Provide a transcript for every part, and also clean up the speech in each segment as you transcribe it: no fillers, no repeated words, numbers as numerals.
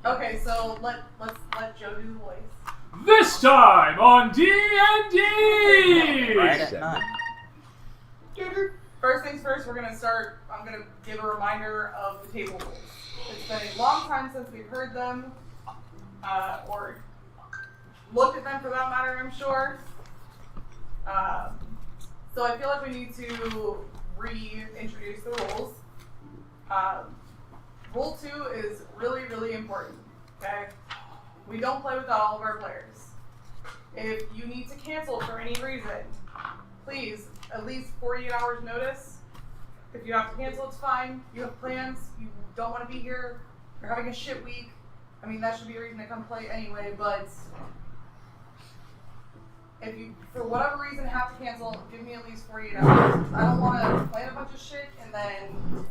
Okay, so let's let Joe do the voice. This time on D&D! Right at 9. First things first, I'm gonna give a reminder of the table rules. It's been a long time since we've heard them, or looked at them for that matter, I'm sure. So I feel like we need to reintroduce the rules. Rule 2 is really, really important, okay? We don't play without all of our players. If you need to cancel for any reason, please, at least 48 hours notice. If you have to cancel, it's fine. You have plans, you don't want to be here, you're having a shit week. I mean, that should be a reason to come play anyway, but if you, for whatever reason, have to cancel, give me at least 48 hours. I don't want to plan a bunch of shit and then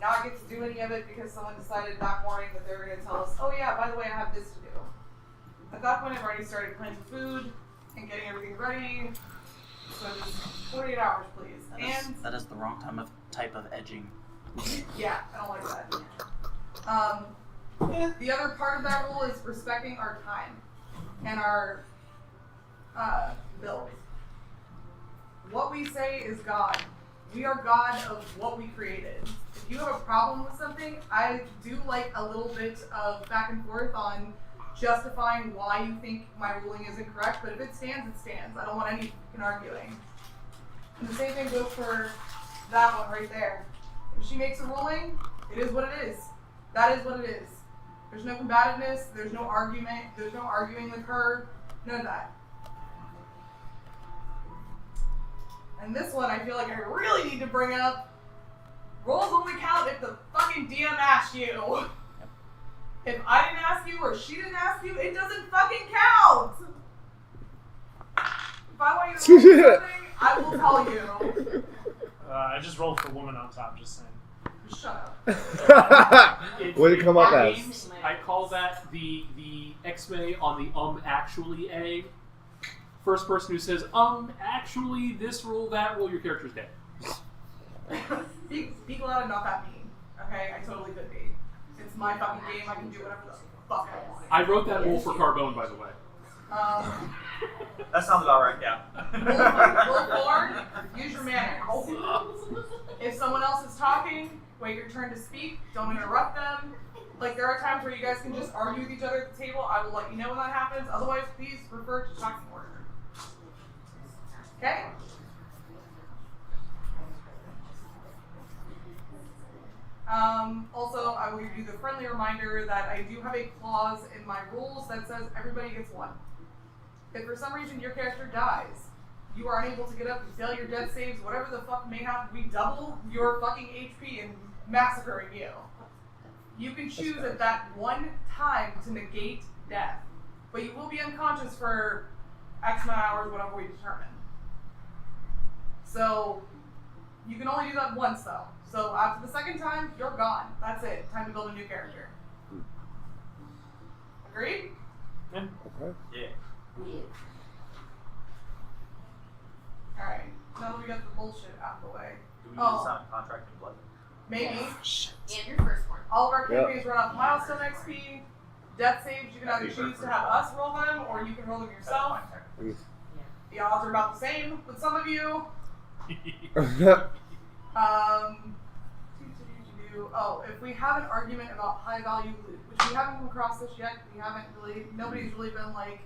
not get to do any of it because someone decided that morning that they were going to tell us, oh yeah, by the way, I have this to do. At that point, I've already started planning food and getting everything ready. So just 48 hours, please. That is the wrong type of edging. Yeah, I don't like that. The other part of that rule is respecting our time and our build. What we say is God. We are God of what we created. If you have a problem with something, I do like a little bit of back and forth on justifying why you think my ruling isn't correct, but if it stands, it stands. I don't want any fucking arguing. And the same thing goes for that one right there. If she makes a ruling, it is what it is. That is what it is. There's no combativeness, there's no argument, there's no arguing with her, none of that. And this one I feel like I really need to bring up. Rolls only count if the fucking DM asked you. If I didn't ask you or she didn't ask you, it doesn't fucking count! If I want you to roll something, I will tell you. I just rolled for woman on top, just saying. Shut up. What did it come up as? I call that the X-May on the actually A. First person who says, actually, this rule, that rule, your character's dead. Be glad I'm not that mean. Okay? I totally could be. It's my fucking game. I can do whatever the fuck I want. I wrote that rule for Carbone, by the way. That sounds about right, yeah. Rule 4, use your manners. If someone else is talking, wait your turn to speak. Don't interrupt them. Like, there are times where you guys can just argue with each other at the table. I will let you know when that happens. Otherwise, please refer to talking order. Okay? Also, I will give you the friendly reminder that I do have a clause in my rules that says everybody gets 1. If for some reason your character dies, you are unable to get up, you fail your death saves, whatever the fuck may happen, we double your fucking HP and massacring you. You can choose at that one time to negate death, but you will be unconscious for X amount of hours, whatever we determine. So, you can only do that once though. So after the second time, you're gone. That's it. Time to build a new character. Agreed? Yeah. Okay. Yeah. Alright. Now that we got the bullshit out of the way. Do we need to sign a contract in blood? Maybe. And your first one. All of our campaigns run off milestone XP. Death saves, you can either choose to have us roll them, or you can roll them yourself. The odds are about the same with some of you. If we have an argument about high value loot, which we haven't come across this yet, nobody's really been like,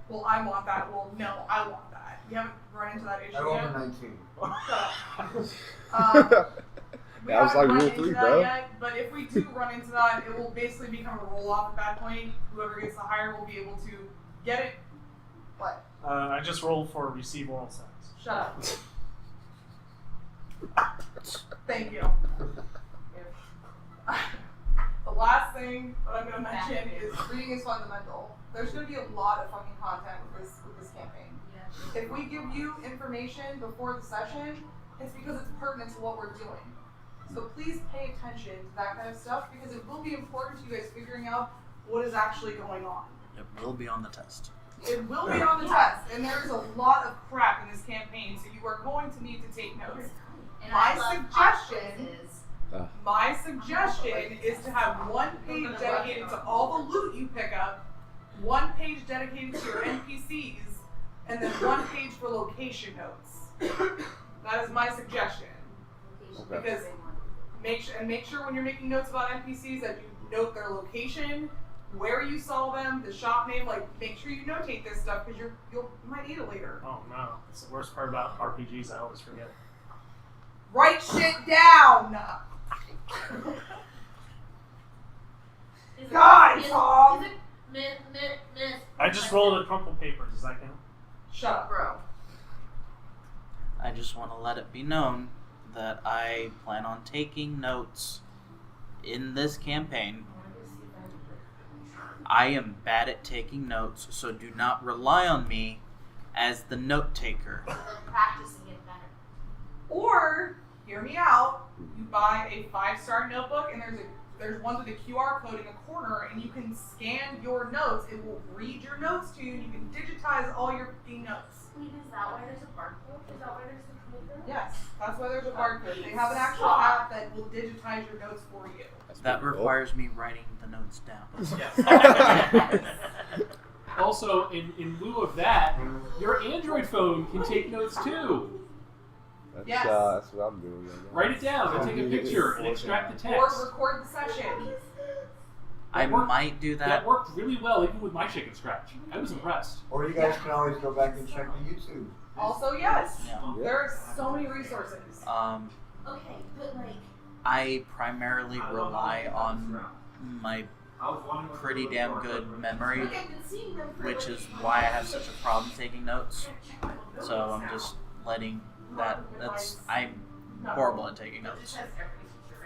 well, I want that, well, no, I want that. We haven't run into that issue yet. I rolled a 19. That was like rule 3, bro. But if we do run into that, it will basically become a roll-off at that point. Whoever gets the higher will be able to get it. What? I just rolled for receive oral sex. Shut up. Thank you. The last thing that I'm going to mention is reading is fundamental. There's going to be a lot of fucking content with this campaign. Yeah. If we give you information before the session, it's because it's pertinent to what we're doing. So please pay attention to that kind of stuff because it will be important to you guys figuring out what is actually going on. It will be on the test. It will be on the test, and there's a lot of crap in this campaign, so you are going to need to take notes. And My I love suggestion quizzes. My suggestion is to have one page dedicated to all the loot you pick up, one page dedicated to your NPCs, and then one page for location notes. That is my suggestion. Okay. Because make sure when you're making notes about NPCs that you note their location, where you saw them, the shop name. Like, make sure you notate this stuff because you might need it later. Oh no, it's the worst part about RPGs. I always forget. Write shit down. God, Tom. I just rolled a crumpled paper. Does that count? Shut up, bro. I just want to let it be known that I plan on taking notes in this campaign. I am bad at taking notes, so do not rely on me as the note taker. Practicing it better. Or, hear me out, you buy a 5-star notebook and there's one with a QR code in the corner and you can scan your notes. It will read your notes to you and you can digitize all your fucking notes. Wait, is that why there's a barcode? Is that why there's a code? Yes, that's why there's a barcode. They have an actual app that will digitize your notes for you. That requires me writing the notes down. Yes. Also, in lieu of that, your Android phone can take notes too. That's, Yes. That's what I'm doing. Right now. Write it down, then take a picture and extract the Or text. record the session. I That worked- might do that. That worked really well, even with my chicken scratch. I was impressed. Or you guys can always go back and check the YouTube. Also, yes, Yeah. there are so many resources. Okay, but like, I primarily rely on my pretty damn good memory, I've been seeing them for which like, is why I have such a problem taking notes. So I'm just letting I'm horrible at taking notes.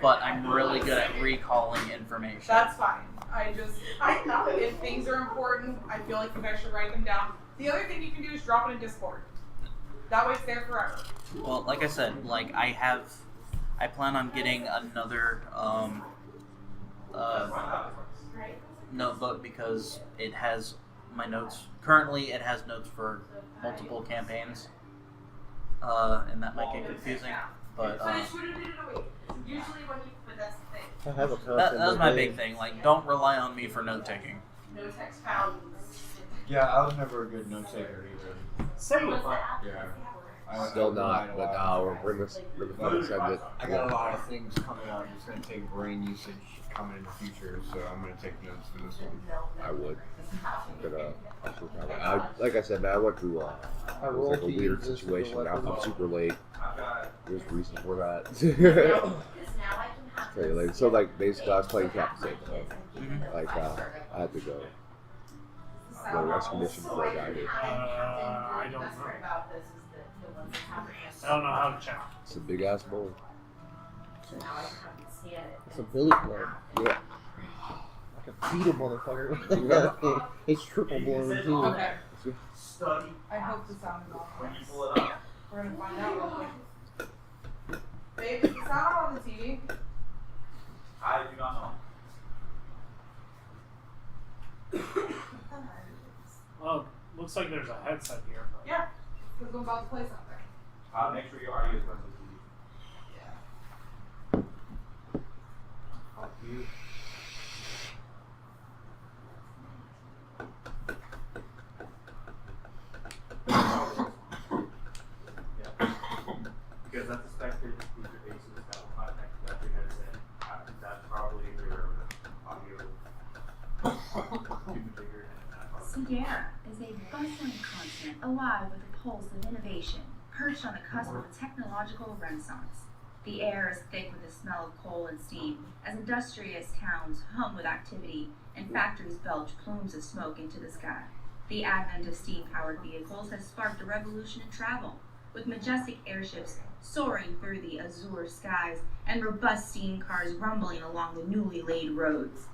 But I'm really good at recalling information. That's fine. If things are important, I feel like you guys should write them down. The other thing you can do is drop it in Discord. That way it's there forever. Well, like I said, I plan on getting another notebook because it has my notes. Currently, it has notes for multiple campaigns, and that might get confusing. But Usually when you, but that's the thing. I have a that was my big thing. Like, don't rely on me for note taking. No text found. Yeah, I was never a good note taker either. Same. Yeah. Still not, but we're gonna fucking send it. I got a lot of things coming up. It's gonna take brain usage coming in the future, so I'm gonna take notes for this one. I would. But, like I said, man, I went through it was like a weird situation. I got up super late. There's a reason for that. Tell you later. So, like, basically, I was playing Captain Save. Like, I had to go rescue mission before I died. I don't know. I don't know how to check. It's a big ass bowl. It's a village blood. Yeah. I can beat a motherfucker. It's triple blown too. Okay. Study I hope the sound is on. when you pull it up. We're gonna find out real quick. Babe, is the sound on the TV? I do not know. Well, looks like there's a headset here. But Yeah, because I'm about to play something. Make sure your audio is going to the TV. Fuck you. Because that's expected with your bases that will contact that your headset. That's probably your audio configured and that probably. Sierra is a bustling continent alive with a pulse of innovation, perched on the cusp of a technological renaissance. The air is thick with the smell of coal and steam, as industrious towns hum with activity and factories belch plumes of smoke into the sky. The advent of steam-powered vehicles has sparked a revolution in travel, with majestic airships soaring through the azure skies and robust steam cars rumbling along the newly laid roads.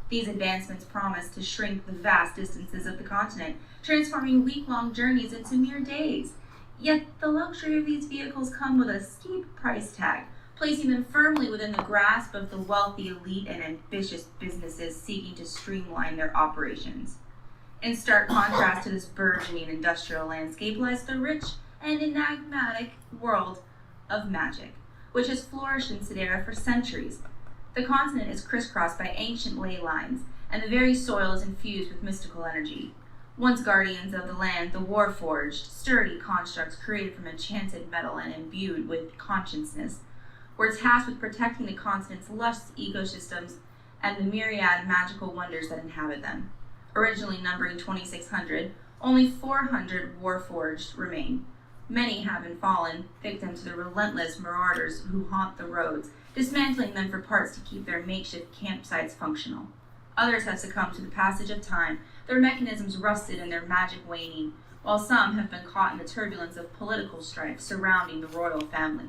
These advancements promise to shrink the vast distances of the continent, transforming week-long journeys into mere days. Yet the luxury of these vehicles come with a steep price tag, placing them firmly within the grasp of the wealthy elite and ambitious businesses seeking to streamline their operations. In stark contrast to this burgeoning industrial landscape lies the rich and enigmatic world of magic, which has flourished in Sidera for centuries. The continent is crisscrossed by ancient ley lines, and the very soil is infused with mystical energy. Once guardians of the land, the war-forged, sturdy constructs created from enchanted metal and imbued with consciousness, were tasked with protecting the continent's lush ecosystems and the myriad magical wonders that inhabit them. Originally numbering 2,600, only 400 war-forged remain. Many have fallen victim to the relentless marauders who haunt the roads, dismantling them for parts to keep their makeshift campsites functional. Others have succumbed to the passage of time, their mechanisms rusted and their magic waning, while some have been caught in the turbulence of political strife surrounding the royal family.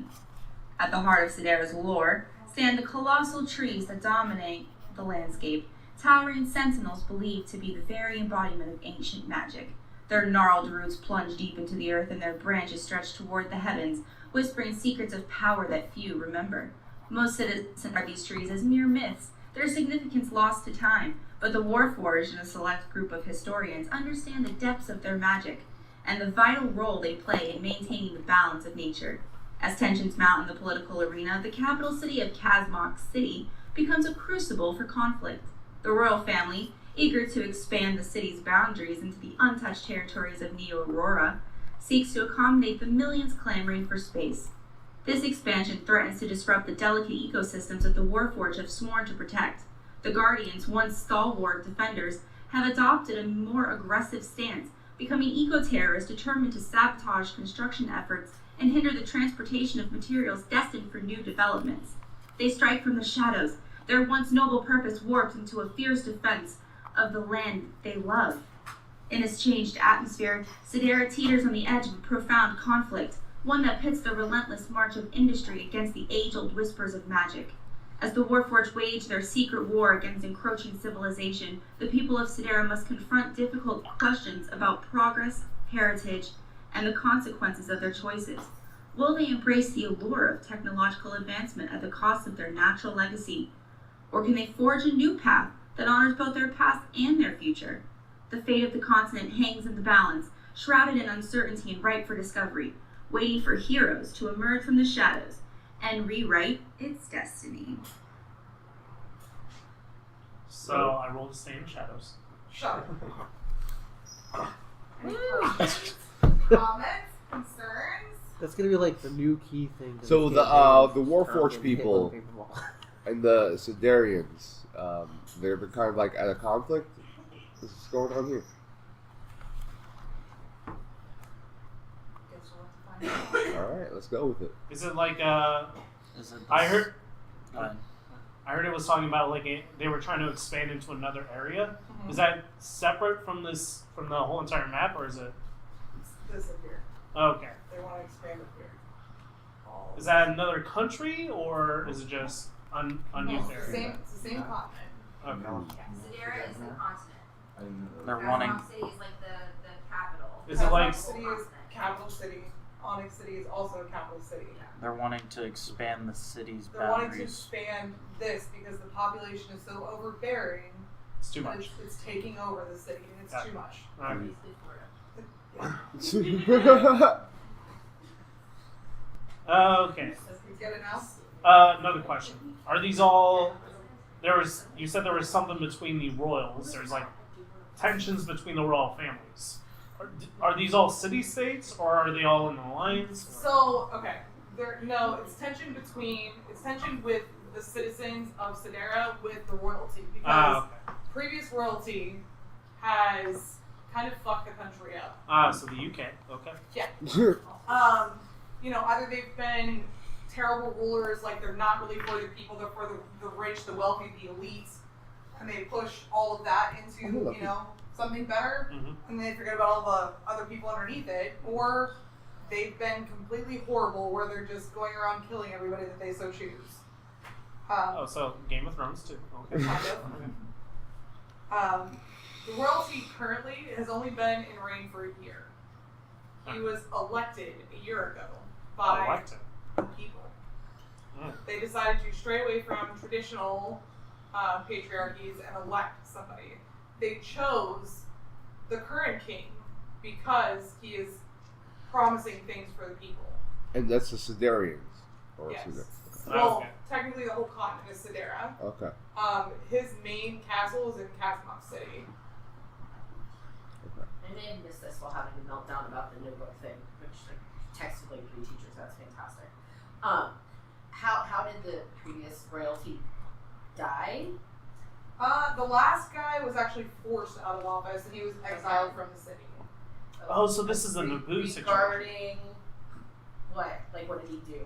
At the heart of Sidera's lore stand the colossal trees that dominate the landscape, towering sentinels believed to be the very embodiment of ancient magic. Their gnarled roots plunge deep into the earth and their branches stretch toward the heavens, whispering secrets of power that few remember. Most citizens regard these trees as mere myths, their significance lost to time, but the Warforged and a select group of historians understand the depths of their magic and the vital role they play in maintaining the balance of nature. As tensions mount in the political arena, the capital city of Kazmok City becomes a crucible for conflict. The royal family, eager to expand the city's boundaries into the untouched territories of Neo-Aurora, seeks to accommodate the millions clamoring for space. This expansion threatens to disrupt the delicate ecosystems that the Warforged have sworn to protect. The Guardians, once stalwart defenders, have adopted a more aggressive stance, becoming eco-terrorists determined to sabotage construction efforts and hinder the transportation of materials destined for new developments. They strike from the shadows, their once noble purpose warped into a fierce defense of the land they love. In its changed atmosphere, Sidera teeters on the edge of a profound conflict, one that pits the relentless march of industry against the age-old whispers of magic. As the Warforged wage their secret war against encroaching civilization, the people of Sidera must confront difficult questions about progress, heritage, and the consequences of their choices. Will they embrace the allure of technological advancement at the cost of their natural legacy? Or can they forge a new path that honors both their past and their future? The fate of the continent hangs in the balance, shrouded in uncertainty and ripe for discovery, waiting for heroes to emerge from the shadows and rewrite its destiny. So I rolled to stay in the shadows. Shut up. Any questions? Comments? Concerns? That's gonna be like the new key thing. to So this campaign. the Warforged people and the Siderians, they're kind of like at a conflict. What's going on here? Guess we'll have to find out. All right, let's go with it. Is it like Is it I this- heard Go ahead. it was talking about like they were trying to expand into another area. Mhm. Is that separate from the whole entire map, or is it? It's this up here. Okay. They want to expand up here. Is that another country, or is it just unused It's the area? same, it's the same continent. Okay. Sidera is the continent. They're wanting. Kazmok City is like the capital. Is it like- Kazmok City is capital city. Onyx City is also a capital city. They're wanting to expand the city's They're wanting to boundaries. expand this because the population is so overbearing It's too that much. it's taking over the city and it's Got too it. much. Okay. Okay. You get it now? Another question. Are these all? You said there was something between the royals. There's like tensions between the royal families. Are these all city-states, or are they all in alliance? So, okay. It's tension with the citizens of Sidera with the royalty because Okay. previous royalty has kind of fucked the country up. So the UK. Okay. Yeah. Either they've been terrible rulers, like they're not really for the people, they're for the rich, the wealthy, the elites, and they push all of that into, something better, Mm-hmm. and they forget about all the other people underneath it, or they've been completely horrible, where they're just going around killing everybody that they so choose. So Game of Thrones too. Okay. Kind of. The royalty currently has only been in reign for a year. He was elected a year ago by Elected. the people. Mm. They decided to stray away from traditional patriarchies and elect somebody. They chose the current king because he is promising things for the people. And that's the Siderians. Or Yes. Sidera? Well, Okay. technically the whole continent is Sidera. Okay. His main castle is in Kazmok City. I may have missed this while having a meltdown about the notebook thing, which like texted like 3 teachers. That's fantastic. How did the previous royalty die? The last guy was actually forced out of office, and he was exiled from the city. Oh, so this is a Naboo situation. Regarding what? Like, what did he do?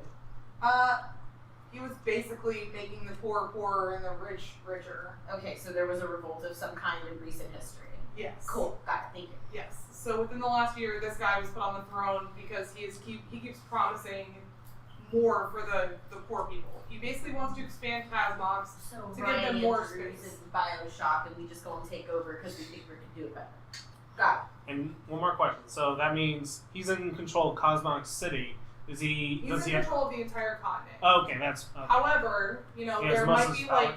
He was basically making the poor poorer and the rich richer. Okay, so there was a revolt of some kind in recent history. Yes. Cool. Got it. Thank you. Yes. So within the last year, this guy was put on the throne because he keeps promising more for the poor people. He basically wants to expand Kazmok So to Ryan give them more introduces space. Bioshock, and we just go and take over because we think we can do it better. Got And one more question. So that means he's in control of Cosmonic City. Is he? He's Does in he? control of the entire continent. Okay, that's. Okay. However, He has there most might of be his power.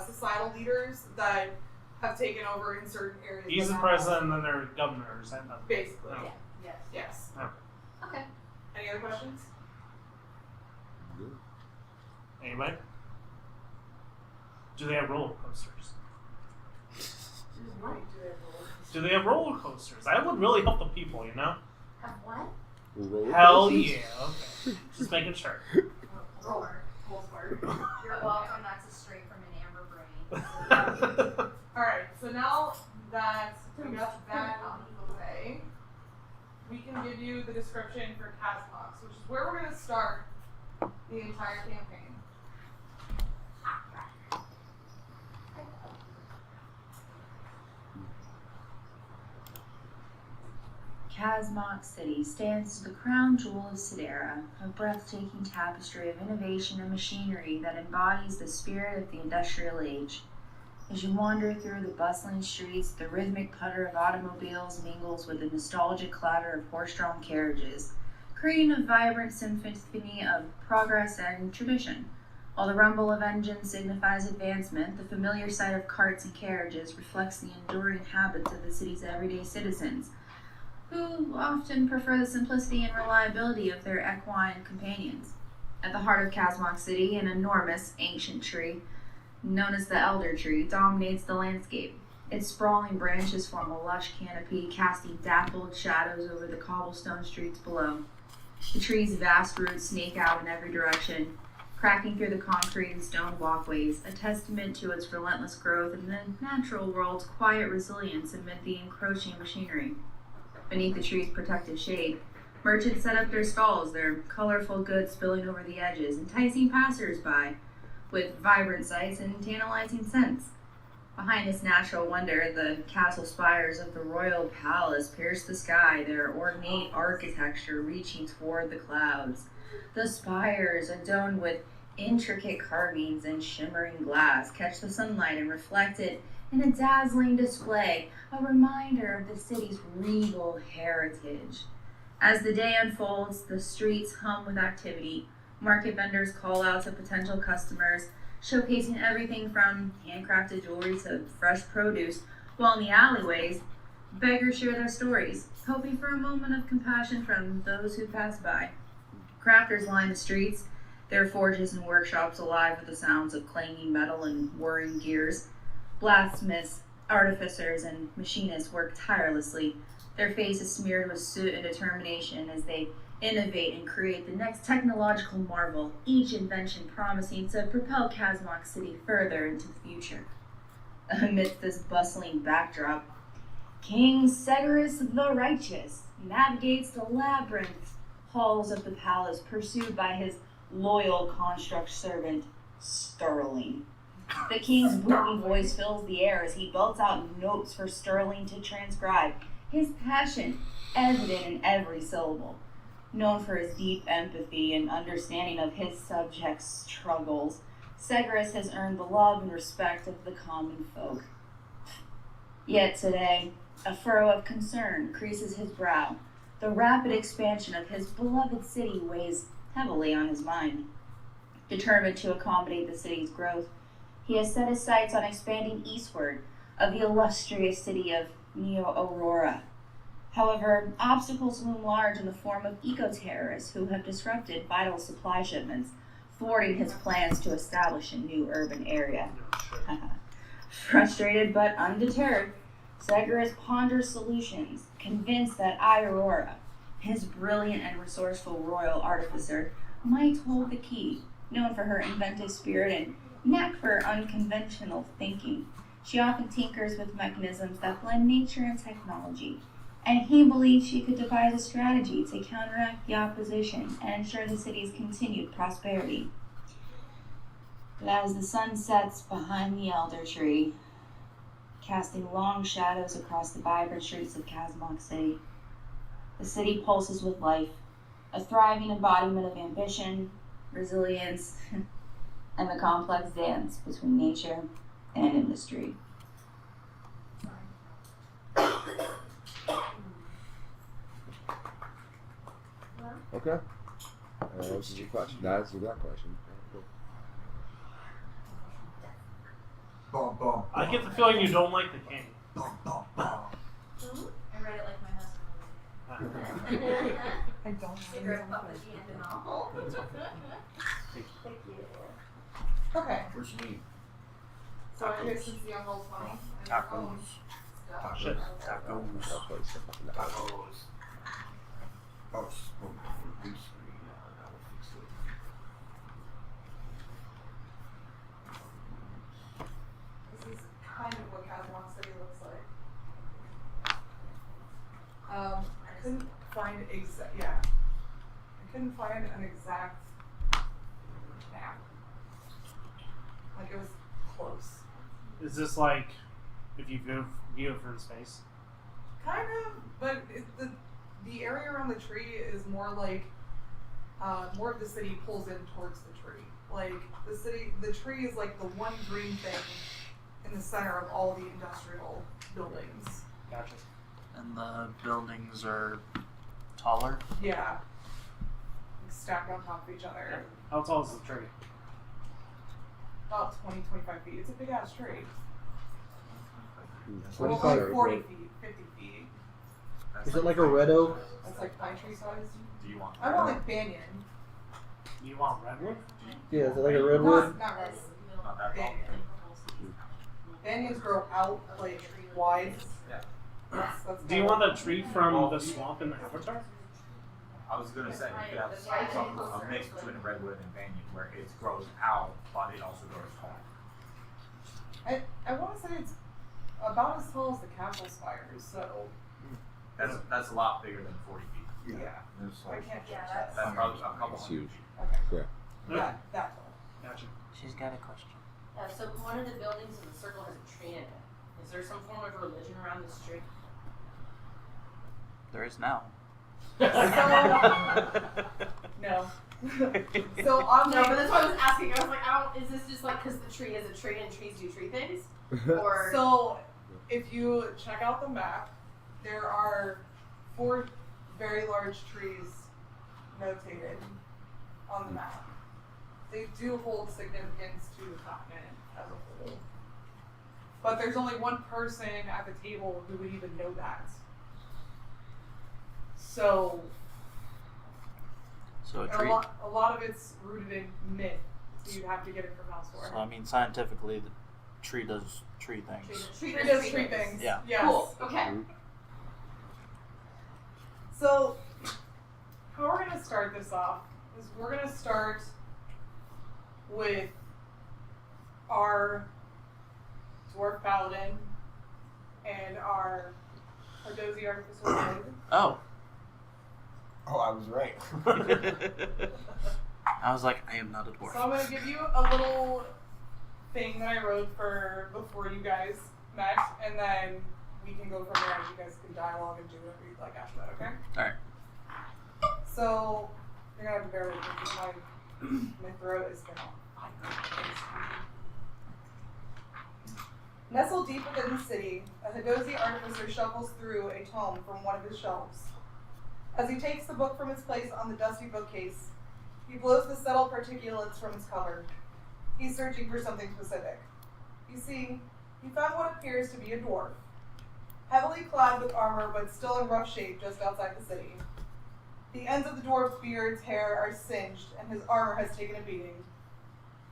societal leaders that have taken over in certain areas. He's the that president, and then there are governors. And Basically. Oh. it. Yeah. Yes. Yes. Okay. Any other questions? Anybody? Do they have roller coasters? Do they have roller coasters? That would really help the people, you know? Have what? Roller Hell coasters? yeah. Okay. Just making sure. Roller. You're welcome. That's a straight from an amber brain. Alright, so now that we got that out of the way, we can give you the description for Kazmok, which is where we're going to start the entire campaign. Kazmok City stands as the crown jewel of Sidera, a breathtaking tapestry of innovation and machinery that embodies the spirit of the industrial age. As you wander through the bustling streets, the rhythmic putter of automobiles mingles with the nostalgic clatter of horse-drawn carriages, creating a vibrant symphony of progress and tradition. While the rumble of engines signifies advancement, the familiar sight of carts and carriages reflects the enduring habits of the city's everyday citizens, who often prefer the simplicity and reliability of their equine companions. At the heart of Kazmok City, an enormous, ancient tree, known as the Elder Tree, dominates the landscape. Its sprawling branches form a lush canopy, casting dappled shadows over the cobblestone streets below. The tree's vast roots snake out in every direction, cracking through the concrete and stone walkways, a testament to its relentless growth and the natural world's quiet resilience amid the encroaching machinery. Beneath the tree's protective shade, merchants set up their stalls, their colorful goods spilling over the edges, enticing passers-by with vibrant sights and tantalizing scents. Behind this natural wonder, the castle spires of the royal palace pierce the sky, their ornate architecture reaching toward the clouds. The spires, adorned with intricate carvings and shimmering glass, catch the sunlight and reflect it in a dazzling display, a reminder of the city's regal heritage. As the day unfolds, the streets hum with activity. Market vendors call out to potential customers, showcasing everything from handcrafted jewelry to fresh produce, while in the alleyways, beggars share their stories, hoping for a moment of compassion from those who pass by. Crafters line the streets, their forges and workshops alive with the sounds of clanging metal and whirring gears. Blacksmiths, artificers, and machinists work tirelessly, their faces smeared with soot and determination as they innovate and create the next technological marvel, each invention promising to propel Kazmok City further into the future. Amidst this bustling backdrop, King Segerus the Righteous navigates the labyrinth halls of the palace, pursued by his loyal construct servant, Sterling. The king's booming voice fills the air as he belts out notes for Sterling to transcribe, his passion evident in every syllable. Known for his deep empathy and understanding of his subjects' struggles, Segerus has earned the love and respect of the common folk. Yet today, a furrow of concern creases his brow. The rapid expansion of his beloved city weighs heavily on his mind. Determined to accommodate the city's growth, he has set his sights on expanding eastward of the illustrious city of Neo Aurora. However, obstacles loom large in the form of eco-terrorists who have disrupted vital supply shipments, thwarting his plans to establish a new urban area. Frustrated but undeterred, Zagreus ponders solutions, convinced that Aurora, his brilliant and resourceful royal artificer, might hold the key. Known for her inventive spirit and knack for unconventional thinking, she often tinkers with mechanisms that blend nature and technology, and he believed she could devise a strategy to counteract the opposition and ensure the city's continued prosperity. But as the sun sets behind the elder tree, casting long shadows across the vibrant streets of Kazmok City, the city pulses with life, a thriving embodiment of ambition, resilience, and the complex dance between nature and industry. Okay. That's a good question. That's a good question. Bum, bum, I get the feeling you don't like the king. bum, bum, bum. I read it like my husband. I don't Cigarette puff at the end and all. Thank you. Okay. Where's me? So I guess since the young roll's 20. and Tacos. own stuff. Shit. Tacos. That's what it's fucking nice. Tacos. Oh, spoon. Reduce screen. That will fix it. This is kind of what Kazmok City looks like. I couldn't find I couldn't find an exact map. Like it was close. Is this like if you view it from space? Kind of, but the area around the tree is more like more of the city pulls in towards the tree. Like the tree is like the one green thing in the center of all the industrial buildings. Gotcha. And the buildings are taller. Yeah. Like stacked on top of each other. How tall is the tree? About 20, 25 feet. It's a big ass tree. What Well, do you like call 40 feet, 50 feet. Is it like a red oak? That's like pine tree size. Do you want? I want like banyan. You want redwood? Yeah, is it like a redwood? Not red. Not that tall. Banyan. Banyans grow out like wide. Yeah. That's Do you want the tree from the swamp in the Avatar? I was gonna say you could have a mix between a redwood and banyan, where it grows out, but it also grows tall. I want to say it's about as tall as the castle spires, so That's a lot bigger than 40 feet. yeah. It's I like, can't judge That's that. probably a couple It's hundred huge. feet. Okay. Yeah. That tall. Gotcha. She's got a question. Yeah, so one of the buildings in the circle has a tree in it. Is there some form of religion around this tree? There is now. No. So on No, the but that's why I was asking. I was like, is this just like because the tree is a tree and trees do tree things? Or So, if you check out the map, there are 4 very large trees notated on the map. They do hold significance to the continent as a whole. But there's only one person at the table who would even know that. So, So a a tree. lot of it's rooted in myth. So you'd have to get it from elsewhere. So I mean, scientifically, the tree does tree things. Tree does tree things. Yeah. Yes. Cool. Okay. So, how we're gonna start this off is we're gonna start with our dwarf paladin and our Dozy artificer. Oh. oh, I was right. I was like, I am not a dwarf. So I'm gonna give you a little thing that I wrote for before you guys met, and then we can go from there. You guys can dialogue and do whatever you'd like after that. Okay? Alright. So you're gonna have to bear with me because my throat is gonna. Nestled deep within the city, a Hadozi artificer shuffles through a tome from one of his shelves. As he takes the book from its place on the dusty bookcase, he blows the subtle particulates from its cover. He's searching for something specific. You see, he found what appears to be a dwarf. heavily clad with armor but still in rough shape just outside the city. The ends of the dwarf's beard's hair are singed, and his armor has taken a beating.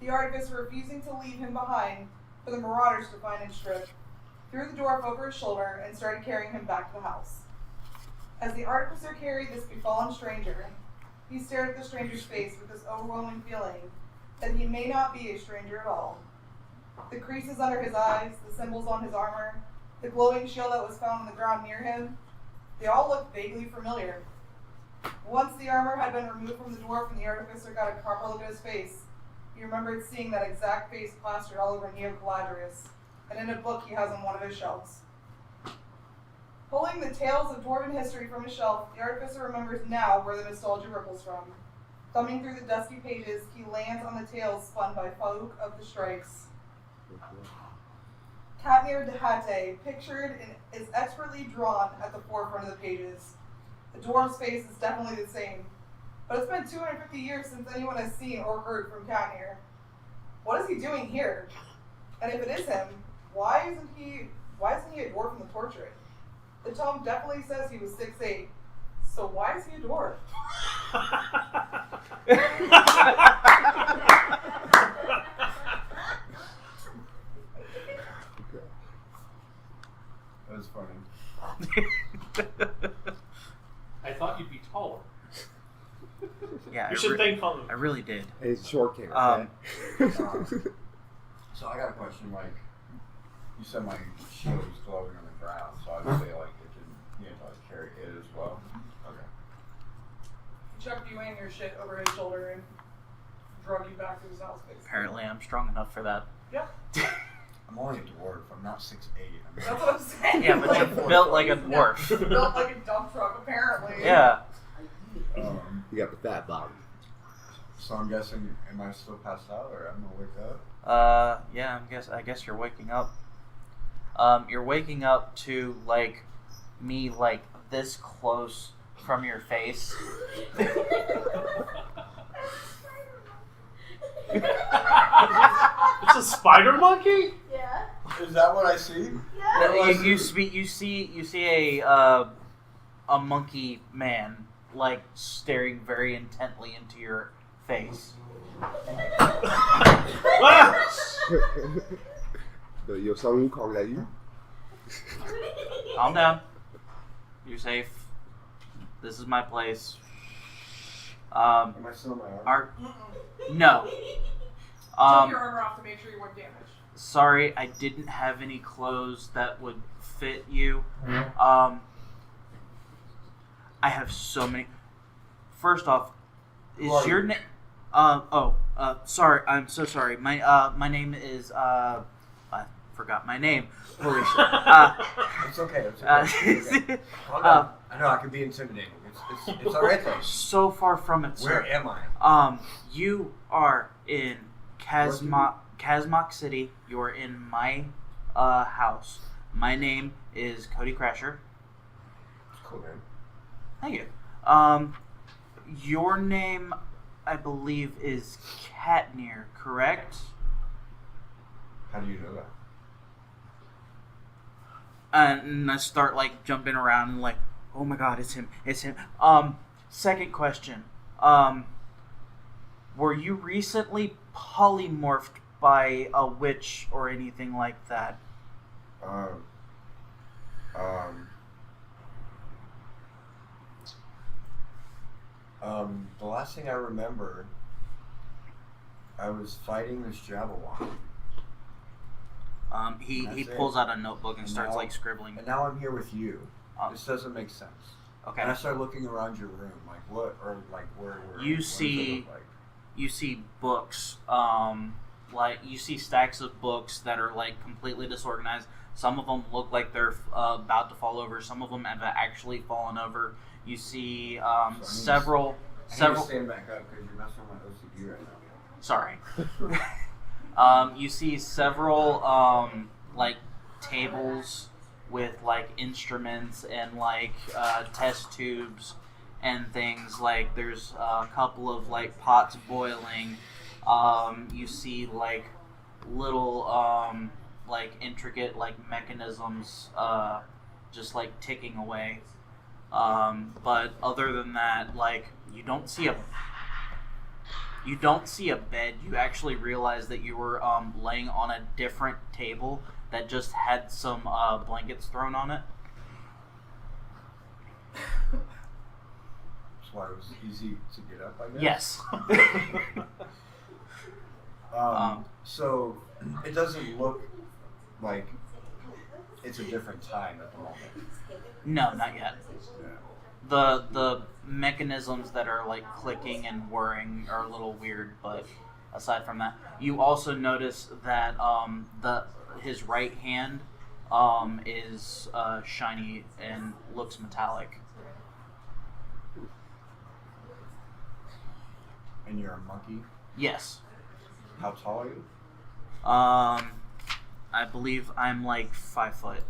The artificer, refusing to leave him behind for the marauders to find and strip, threw the dwarf over his shoulder and started carrying him back to the house. As the artificer carried this befallen stranger, he stared at the stranger's face with this overwhelming feeling that he may not be a stranger at all. The creases under his eyes, the symbols on his armor, the glowing shield that was found on the ground near him, they all looked vaguely familiar. Once the armor had been removed from the dwarf and the artificer got a proper look at his face, he remembered seeing that exact face plastered all over Neo Caladrius, and in a book he has on one of his shelves. Pulling the tales of dwarven history from his shelf, the artificer remembers now where the nostalgia ripples from. Thumbing through the dusty pages, he lands on the tales spun by Folk of the Strikes. Catnir DaHate, pictured and is expertly drawn at the forefront of the pages. The dwarf's face is definitely the same, but it's been 250 years since anyone has seen or heard from Catnir. What is he doing here? And if it is him, why isn't he a dwarf in the portrait? The tome definitely says he was 6'8", so why is he a dwarf? That was funny. I thought you'd be taller. Yeah, You should thank Follow. I really did. And he's a short king. So I got a question. Like, you said my shield was glowing on the ground, so I'd say like it can, you know, like carry it as well. Okay. He chucked you and your shit over his shoulder and drug you back to his house, basically. Apparently, I'm strong enough for that. Yeah. I'm only a dwarf. I'm not 6'8". That's what I'm saying. Yeah, but you're built like a dwarf. Built like a dump truck, apparently. Yeah. You got the fat bottom. So I'm guessing, am I still passed out, or I'm gonna wake up? Yeah. I guess you're waking up. You're waking up to like me like this close from your face. It's a spider monkey? Yeah. Is that what I see? Yeah. You see a monkey man like staring very intently into your face. Your son Wukong, that you? Calm down. You're safe. This is my place. Am I still in my armor? No. Took your armor off to make sure you weren't damaged. Sorry, I didn't have any clothes that would fit you. I have so many. First off, is your name? Sorry, I'm so sorry. My name is I forgot my name. Holy shit. It's okay. It's okay. Calm down. I know I can be intimidating. It's alright though. So far from it, sir. Where am I? You are in Casmock City. You're in my house. My name is Cody Crasher. Cool, man. Thank you. Your name, I believe, is Catnir, correct? How do you know that? And I start like jumping around and like, oh my god, it's him. Second question. Were you recently polymorphed by a witch or anything like that? The last thing I remember, I was fighting this Jabberwock. He pulls out a notebook and starts like scribbling. And now I'm here with you. This doesn't make sense. Okay. And I start looking around your room, like what, or like where you what does it see look like? You see books, like you see stacks of books that are like completely disorganized. Some of them look like they're about to fall over. Some of them have actually fallen over. You see several. I need to stand back up because you're messing with my OCD right now. Sorry. You see several like tables with like instruments and like test tubes and things. Like there's a couple of like pots boiling. You see like little like intricate like mechanisms just like ticking away. But other than that, like you don't see a bed. You actually realize that you were laying on a different table that just had some blankets thrown on it. That's why it was easy to get up, I guess. Yes. So it doesn't look like it's a different time at the moment. No, not yet. Yeah. The mechanisms that are like clicking and whirring are a little weird, but aside from that, you also notice that his right hand is shiny and looks metallic. And you're a monkey? Yes. How tall are you? I believe I'm like 5 foot.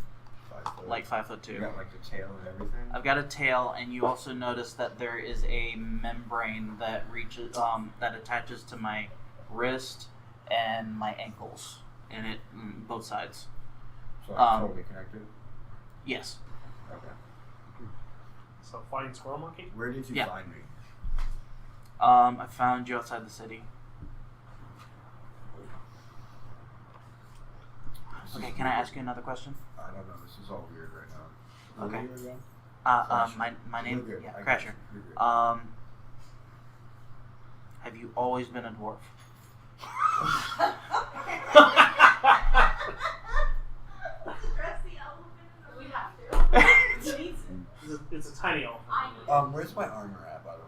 5 foot. Like 5'2". You got like the tail and everything? I've got a tail, and you also notice that there is a membrane that reaches, that attaches to my wrist and my ankles, and it both sides. So I'm totally connected? Yes. Okay. So flying squirrel monkey? Where did you Yeah. find me? I found you outside the city. Okay, can I ask you another question? I don't know. This is all weird right now. Okay. What are you again? My name, You're good. yeah, I got Crasher. you. You're good. Have you always been a dwarf? We have to. It's a tiny elephant. Where's my armor at, by the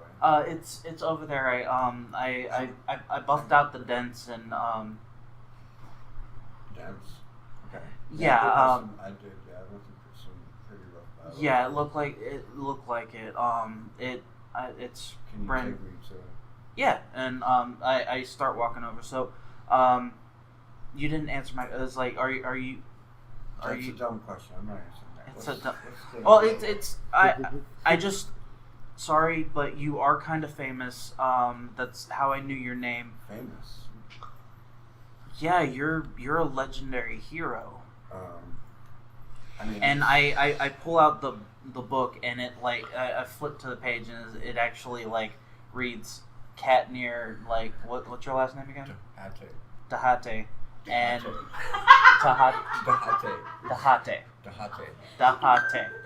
way? It's over there. I buffed out the dents and Dents. Okay. yeah, I did. Yeah, I went through some pretty rough battles. yeah, it looked like it. It's Can you brand. take me to? Yeah, and I start walking over. So, you didn't answer my. It was like, are you? That's a dumb question. I'm not answering that. It's Let's- a dumb. let's stay Well, with I just. Sorry, but you are kind of famous. That's how I knew your name. famous. Yeah, you're a legendary hero. I mean, And I pull out the book, and it like I flip to the page, and it actually like reads Catnir, like what's your last name again? DaHate. And DaHate.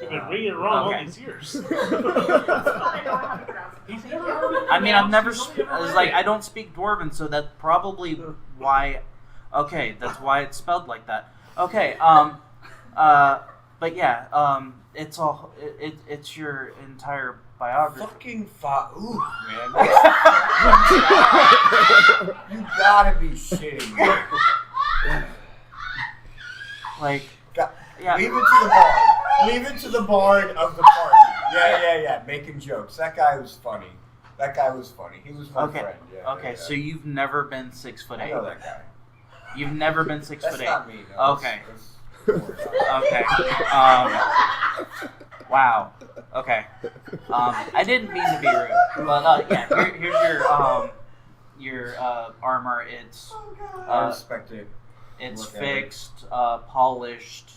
You've been reading it wrong all Okay. these years. I mean, I've never. It's like I don't speak Dwarven, so that's probably why. Okay, that's why it's spelled like that. Okay, but yeah, it's all. It's your entire biography. fucking ooh, man. You gotta be shitting me. Like, Got- yeah. Leave it to the bard. Leave it to the bard of the party. Yeah. Making jokes. That guy was funny. He was my Okay. friend. Yeah. Okay, yeah. so you've never been 6'8". I know that guy. You've never been 6'8". That's not me. No. Okay. Don't worry about it. Okay. Wow. Okay. I didn't mean to be rude, but yeah. Here's your armor. It's I respect it. it's Look at fixed, polished.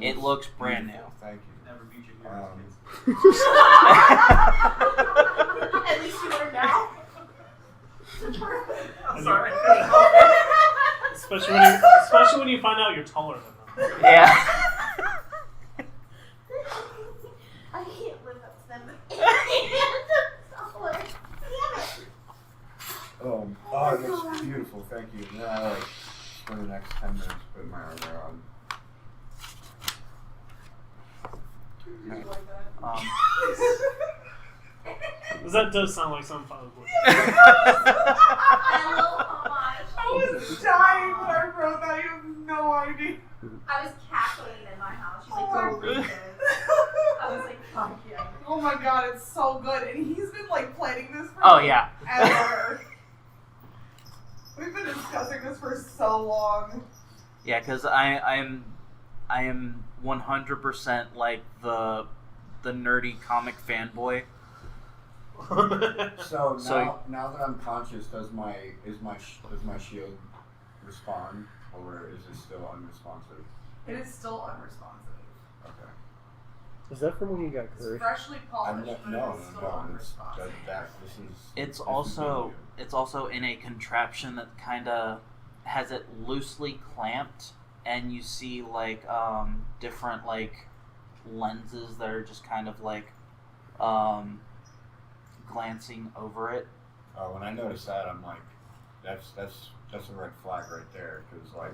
It looks brand new. beautiful. Thank you. Never beat your heroes, kids. At least you are now. I'm sorry. Especially when you find out you're taller than them. Yeah. I can't live up to them. Oh, it looks beautiful. Thank you. Now I spend the next 10 minutes putting my armor on. That does sound like some fun. I was dying when I wrote that. You have no idea. I was cackling in my house. She's like, Oh go my read it. I was like, fuck yeah. Oh my god, it's so good. And he's been like planning this for Oh yeah. ever. We've been discussing this for so long. Yeah, because I am 100% like the nerdy comic fanboy. So now that I'm conscious, does my shield respond, or is it still unresponsive? It is still unresponsive. Okay. Is that from when you got It's cursed? freshly I'm polished, not, but no, it is still no, on it's, response. this is. It's this also is it's also in a contraption that kind of has it loosely clamped, and you see like different like lenses that are just kind of like glancing over it. When I noticed that, I'm like, that's a red flag right there, because like.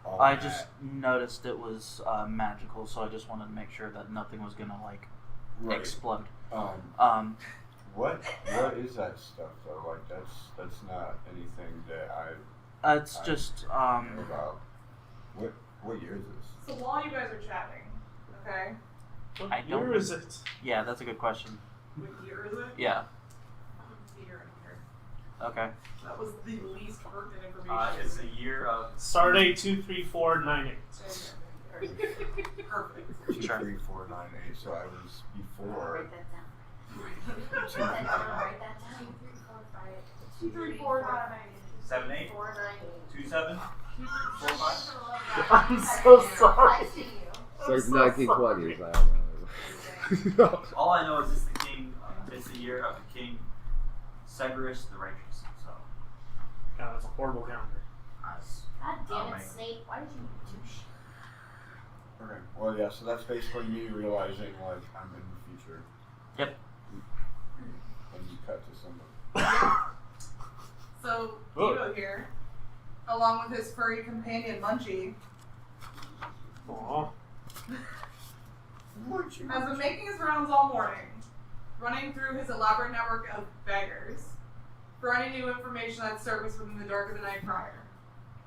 all I that- just noticed it was magical, so I just wanted to make sure that nothing was gonna like Right. explode. What is that stuff though? Like that's not anything that It's I just know about. What year is this? So while you guys are chatting, okay, What I don't- year is it? yeah, that's a good question. what year is it? Yeah. Year in here. Okay. That was the least pertinent information. It's a year of. Stardate 23498. Perfect. 2, Sure. 3, 4, 9, 8. So I was before. Write that down. Write that down. 2, 3, 4, 9, 7, 8, 4, 9, 2, 7, 4, 5. I'm so sorry. I see you. It's like 1920s. I don't know. All I know is it's the king. It's the year of the king, Severus the Righteous. So, God, that's a horrible calendar. God damn my- it, Snape. Why did you do shit? Okay. Well, yeah. So that's basically me realizing like I'm in the future. Yep. And you cut to somebody. So, Oh. Divo here, along with his furry companion Munchie, Aw. has been making his rounds all morning, running through his elaborate network of beggars for any new information that surfaced within the dark of the night prior.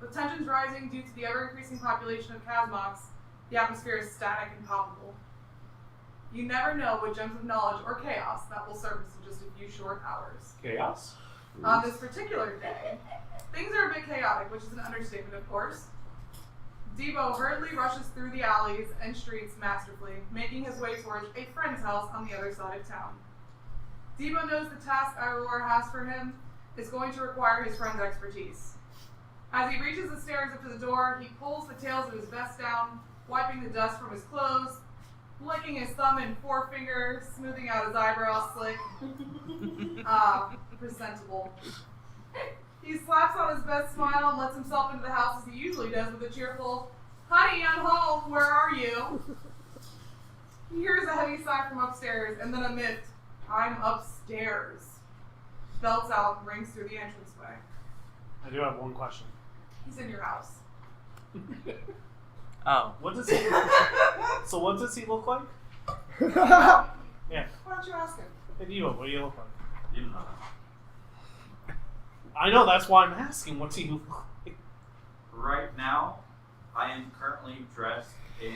With tensions rising due to the ever-increasing population of Kazmox, the atmosphere is static and palpable. You never know what gems of knowledge or chaos that will surface in just a few short hours. Chaos? On this particular day, things are a bit chaotic, which is an understatement, of course. Debo hurriedly rushes through the alleys and streets masterfully, making his way towards a friend's house on the other side of town. Debo knows the task Aurora has for him is going to require his friend's expertise. As he reaches the stairs up to the door, he pulls the tails of his vest down, wiping the dust from his clothes, licking his thumb and forefinger, smoothing out his eyebrows slick. Presentable. He slaps on his best smile and lets himself into the house as he usually does with a cheerful, "Honey, I'm home, where are you?" He hears a heavy sigh from upstairs, and then a miffed, "I'm upstairs," belts out and rings through the entranceway. I do have one question. He's in your house. Oh. What does he So what does he look like? Yeah. Why don't you ask him? Hey, Divo, what do you look like? you know. I know, that's why I'm asking. What do you look like? Right now, I am currently dressed in.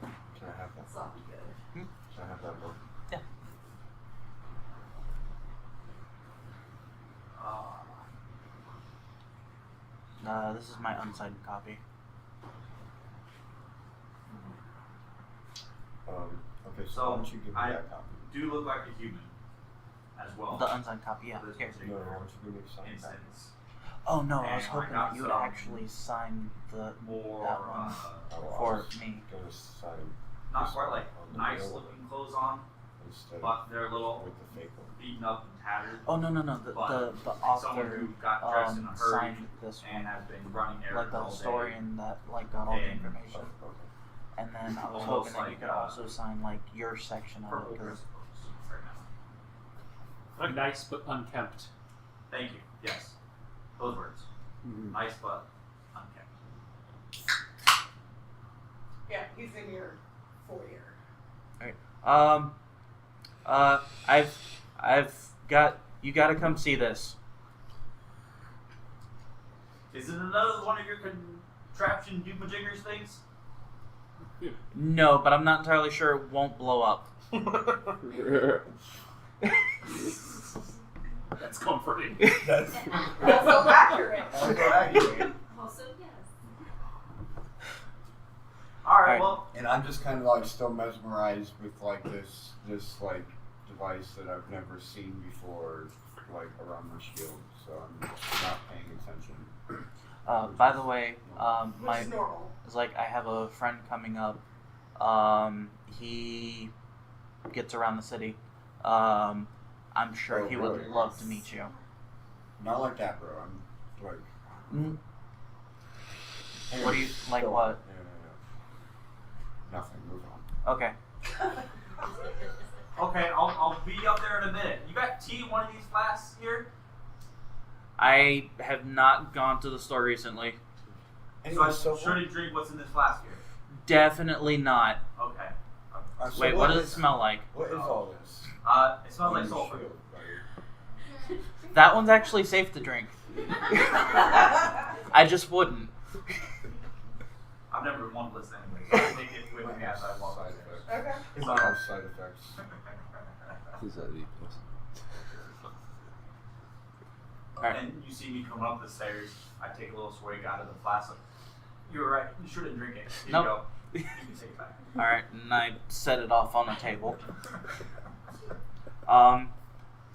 Can I have that? That's not good. Can I have that book? This is my unsigned copy. Okay, so So, why don't you give me I- that copy? Do look like a human, as well. The unsigned copy, yeah. For this Here. No, particular why don't you give me the signed copy? instance. Oh no, I was And I hoping got that you would some actually sign the More, that one I'll for just me. go to sign not this quite one like on the nice real looking clothes on, instead but they're a little with the fake one. beaten up and tattered. Oh no. The But someone author who got dressed in a hurry signed this and one. has been running Like errands the all day. historian that like got all the And- information. Okay. And then I was Almost hoping that you like, could also sign like your section of Purple it dress because clothes right now. Nice but unkempt. Thank you. Yes, those words. Mhm. Nice but unkept. Yeah, he's in your foyer. I've got you got to come see this. Is it another one of your contraption doomajingers things? No, but I'm not entirely sure it won't blow up. That's comforting. That's Also accurate. accurate. Also, yes. All right. Alright. Well, And I'm just kind of like still mesmerized with like this like device that I've never seen before, like around my shield. So I'm not paying attention. By the way, Which is normal. it's like I have a friend coming up. He gets around the city. I'm sure he would really? love to meet you. Not like that, bro. I'm like. What do you like? Go What? on. No. Nothing. Move on. Okay. Okay, I'll be up there in a minute. You got tea in one of these flasks here? I have not gone to the store recently. So I should drink what's in this flask here. Definitely not. Okay. So Wait, what does it smell like? What is all this? It smells like On your sulfur. shield, buddy. That one's actually safe to drink. I just wouldn't. I've never been one of this anyway, so I take it with me as I walk Side out effects. Okay. It's not all side effects. Who's that? Alright. And you see me coming up the stairs. I take a little swig out of the flask. You were right. You shouldn't drink it. Here Nope. you go. You can take it back. Alright, and I set it off on the table.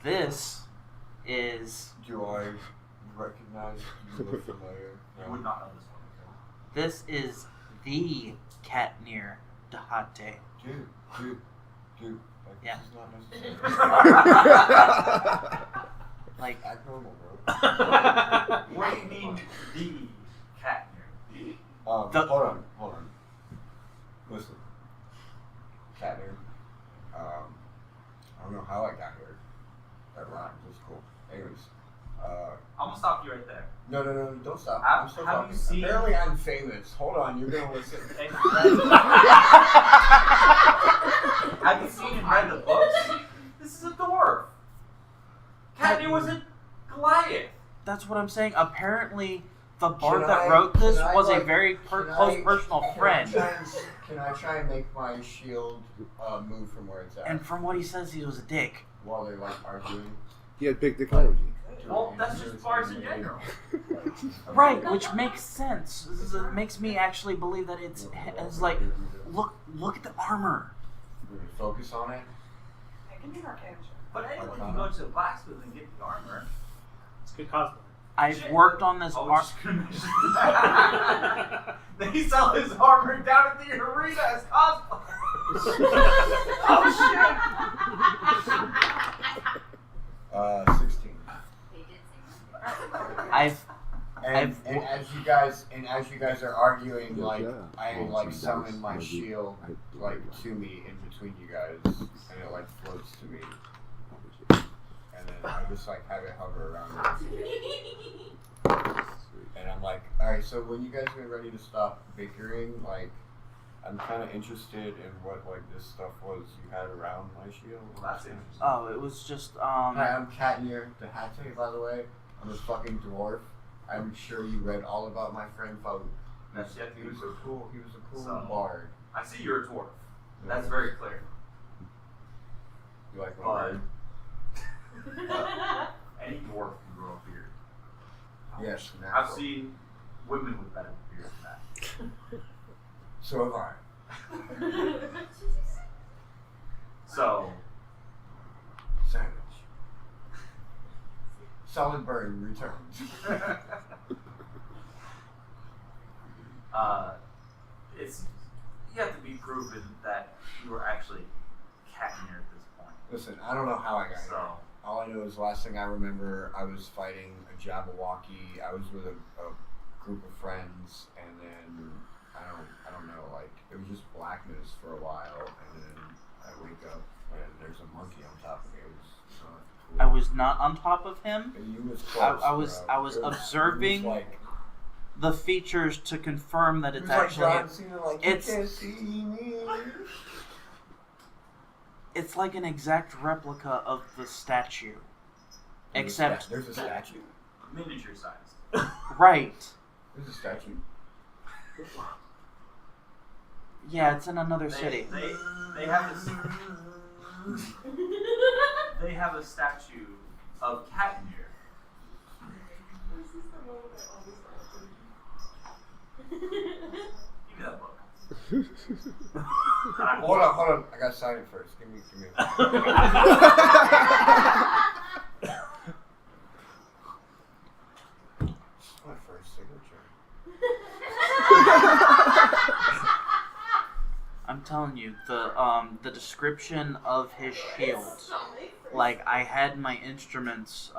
This is Do I recognize you look familiar? You would not know this one. this is the Catnir DaHate. Dude. Like, Yeah. this is not necessary. Like, Act normal, bro. What do you mean, the Catnir? The- Hold on. Listen. Catnir. I don't know how I got here. That rhymes. That's cool. Anyways. I'm gonna stop you right there. No, don't stop. Have- I'm still have talking. you seen- Apparently I'm famous. Hold on, you're gonna listen. Have you seen and read the books? This is a dwarf. Catnir was a Goliath. that's what I'm saying. Apparently, the bard Can that I- wrote this can I, was a like, very close personal friend. Can I try and make my shield move from where it's at And from what he says, he was a dick. while they're like arguing? He had big technology. Well, that's just bards in general. Right, which makes sense. It makes me actually believe that it's like, look at the armor. We're gonna focus on it. I can do arcane. But anyone can go to the blacksmith and get the armor. It's good cosplay. I've worked on this Oh, armor. just gonna mention- They sell his armor down at the arena as cosplay. Oh shit! 16. I've And as you guys are arguing, Yeah, like yeah. I Well, like see, summon my that's- shield I- like to me in between you guys, and it like floats to me, and then I just like have it hover around me. And I'm like, all right, so when you guys get ready to stop bickering, like I'm kind of interested in what like this stuff was you had around my shield. Well, that's interesting. oh, it was just Hi, I'm Catnir DaHate, by the way. I'm a fucking dwarf. I'm sure you read all about my friend Foe. That's yet He was a cool So- bard. I see you're a dwarf. That's very clear. You like my But bard? any dwarf can grow a beard. Yes, I've natural. seen women with better beards than that. So have I. So, Savage. Solid burn returns. it's you have to be proven that you were actually Catnir at this point. Listen, I don't know how I got So, here. All I know is last thing I remember, I was fighting a Jabberwocky. I was with a group of friends, and then I don't know, like it was just blackness for a while, and then I wake up and there's a monkey on top of me. It was not cool. I was not on top of him. And you was close, I was bro. it was It observing like, the features to confirm that it it's was like actually John Cena, like, it's- you can't see me. it's like an exact replica of the statue. Except There's a statue. miniature sized. right. There's a statue. Yeah, it's in another city. They have this. They have a statue of Catnir. Give me that book. Hold on. I gotta sign it first. Give me. My first signature. telling you, the description of his shield, like I had my instruments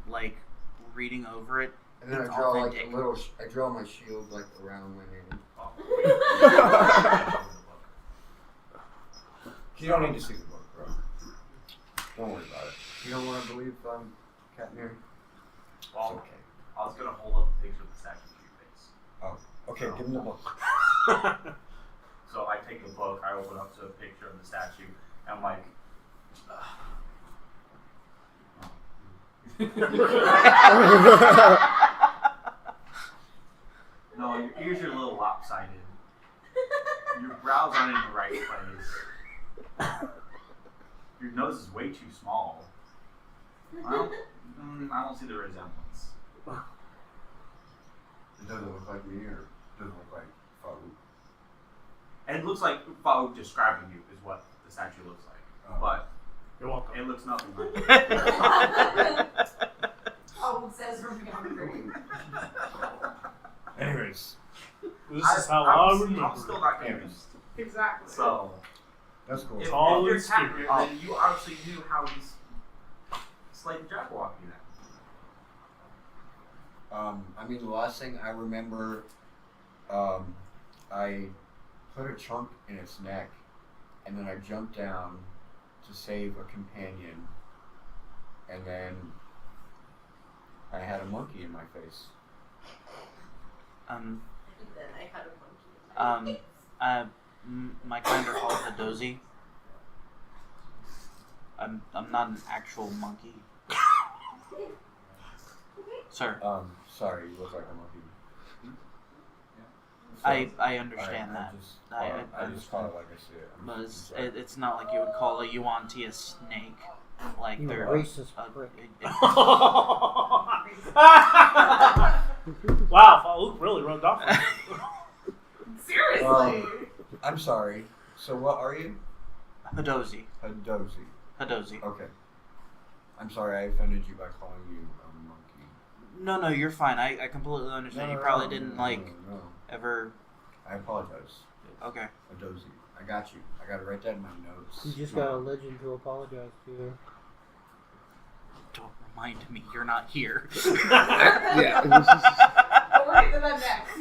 like reading over it. And then It's I draw like authentic. a little. I draw my shield like around my hand. You don't need to see the book, bro. Don't worry about it. You don't want to believe Catnir? It's Well, okay. I was gonna hold up a picture of the statue to your face. Oh, okay. Give him the book. So I take the book, I open up to a picture of the statue, and I'm like, no, your ears are a little lopsided. Your brows aren't in the right place. Your nose is way too small. I don't see the resemblance. It doesn't look like me, or it doesn't look like Farouk. And it looks like Farouk describing you is what the statue looks like. Oh. But You're welcome. it looks nothing like it. Oh, it says from Immersive. Anyways, This is how I remember. I'm still not convinced. Exactly. So, that's cool. if all you're in spirit. Catnir, then you obviously knew how he's slayed the Jabberwocky then. I mean, the last thing I remember, I put a chunk in its neck, and then I jumped down to save a companion, and then I had a monkey in my face. Then I had a monkey. My commander calls it a dozy. I'm not an actual monkey. Sir, Sorry, you look like a monkey. I understand that. I just call it like I see it. But it's not like you would call a Yuan-Ti a snake. Like You they're racist prick. Wow, Farouk really rubbed off on you. Seriously. I'm sorry. So what are you? Hadozi. Hadozi. Hadozi. Okay. I'm sorry I offended you by calling you a monkey. No, you're fine. I completely understand. You probably didn't no. ever. I apologize. Okay. Hadozi. I got you. I gotta write that in my notes. You just got a legend to apologize to. Don't remind me you're not here. Yeah. We'll get to that next.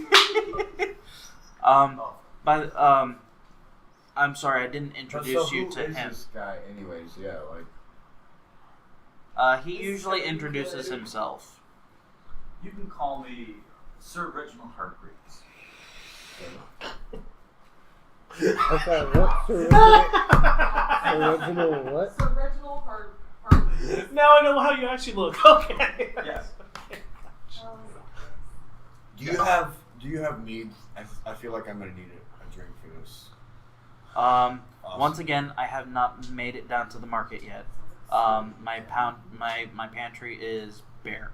I'm sorry, I didn't introduce you to who is him. this guy anyways? Yeah, like... He usually introduces himself. You can call me Sir Reginald Hargreaves. Okay, what? Original what? Sir Reginald Hart. Now I know how you actually look. Okay. Yes. Do you have mead? I feel like I'm gonna need a drink for this. Once again, I have not made it down to the market yet. My pantry is bare.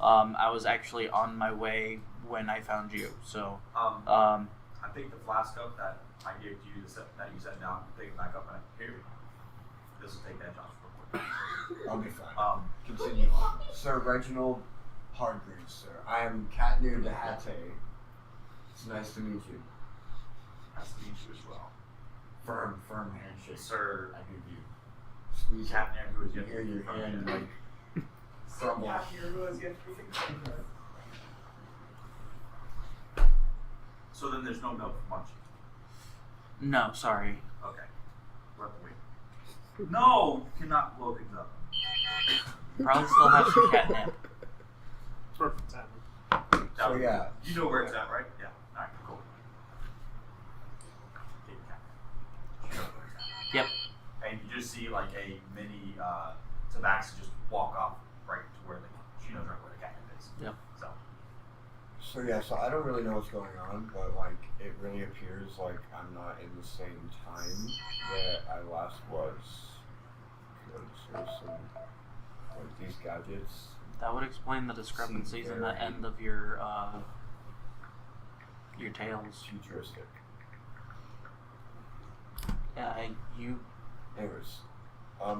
I was actually on my way when I found you, so. I think the flask up that I gave to you that you set down, take it back up and here. This will take that job real quick. I'll be fine. Continue on. Sir Reginald Hargreaves, sir. I am Catnir DaHate. It's nice to meet you. Nice to meet you as well. Firm handshake. Sir, I give you. Squeeze it. Catnir, who is You yet hear your to be hand found. like crumble. Yeah, here was yesterday. So then there's no milk for Munchie. No, sorry. Okay. We're at the wait. No, you cannot blow things up. Probably still have some catnip. Perfect timing. So yeah. You know where it's at, right? Yeah. Alright, cool. Take the cat. You know where it's at. Yep. And you just see like a mini tabaxi just walk off right to where she knows right where the catnip is. Yep. So yeah, so I don't really know what's going on, but like it really appears like I'm not in the same time that I last was. Because there's some like these gadgets. That would explain the discrepancies in the end of your tales. Futuristic. Yeah, Anyways,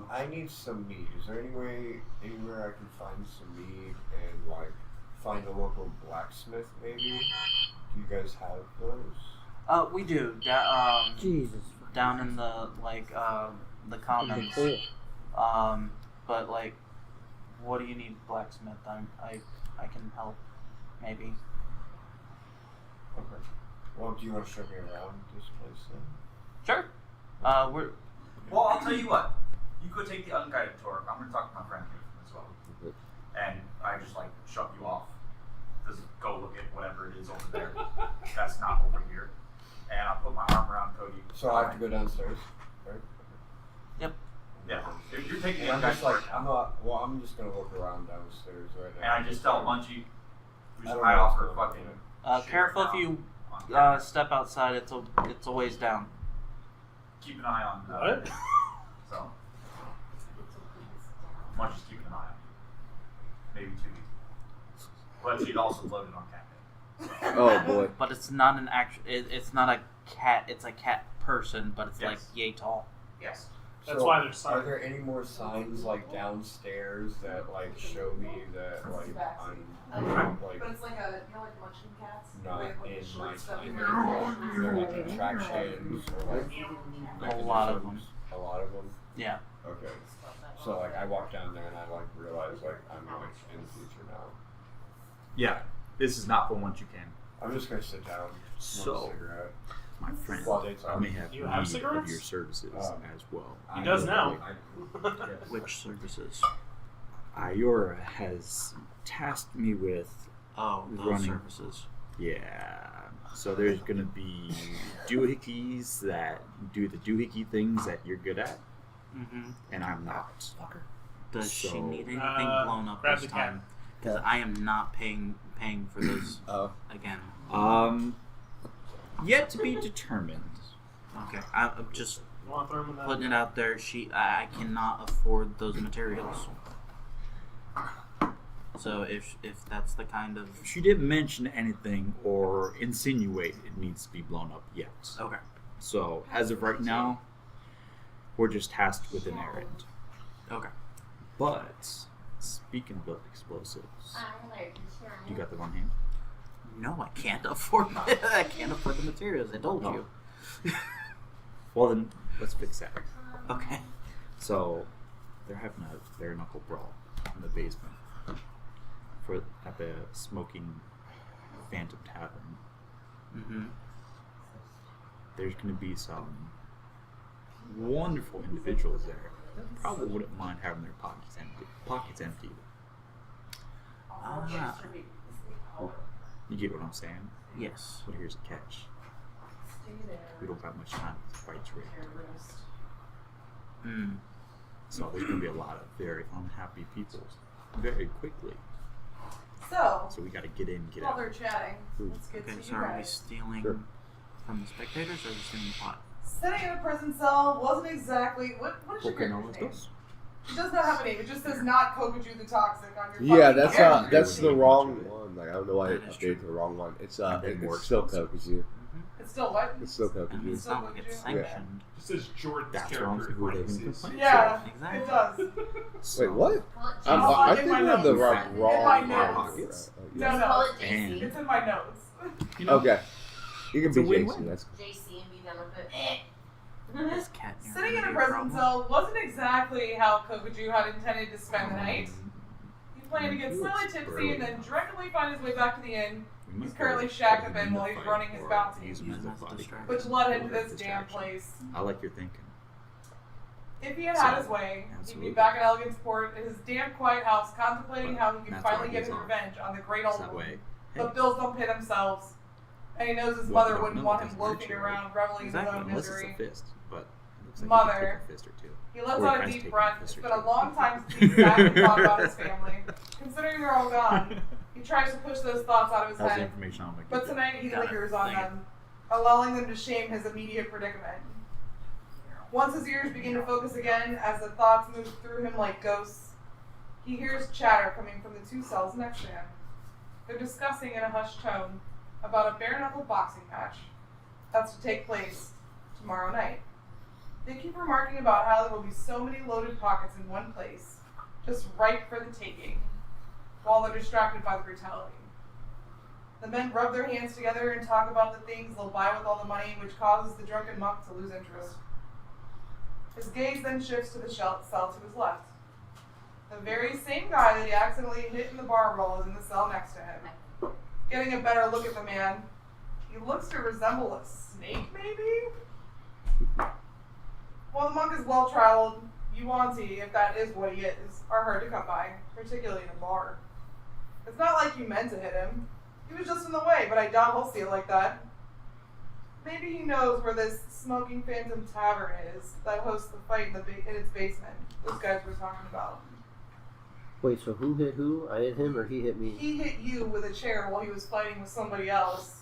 I need some meat. Is there anywhere I can find some meat and like find a local blacksmith maybe? Do you guys have those? We do. Jesus down in the the commons. But like, what do you need, blacksmith? I can help, maybe. Okay. Well, do you want to show me around this place then? Sure. We're Well, I'll tell you what. You could take the unguided tour. I'm going to talk to my friend here as well. And I just like shove you off. Just go look at whatever it is over there. That's not over here. And I'll put my arm around Cody. So I have to go downstairs, right? Yep. Yeah. If you're taking the And I'm unguided just tour, like, I'm just gonna look around downstairs right now. and I just tell Munchie, we I just don't hide know off what's her going fucking. shit careful right if you now. step outside. It's a ways down. Keep an eye on. What? So. Munchie's keeping an eye on you. Maybe 2 weeks. But she'd also loaded on Catnir. Oh boy. But it's not an actual. It's not a cat. It's a cat person, but it's Yes. like yay tall. Yes. That's why there's Are signs. there any more signs like downstairs that like show me that like I'm like But it's like like munchkin cats. not With, like, in the short my stuff time? in Is there there. like attractions or like A lot of them. A lot of them. Yeah. Okay. So like I walk down there and I like realize like I'm like in the future now. Yeah. This is not for once you can. I'm just gonna sit down, smoke So- a cigarette. My friend, While they talk. I may have You have need of cigarettes? your services as well. He does now. Which services? Iora has tasked me with Oh, those running services. Yeah. So there's gonna be doohickeys that do the doohickey things that you're good at, Mm-hmm. and I'm not. Does she So- need anything blown up grab this the cat. time? Because I am not paying for this again. Yet to be determined. Okay, I'm just You want to throw him in that? putting it out there. I cannot afford those materials. So if that's the kind of She didn't mention anything or insinuate it needs to be blown up yet. okay. So as of right now, we're just tasked with an errand. Okay. But speaking of explosives, you got them on hand? No, I can't afford it. I can't afford the materials. I told No. you. Well then, let's fix that. Okay. So they're having a bare knuckle brawl in the basement at the Smoking Phantom Tavern. Mm-hmm. There's going to be some wonderful individuals there that probably wouldn't mind having their pockets empty. You get what I'm saying? Yes. But here's a catch. We don't got much time to fight Rick. Mm. So there's going to be a lot of very unhappy people very quickly. So So we got to get in, get while out. they're chatting, let's get Okay, to so you are we guys. stealing Sure. from the spectators or are we stealing the pot? Sitting in a prison cell wasn't exactly what is your Okay, no, character's let's name? go. It does not have a name. It just says not Kokuju the Toxic on your Yeah, fucking that's character that's sheet. the wrong one. Like I don't know why I That is true. updated to the wrong one. It's And then more it's still expensive. Kokuju. It's still what? It's still I mean, Kokuju. it's not like it's sanctioned. This is Jordan's That's character wrong. Who are they going to acquaintances. complain Yeah, Exactly. it does. Wait, what? Oh, I in think my we have the notes. wrong In my wrong notes. pockets. No, Call no. it JC. It's in my notes. You know, Okay, you can It's a be win-win. Jason. That's JC and be done with it. Is Catnir Sitting in gonna a be prison problem? cell wasn't exactly how Kokuju had intended to spend the night. He planned to get slightly tipsy and then drunkenly find his way back to the inn, we might He's currently go shacked put up him in the while he's fight running his or bounty. use him Use as him a as a body. distraction. which led him to Or this damn distraction. place. I like your thinking. If he had had his way, he'd Absolutely. be back at Elegance Port in his damn quiet house, contemplating how he can That's finally why get he's his on. revenge on the great It's old that woman. way. But bills don't pay themselves, and he knows his Well, mother no, wouldn't no, want it him doesn't hurt loafing you, around, reveling in his Exactly, own unless misery. it's a fist. But it looks like Mother. you can take a fist or two. He lets Or out he a has deep taken breath. a It's fist or been a two. long time since he's sat and thought about his family. Considering they're all gone, he tries to push those thoughts out of his How's the head. information on my But tonight he Got it. lingers on Thank you. them, allowing them to shame his immediate predicament. Once his ears begin to focus again, as the thoughts move through him like ghosts, he hears chatter coming from the two cells next to him. They're discussing in a hushed tone about a bare-knuckle boxing match that's to take place tomorrow night. They keep remarking about how there will be so many loaded pockets in one place, just ripe for the taking, while they're distracted by the brutality. The men rub their hands together and talk about the things they'll buy with all the money, which causes the drunken monk to lose interest. His gaze then shifts to the cell to his left. The very same guy that he accidentally hit in the bar roll is in the cell next to him. Getting a better look at the man, he looks to resemble a snake, maybe? While the monk is well-traveled, Yuanti, if that is what he is, are hard to come by, particularly in a bar. It's not like you meant to hit him. He was just in the way, but I doubt he'll see it like that. Maybe he knows where this Smoking Phantom Tavern is that hosts the fight in its basement those guys were talking about. Wait, so who hit who? I hit him or he hit me? He hit you with a chair while he was fighting with somebody else.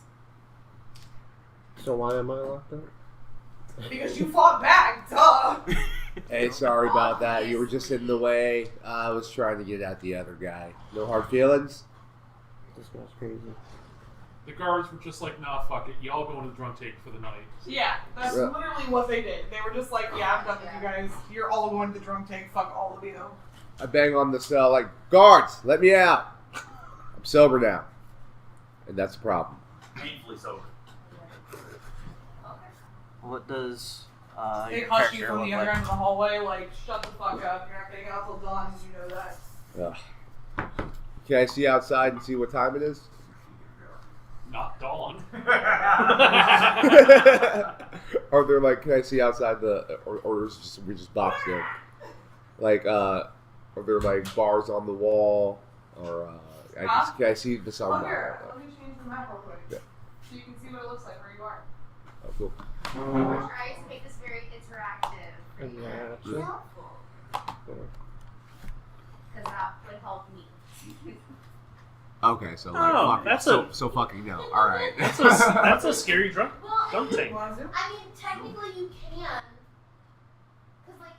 So why am I locked up? Because you fought back, duh! Hey, sorry about that. You were just in the way. I was trying to get at the other guy. No hard feelings? This guy's crazy. The guards were just like, nah, fuck it. Y'all go into the drunk take for the night. Yeah, that's literally what they did. They were just like, yeah, I'm done with you guys. You're all going to the drunk tank. Fuck all of you. I bang on the cell like, guards, let me out. I'm sober now. And that's the problem. Painfully sober. What does They your hush you character from look the other like? end of the hallway, like, shut the fuck up. You're not getting out till dawn, you know that. Ugh. Can I see outside and see what time it is? Not dawn. Are there like, can I see outside the, or is just, we just boxed in? Like, are there like bars on the wall? Or can I see the sun? Well, here, let me change the map real quick. Yeah. So you can see what it looks like where you are. Oh, cool. We're trying to make this very interactive. Yeah. Helpful. Because that would help me. Okay, so like, Oh, fuck, that's so fucking no. All right. That's a scary drunk Well, take. You want to? I mean, technically you can. Because, like,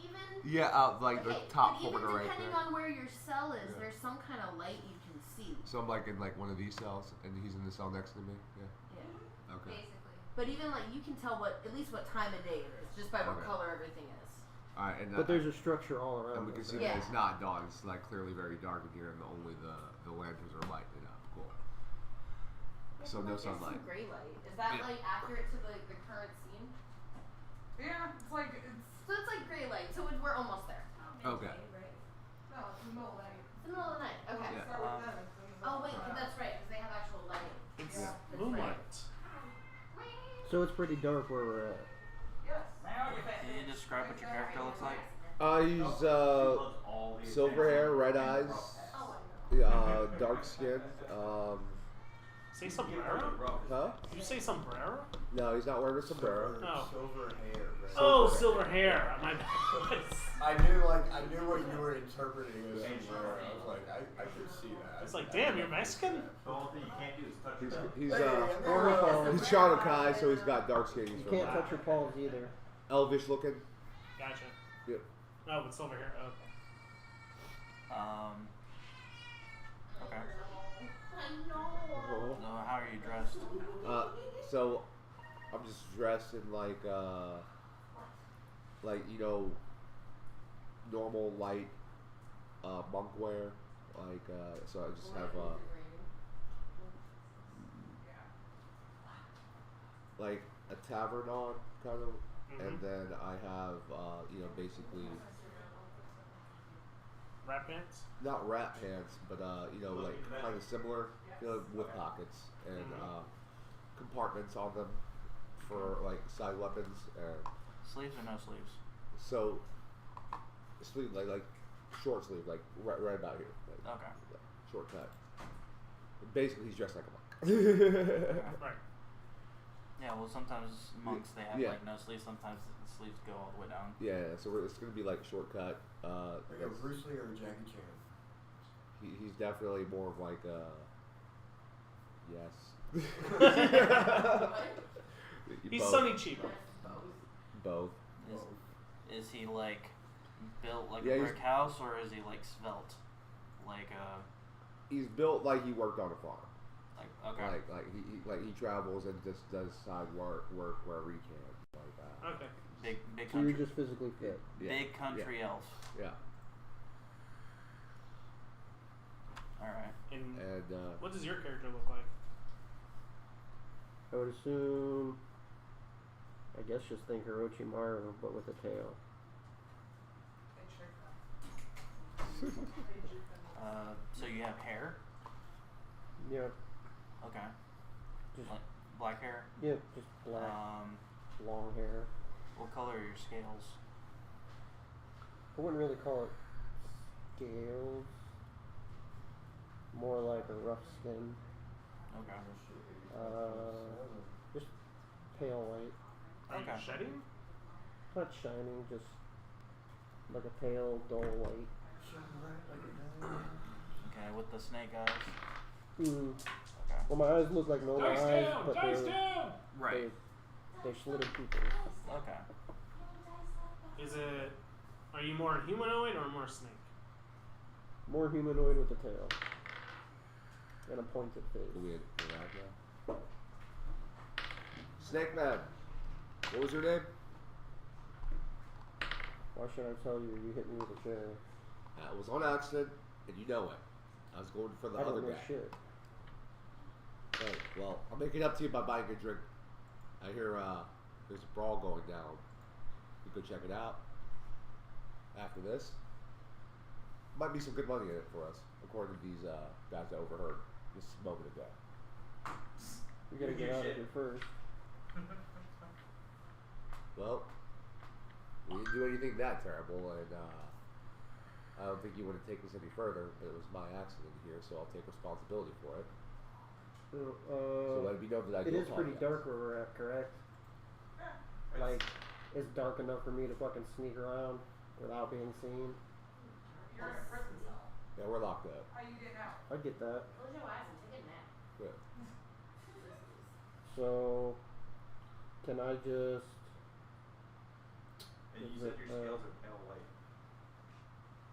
even. Yeah, like the Okay, top but even corner right depending there. on where your cell is, there's some kind of light you can see. So I'm like in like one of these cells, and he's in the cell next to me. Yeah. Yeah. Okay. Basically. But even, like, you can tell at least what time of day it is, just by what Okay. color everything is. All right, and But there's a structure all around. and we can see Yeah. that it's not dawn. It's like clearly very dark in here, and only the lanterns are lighting up. Cool. So no There's sunlight. some gray light. Is that, Yeah. like, accurate to the current scene? Yeah, it's like, it's, So it's like gray light, so we're almost there. Okay. no, it's in the middle of the night. It's the middle of the night. Okay. Yeah. Start with them. Oh wait, that's right, because they have actual lighting. It's Yeah. That's moonlight. So it's pretty dark where we're at. Yes. Can you describe what your character looks like? He's silver hair, red eyes, Oh, dark skin. Say sombrero? Huh? Did you say sombrero? No, he's not wearing a sombrero. Oh. Silver hair. Right? Oh, silver hair. My bad. I knew what you were interpreting as sombrero. I was like, I could see that. It's like, damn, you're Mexican? The only thing you can't do is touch He's Hey, he's Sean Kai, so he's got dark skin. He's You from can't touch your palms either. elvish looking. Gotcha. Yep. No, but silver hair. Okay. Okay. I know. So how are you dressed? So I'm just dressed in like you know, normal light monk wear. Like so I just have like a tavern on kind of, and then I have you know, basically Rap pants? not rat pants, but you know, like kind of similar, you know, with pockets and compartments on them for like side weapons, and Sleeves or no sleeves? so sleeve like short sleeve, like right about here, like, Okay. short cut. Basically, he's dressed like a monk. Right. Yeah, well, sometimes monks they have Yeah. like no sleeves. Sometimes the sleeves go all the way down. Yeah, so it's gonna be like short cut. Like a Bruce Lee or a Jackie Chan. He's definitely more of like a yes. He's Both. Sonny Chiba. Both. Is he like built like Yeah, a he's- brick house, or is he like svelte? Like He's built like he worked on a farm. okay. Like he travels and just does side work wherever he can, like that. Okay. Big So you're country. just physically fit. Yeah. Big country elf. Yeah. All right. And And what does your character look like? I would assume. I guess just think Orochimaru, but with a tail. So you have hair? Yeah. Okay. Just Like black hair? yeah, just black, long hair. What color are your scales? I wouldn't really call it scales. More like a rough skin. Okay. Just pale white. Are you Okay. shedding? Not shining, just like a pale, dull white. Okay, with the snake eyes? Mm. Okay. Well, my eyes look like normal Dice eyes, down! but Dice they're, down! Right. they're slitted pupils. Okay. Is it? Are you more humanoid or more snake? More humanoid with a tail. And a pointed face. We're live now. Snake Man. What was your name? Why should I tell you? You hit me with a chair. It was on accident, and you know it. I was going for the I other don't know guy. shit. Right, well, I'll make it up to you by buying a drink. I hear there's a brawl going down. You go check it out. After this, might be some good money in it for us, according to these guys I overheard just a moment ago. We gotta get out of here first. Well, we didn't do anything that terrible, and I don't think you want to take this any further. It was my accident here, so I'll take responsibility for it. So let it be known that I it do is pretty apologize. dark where we're at, correct? Like, it's dark enough for me to fucking sneak around without being seen. You're in a prison cell. Yeah, we're locked up. How you getting out? I get that. Close your eyes and take a nap. Yeah. So, can I just... And you Is said it, your scales are pale white.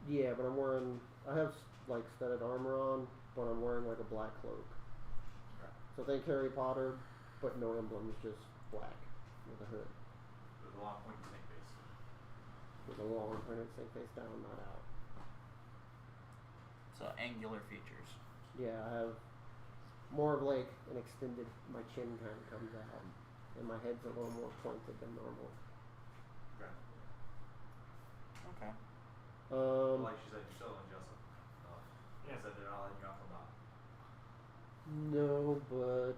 Yeah, but I'm wearing... I have, like, studded armor on, but I'm wearing, like, a black cloak. Okay. So think Harry Potter, but no emblems, just black with a hood. With a long pointy snake face. With a long pointed snake face down, not out. So angular features. Yeah, I have more of like an extended, my chin kind of comes out, and my head's a little more pointed than normal. Okay. Okay. Well, like she said, you're still in jail. So, Yeah. said they're not letting you off the lot. No, but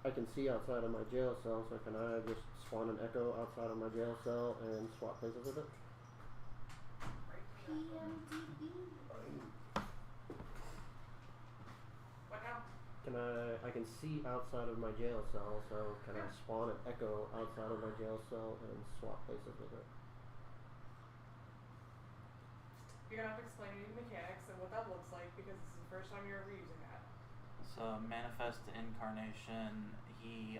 I can see outside of my jail cell, so can I just spawn an echo outside of my jail cell and swap places with it? What now? I can see outside of my jail cell, so can I spawn an echo outside of my jail cell and swap places with it? You're gonna have to explain to me the mechanics and what that looks like because this is the first time you're ever using that. So manifest incarnation, he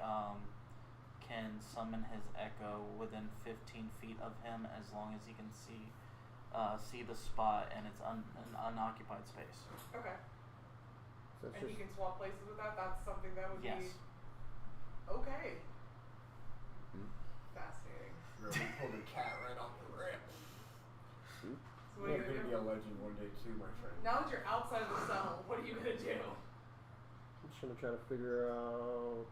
can summon his echo within 15 feet of him as long as he can see the spot and it's an unoccupied space. Okay. So it's And you just can swap places with that? That's something that would Yes. be... Okay. Hmm? Fascinating. Really pulled a cat right off the rip. So what are You're you gonna gonna be do? a legend one day too, my friend. Now that you're outside of the cell, what are you gonna do? I'm just gonna try to figure out.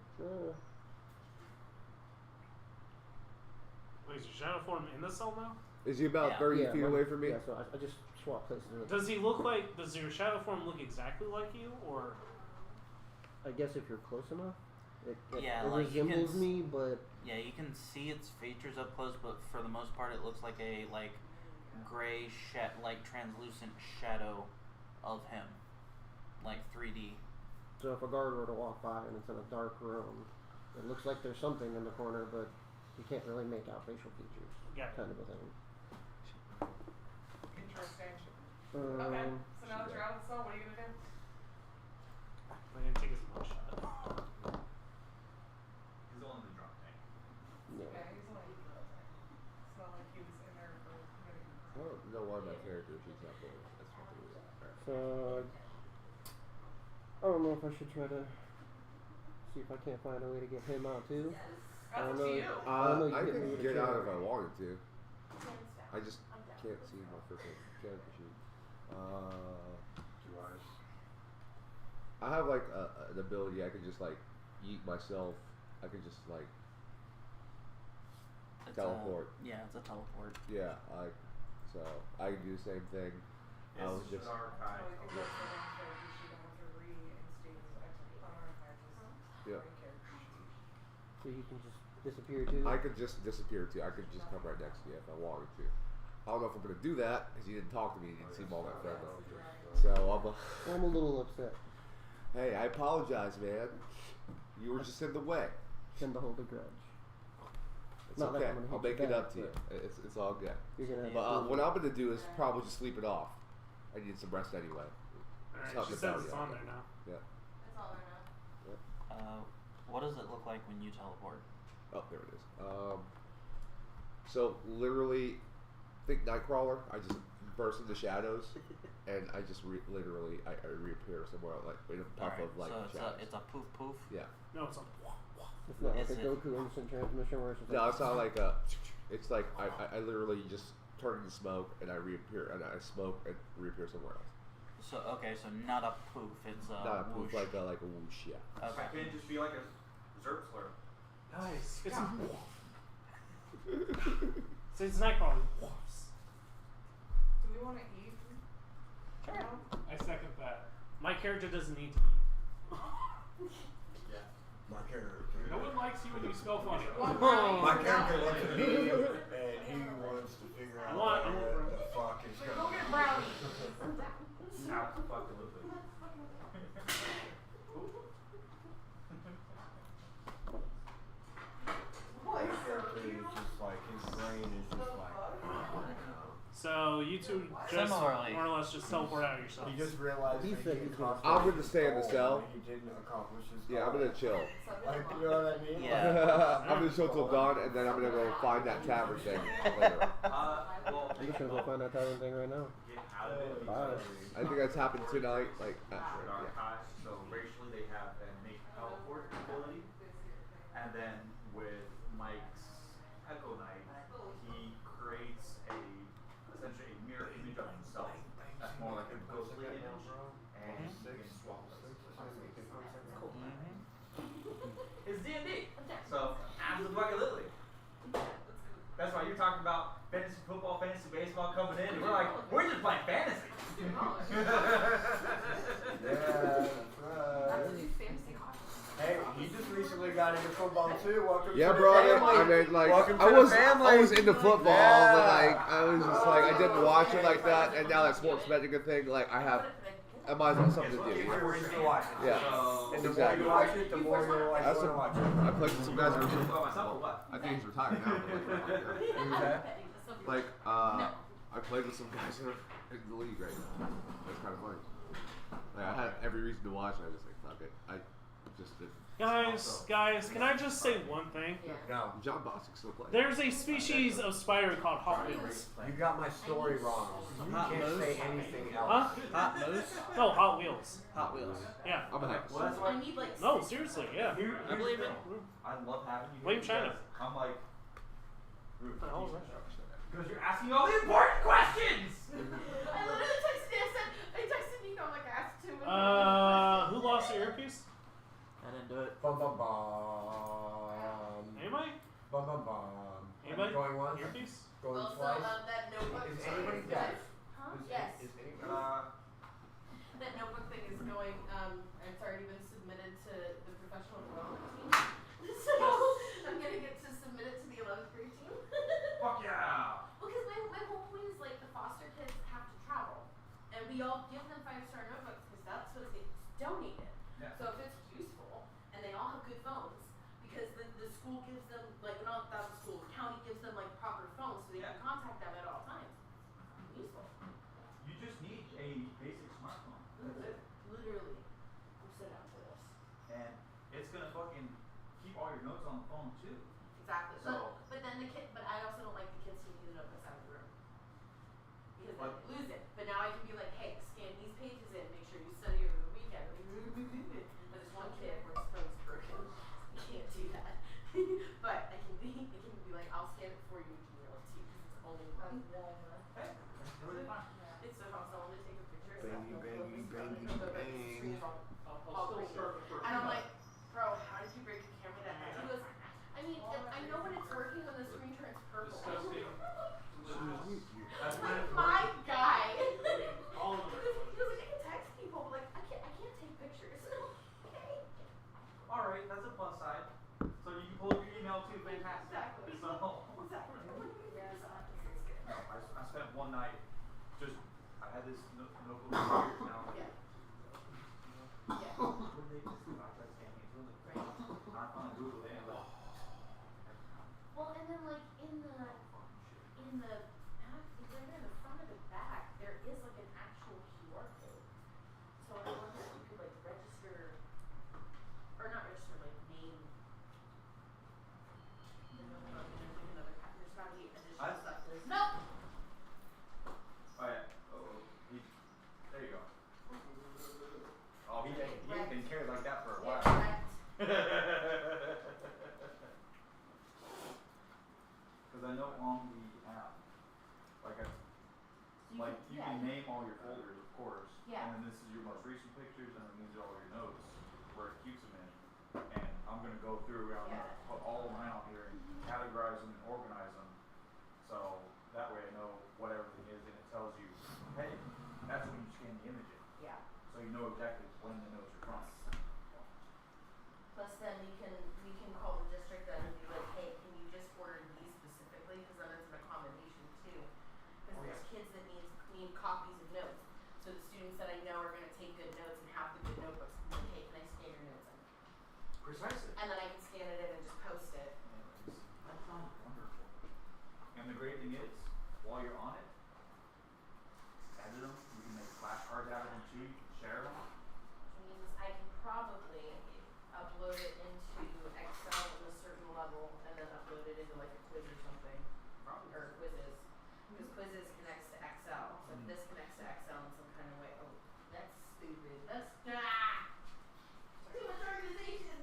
Wait, is your shadow form in the cell now? Is he about Yeah. 30 feet away from me? Yeah, so I just swap places with it. Does he look like? Does your shadow form look exactly like you, or? I guess if you're close enough, it Yeah, like you can resembles me, but Yeah, you can see its features up close, but for the most part, it looks like a gray, translucent shadow of him, like 3D. so if a guard were to walk by and it's in a dark room, it looks like there's something in the corner, but you can't really make out facial features, Yeah. kind of a thing. Interesting. Okay, Um, so now that you're out of the cell, what are you gonna do? I didn't take his mug shot. He's the one in the drunk tank. yeah. Yeah, he's only... It's not like he was in there for committing... I don't know why my character she's not going. That's not the reason. So I don't know if I should try to see if I can't find a way to get him out too. I That's don't up know. to you. I don't know. You I hit me could with a get out chair. if I wanted to. I just can't see my freaking character sheet. Two eyes. I have like an ability. I can just like yeet myself. I can just like It's teleport. Yeah, it's a teleport. Yeah, so I can do the same thing. I was just. Yeah. So you can just disappear too? I could just disappear too. I could just come right next to you if I wanted to. I don't know if I'm gonna do that because you didn't talk to me. You didn't seem all that friendly. So I'm a little upset. Hey, I apologize, man. You were just in the way. Tend to hold a grudge. It's Not like okay. I'm gonna I'll hit make you it back, up to you. It's all good. You're gonna have But what I'm gonna do is probably just sleep it off. I need some rest anyway. Alright, she says it's on there now. Yeah. It's all or no. What does it look like when you teleport? Oh, there it is. So literally, think Nightcrawler. I just burst into shadows, and I just literally I reappear somewhere like in a puff of like so shadows. it's a poof poof. Yeah. No, it's a. It's not like Is a it- Goku instant transmission where it's just No, like, it's not like a. It's like I literally just turn into smoke and I reappear and I smoke and reappear somewhere else. So okay, so not a poof, it's a Not a poof, whoosh. like a whoosh, yeah. Okay. Can it just be like a Zerp slur? Nice. It's a. So it's Nightcrawler. Do we want to eat? Sure. I second that. My character doesn't need to eat. Yeah. My character. No one likes you when you spell funny. My character looks at me and he wants to figure out What? what the fuck is Go going get on. brownies. Absolutely. My character is just like, his brain is just like, So you two just Similarly. more or less just teleport out of yourself. he just realized He that said he he's gonna- accomplished I'm gonna stay in the his cell. goal and he didn't accomplish his Yeah, I'm goal. gonna chill. Like, you know what I mean? Yeah. I'm gonna chill till dawn and then I'm gonna go find that tavern thing later. Well, I'm just gonna go find that tavern thing right now. get out of it. Bye. I think that's happened tonight. Like, Our yeah. archives, so racially they have an innate teleport ability, and then with Mike's Echo Knight, he creates essentially a mirror image of himself. That's more like a ghostly image, and he can swap those. It's D&D, so absolutely. That's why you're talking about fantasy football, fantasy baseball coming in, and we're like, we're just playing fantasy. Yeah, that's right. Hey, he just recently got into football too. Welcome Yeah, to bro. the family. I mean, like, Welcome to I was the family. I was into football, Yeah. but like, I was just like, I didn't watch it like that, and now that sports betting a thing, like, I might as well have something to do. You're forced to watch it. Yeah, And the more exactly. you watch it, the more you're like, That's want to a- watch it. I played with some guys. By myself or what? I think he's retired now. But Who's that? like, I played with some guys that are in the league right now. That's kind of funny. Like, I had every reason to watch it. I was like, fuck it. I just didn't. Guys, can I just say one thing? No, John Bostic still plays. There's a species of spider called Hot Wheels. you got my story wrong. You can't say anything else. Huh? Hot moose? No, Hot Wheels. Hot wheels. Yeah. I'm a hex. Well, that's why No, seriously, yeah. I believe it. I love having you. Blame here China. because I'm like, What the hell is that? because you're asking all the important questions. I literally texted I texted Nico, I'm like, I asked him. Who lost their earpiece? I didn't do it. Bum bum bum. Anybody? Bum bum bum. Anybody? Going once. Earpiece? Going Also, twice. that notebook. Is anybody deaf? Huh? Is- Yes. Is anybody? That notebook thing is going, it's already been submitted to the professional development team. So I'm gonna get to submit it to the 11th grade team. Fuck yeah. Because my whole point is like the foster kids have to travel. And we all give them 5-star notebooks because that's what it's donated. Yeah. So if it's useful and they all have good phones, because the school gives them, like not the school, the county gives them like proper phones so they can contact them at all times. Useful. You just need a basic smartphone. That's it. Literally. I'm so down for this. And it's gonna fucking keep all your notes on the phone too. Exactly. So- But then but I also don't like the kids taking the notebooks out of the room. Because What? they lose it. But now I can be like, hey, scan these pages in, make sure you study over the weekend. But there's one kid where his phone's broken. You can't do that. But it can be like, I'll scan it for you and email it to you because it's only one. Hey, that's really fine. It's so if I want to take a picture. Bangy, bangy, bangy, bang. I'll your most recent pictures, and then these are all your notes where it keeps them in. And I'm gonna go through and I'm gonna put all of mine out here and categorize them and organize them. So that way I know what everything is, and it tells you, hey, that's when you scan the image in. Yeah. So you know exactly when the notes are from. Plus then we can call the district then and be like, hey, can you just order these specifically? Because then it's an accommodation too. Because there's kids that need copies of notes. So the students that I know are going to take good notes and have the good notebooks, I'm like, hey, can I scan your notes in? Precisely. And then I can scan it in and just post it. That sounds wonderful. And the great thing is, while you're on it, edit them. You can make flashcards out of them too. You can share them. Which means I can probably upload it into Excel at a certain level and then upload it into like a quiz or something. Probably. Or quizzes. Because quizzes connects to Excel. So if this connects to Excel in some kind of way. Oh, that's stupid. That's too much organization.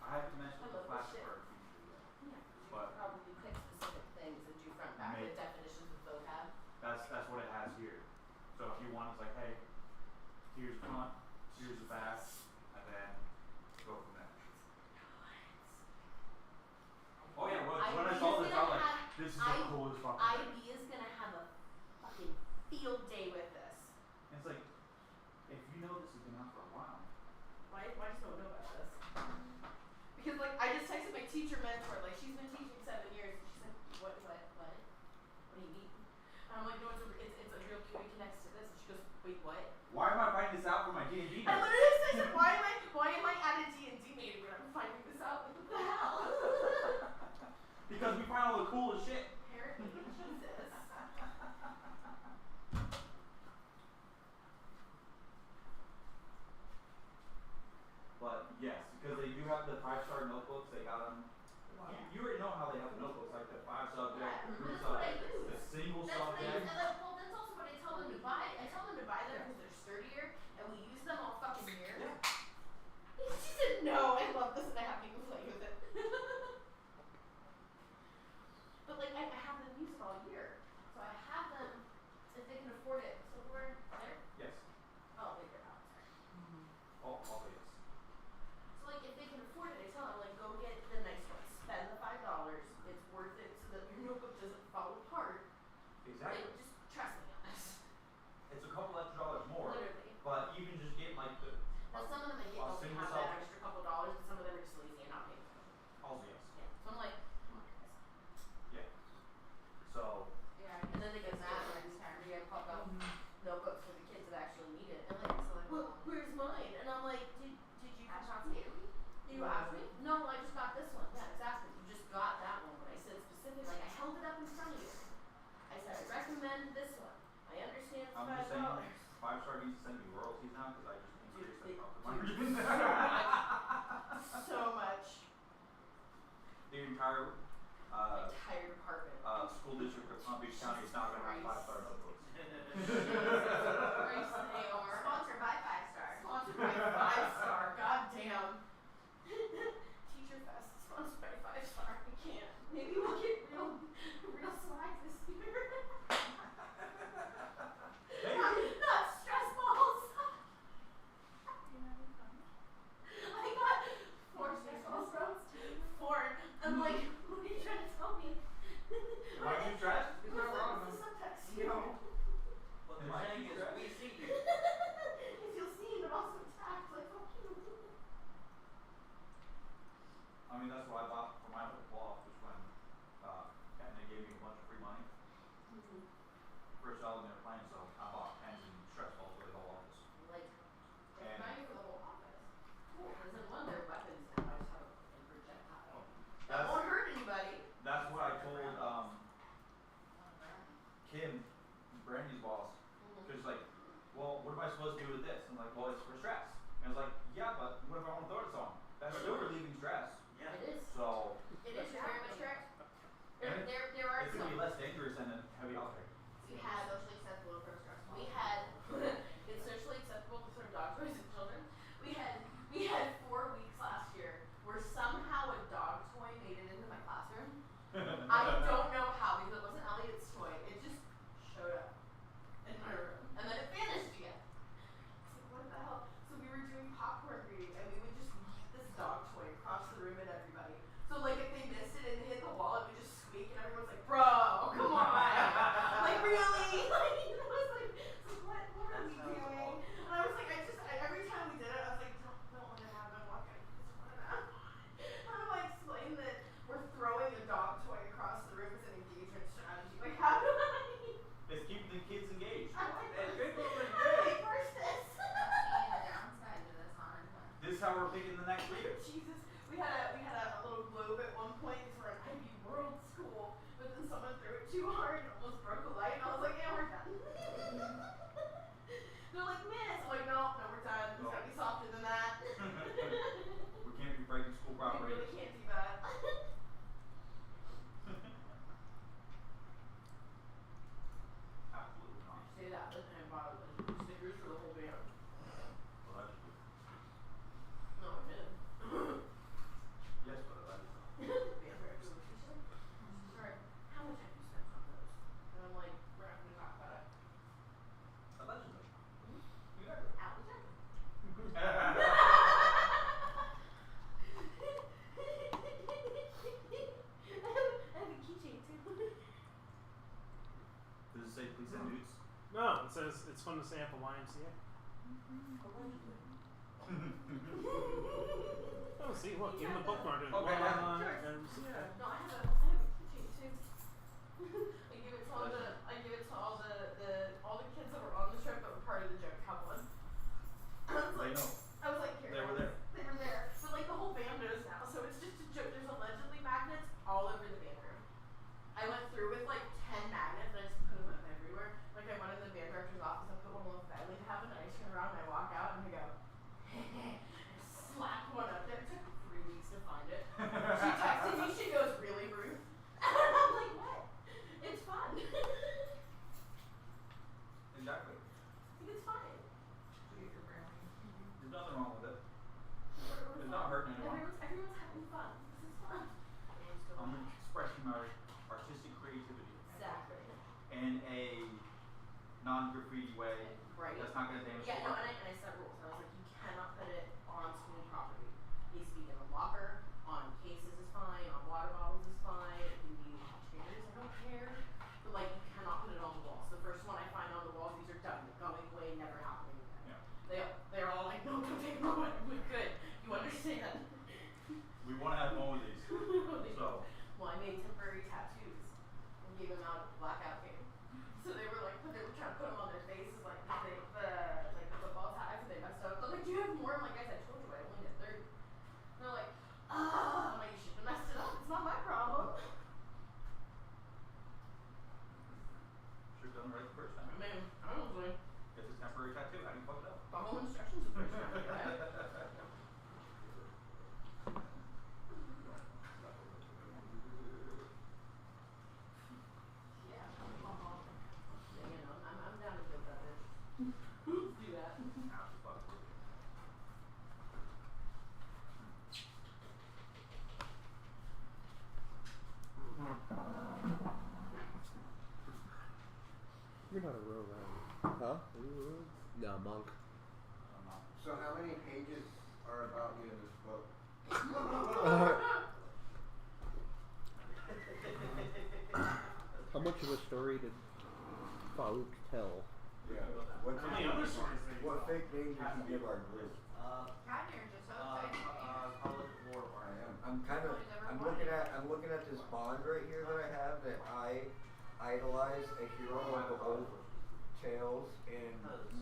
I haven't mentioned the flashcard feature yet. Yeah, you But can probably pick specific things and do front back with definitions of vocab. that's what it has here. So if you want, it's like, hey, here's the front, here's the back, and then go from there. Oh yeah, well, when I saw this, I was like, this is the coolest fucking thing. IB is gonna have a fucking field day with this. And it's like, if you know this has been out for a while, Why does no one know about this? Because like I just texted my teacher mentor, like she's been teaching 7 years, and she's like, what do you mean? And I'm like, no, it's a real cue, it connects to this. And she goes, wait, what? why am I finding this out for my D&D? I literally said, why am I at a D&D meeting when I'm finding this out? Like, what the hell? Because we find all the coolest shit. Apparently, Jesus. But yes, because they do have the 5-star notebooks. They got them. You already know how they have the notebooks, like the 5 subject, the group That's what I subject, use. the single That's what I use. subject. And like, well, that's also what I tell them to buy. I tell them to buy them because they're sturdier, and we use them all fucking year. Yeah. She said, no, I love this, and I haven't even played with it. But like, I have them use it all year. So I have them, if they can afford it. So we're there? Yes. Oh, they're out. Sorry. All yes. So like, if they can afford it, I tell them, like, go get the nice one. Spend the $5. It's worth it so that your notebook doesn't fall apart. Exactly. Like, just trust me on this. It's a couple extra dollars more. Literally. But even just get like the. Now some of them I get don't single have subject. that extra couple dollars, and some of them are just lazy and not paying attention. Also yes. Yeah. So I'm like, come on guys. Yeah. So. Yeah. And then they get mad when we have pop out notebooks for the kids that actually need it. And like, well, where's mine? And I'm like, did you ask me? You asked me? No, I just got this one. Yeah, exactly. You just got that one. But I said specifically, like I held it up in front of you. I said I recommend this one. I understand it's I'm just saying, $5. 5-star needs to send me royalties now because I just increased Dude, them so up to much. So much. The entire Entire department. school district of Palm Beach County is not going to have 5-star notebooks. They are. Sponsored by 5-star. Sponsored by 5-star. God damn. Teacher Fest sponsored by 5-star. We can't. Maybe we'll get real swag this year. Not stress balls. I got 4 stress balls. 4. I'm like, what are you trying to tell me? Why are you stressed? It's not wrong. It's the subtext. What they're saying is, we see you. You feel seen, but also attacked. Like, fuck you. I mean, that's what I bought for my football office when Catnir gave me a bunch of free money. First I was in there playing, so I bought pens and stress balls for the whole office. Like, And- it's value for the whole office. Cool. Because then one, they're weapons now. I just have a projectile. That That's- won't hurt anybody. That's what I told Kim, Brandy's boss. Because like, well, what am I supposed to do with this? I'm like, well, it's for stress. And I was like, yeah, but what if I want to throw it at someone? That's still relieving stress. Yeah. It is. So It is. You're very much correct. And There are it's going to be some. less dangerous than a heavy object. We had socially acceptable approach to stress. We had it's socially acceptable to throw dog toys at children. We had 4 weeks last year where somehow a dog toy made it into my classroom. I don't know how because it wasn't Elliot's toy. It just showed up in my room. And then it it's fun to say at the YMCA. Oh, see, look, even the bookmark is Okay. No, I have a teaching too. I give it to all the kids that were on the trip that were part of the joke couple. I was like, here. They were there. They were there. But like the whole band knows now, so it's just a joke. There's allegedly magnets all over the band room. I went through with like 10 magnets and I just put them up everywhere. Like I went in the band director's office and put one on the bed leave happened and I turn around and I walk out and I go, and slap one up there. It took 3 weeks to find it. She texted me, she goes, really, Ruth? And I'm like, what? It's fun. Exactly. I think it's fine. There's nothing wrong with it. It's not hurting anyone. Everyone's having fun. This is fun. I'm expressing my artistic creativity Exactly. in a non-graffiti way. Right. That's not going to damage Yeah, the no, work. and I set rules. I was like, you cannot put it on school property. It needs to be in a locker, on cases is fine, on water bottles is fine, it can be chairs, I don't care. But like, you cannot put it on the walls. The first one I find on the walls, these are done. They're going away, never happening again. Yeah. They're all like, no, don't take them away. We could. You understand? We want to have fun with these. So. Well, I made temporary tattoos and gave them out at the blackout game. So they were like, they were trying to put them on their faces, like the football tags, and they messed up. They're like, do you have more? I'm like, guys, I told you I only did 30. And they're like, I'm like, you shouldn't have messed it up. It's not my problem. Should have done it right the first time. I mean, honestly, It's a temporary tattoo. How do you fuck it up? follow instructions the first time. Right? Yeah, you know, I'm down to give that bitch. Do that. Absolutely. You're not a rogue, are you? Huh? Are you a rogue? No, monk. So how many pages are about you in this book? How much of a story did Farouk tell? Yeah. What's How many other stories did you what tell? fake name did you give our group? Catnir just outside. I'm looking at this bond right here that I have that I idolize a hero of the old tales and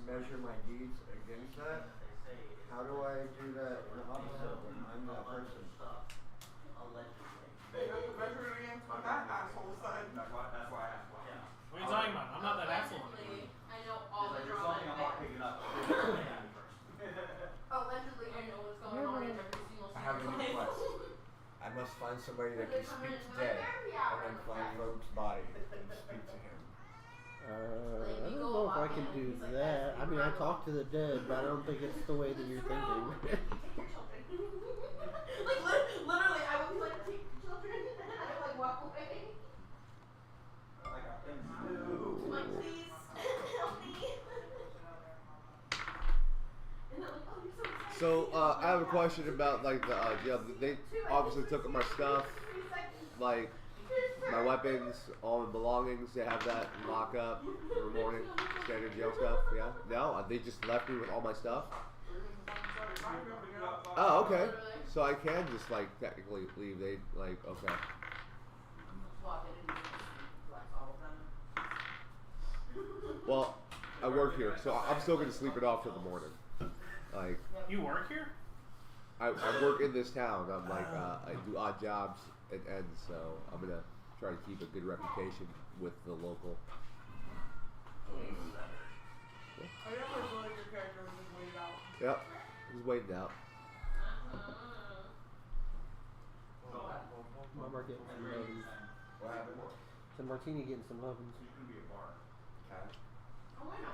measure my deeds against that. How do I do that in the opposite when I'm that person? They have to measure it against what that asshole said. That's why I asked why. Yeah. What are you talking about? I'm not that asshole. Allegedly, I know all the There's drama. something I'm not picking up. Allegedly, I know what's going on in every single I have a single new life. quest. I must find somebody that They can come speak in to and dead, like, there we and are. then find Rogue's body and speak to him. I don't know if I can do that. I mean, I talk to the dead, but I don't think it's the way that you're thinking. Like literally, I would be like, take the children, and I would like walk away. I got things to do. I'm like, please help me. And they're like, oh, you're so excited. So I have a question about like the they obviously took my stuff, like my weapons, all the belongings. They have that in lockup for morning standard jail stuff. Yeah, no, they just left me with all my stuff. Oh, okay. So I can just like technically leave. They like okay. Walk in and collect all of them. Well, I work here, so I'm still gonna sleep it off till the morning. Like You work here? I work in this town. I'm like I do odd jobs at ends, so I'm gonna try to keep a good reputation with the local. I definitely feel like your character was just laid out. Yep, just waiting out. Mama getting some lovin's. What happened? Some martini getting some lovin's. You can be a bar. Okay. Oh, I know.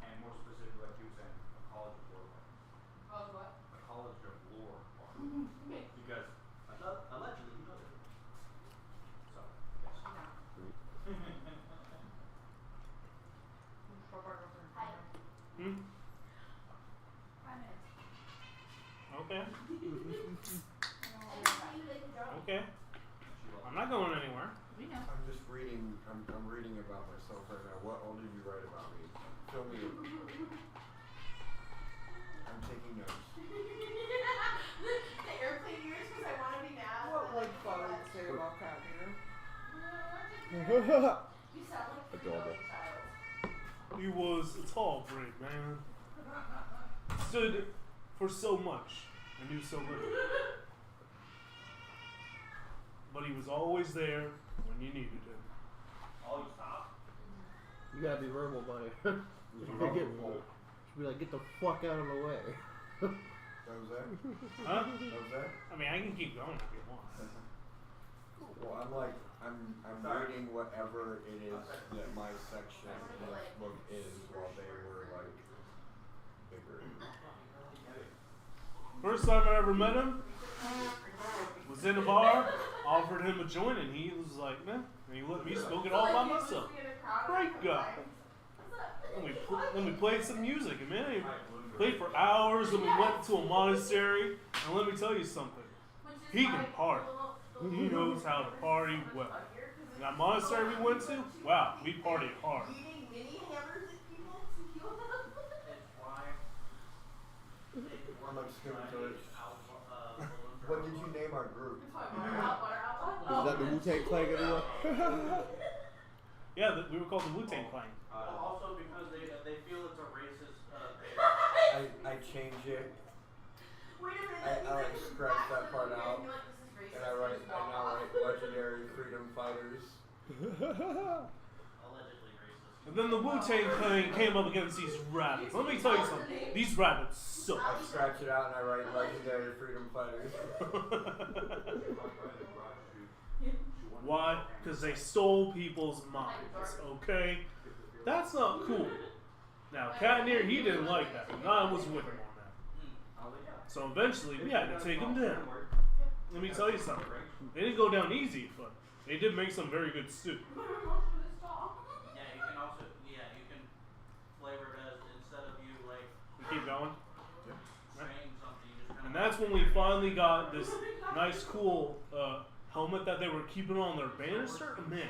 And more specifically, like you were saying, a college of lore bar. Oh, what? A college of lore bar. Me. Because allegedly you know that. So, yes. Hi. Hmm? 5 minutes. Okay. Okay. Okay. I'm not going anywhere. We know. I'm just reading. I'm reading about myself right now. What all did you write about me? tall great man. Stood for so much and knew so little. But he was always there when you needed him. Oh, you stop? You gotta be verbal, buddy. You should be like, get the fuck out of the way. That was that? Huh? That was that? I mean, I can keep going if you want. Well, I'm reading whatever it is that my section in this book is while they were like bigger. First time I ever met him was in a bar, offered him a joint, and he was like, nah, and he let me smoke it all by myself. Great guy. Then we played some music, and man, he played for hours, and we went to a monastery, and let me tell you something. He can party. He knows how to party well. And that monastery we went to, wow, we partied hard. Eating mini hammers at people to heal them. I'm like skipping to it. What did you name our group? Is that the Wu-Tang Clan anymore? Yeah, we were called the Wu-Tang Clan. Also because they feel it's a racist I change it. Wait a minute. I like scratch that part out. And I now write legendary freedom fighters. allegedly racist. And then the Wu-Tang Clan came up against these rabbits. Let me tell you something. These rabbits suck. I scratch it out and I write legendary freedom fighters. Why? Because they stole people's minds, okay? That's not cool. Now, Catnir, he didn't like that, and I was with him on that. So eventually, we had to take him down. Let me tell you something. They didn't go down easy, but they did make some very good stew. Yeah, you can also you can flavor it as instead of you like We keep going. saying something, you just kind And that's when we finally got this nice, cool helmet that they were keeping on their banister. And man,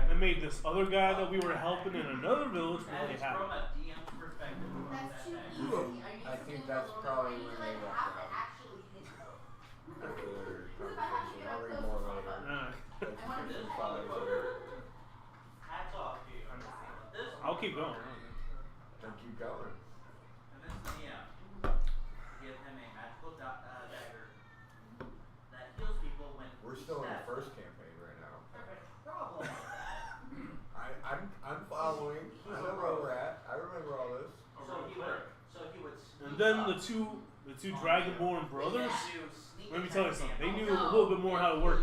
they made this other guy that we were helping in another village really from happy. a DM's perspective. That's too easy. I think that's probably when they left out. Actually hit After their conversation. I'll read more later. Alright. Legendary fighters. Hats off to you. This I'll keep going. Then keep going. and this give him a magical dagger that heals people when We're he still in the stabs first them. campaign right now. Problem. I'm following. I know where we're at. I remember all this. So he would And then the two Dragonborn brothers, let me tell you something, they knew a little bit more how to work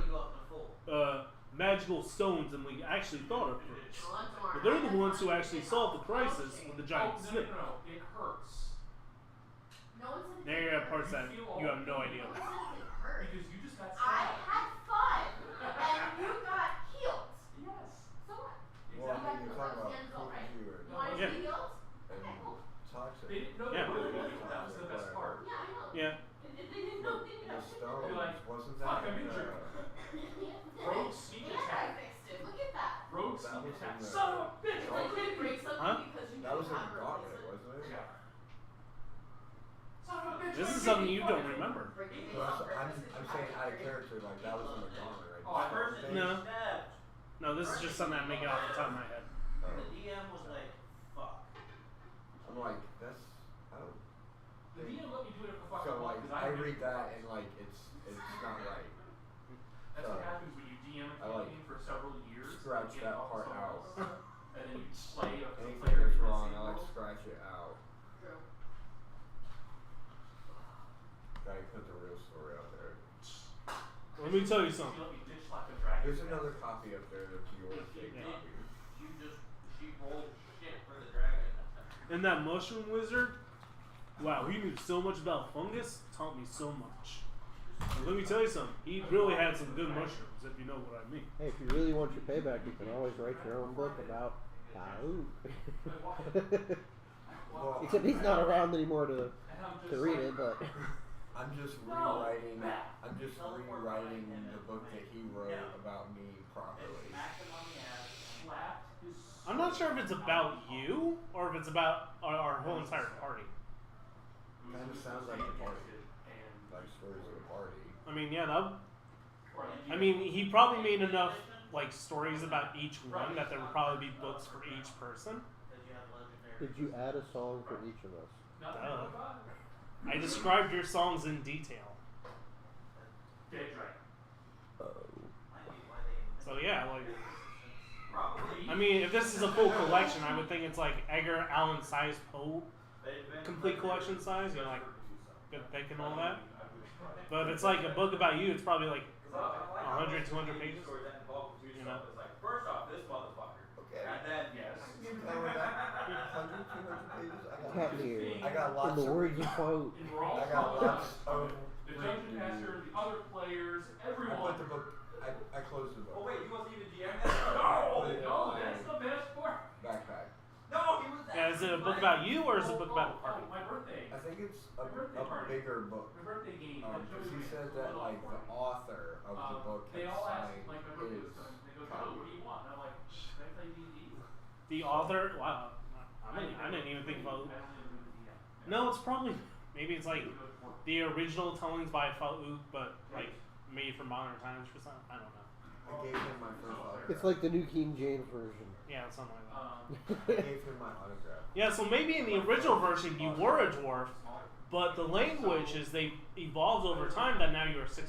magical stones than we actually thought at first. But they're the ones who actually solved the crisis with the giant snake. No, it hurts. Now you're at parts that you have no idea about. Because you just got I stabbed. had fun, and you got healed. Yes. So what? Well, I mean, you're talking about cookies You want to Yeah. be healed? and Okay, cool. toxic. They didn't know Yeah. they were really healed. That was the best part. Yeah, I know. Yeah. They didn't know they The didn't stones, You're like, wasn't fuck, that I'm injured. Rogue sneak Yeah, I attack. fixed it. Look at that. Rogue That sneak was attack. in the- Son of a bitch! It's like you break something Huh? because you that was in don't have the a gauntlet, replacement. wasn't it? Yeah. Son of a bitch! This is something you don't remember. Breaking So things on I'm purpose saying is out of character, like that was in the gauntlet, right? Oh, I heard The it. stone No. thing? Stabbed. No, this is just something I'm making off the top of my head. The Oh. DM was like, fuck. I'm like, that's. I don't. The DM let me do it for fucking So like, because I read that and like, it's not right. That's what happens when you DM a I, like, campaign for several years. scratch you get that all part the out. songs, and then you play a Anything player that's in the wrong, same I like world. scratch it out. True. Gotta put the real story out there. Let me tell you You something. let me ditch like a dragon. There's another copy up there that's your fake Yeah. copy. She rolled shit for the dragon. And that mushroom wizard, wow, he knew so much about fungus, taught me so much. And let me tell you something, he really had some good mushrooms, if you know what I mean. Hey, if you really want your payback, you can always write your own book about Pau. Well, Except he's not around anymore to And I'm just read like, it, but I'm just rewriting. I'm just rewriting the book that he wrote about me properly. Smacked him on the ass. slapped his I'm not sure if it's about you or if it's about our whole entire party. Kind of sounds like a party, and like stories of a party. I mean, yeah, I mean, he probably made enough like stories about each one that there would probably be books for each person. Because you have legendary Did you add a song for each of us? Duh. I described your songs in detail. So yeah, like, I mean, if this is a full collection, I would think it's like Edgar Allan size Poe, complete collection size. You know, like good thick and all that. But if it's like a book about you, it's probably like 100, 200 pages. You know. First off, this motherfucker. Okay. And then, yes. 100, 200 pages. Catnir. I got lots In the of words you quote. I got lots of. The dungeon master, the other players, everyone. I put the book. I closed the book. Oh wait, he wasn't even GM. No, that's the best part. Backpack. No, he was. Yeah, is it a book about you or is it a book about the party? My birthday. I think it's a bigger book. My birthday game. Because he said that like the author of the book They had all asked signed like my birthday was his coming. They go, "Oh, what do you want?" And I'm like, "Can I play D&D?" The author? Wow. I didn't even think about. No, it's probably maybe it's like the original tellings by Faouk, but like made for modern times for something. I don't know. I gave him my first autograph. It's like the new King James version. Yeah, something like that. I gave him my autograph. Yeah, so maybe in the original version you were a dwarf, but the language is they evolved over time that now you're 6'8".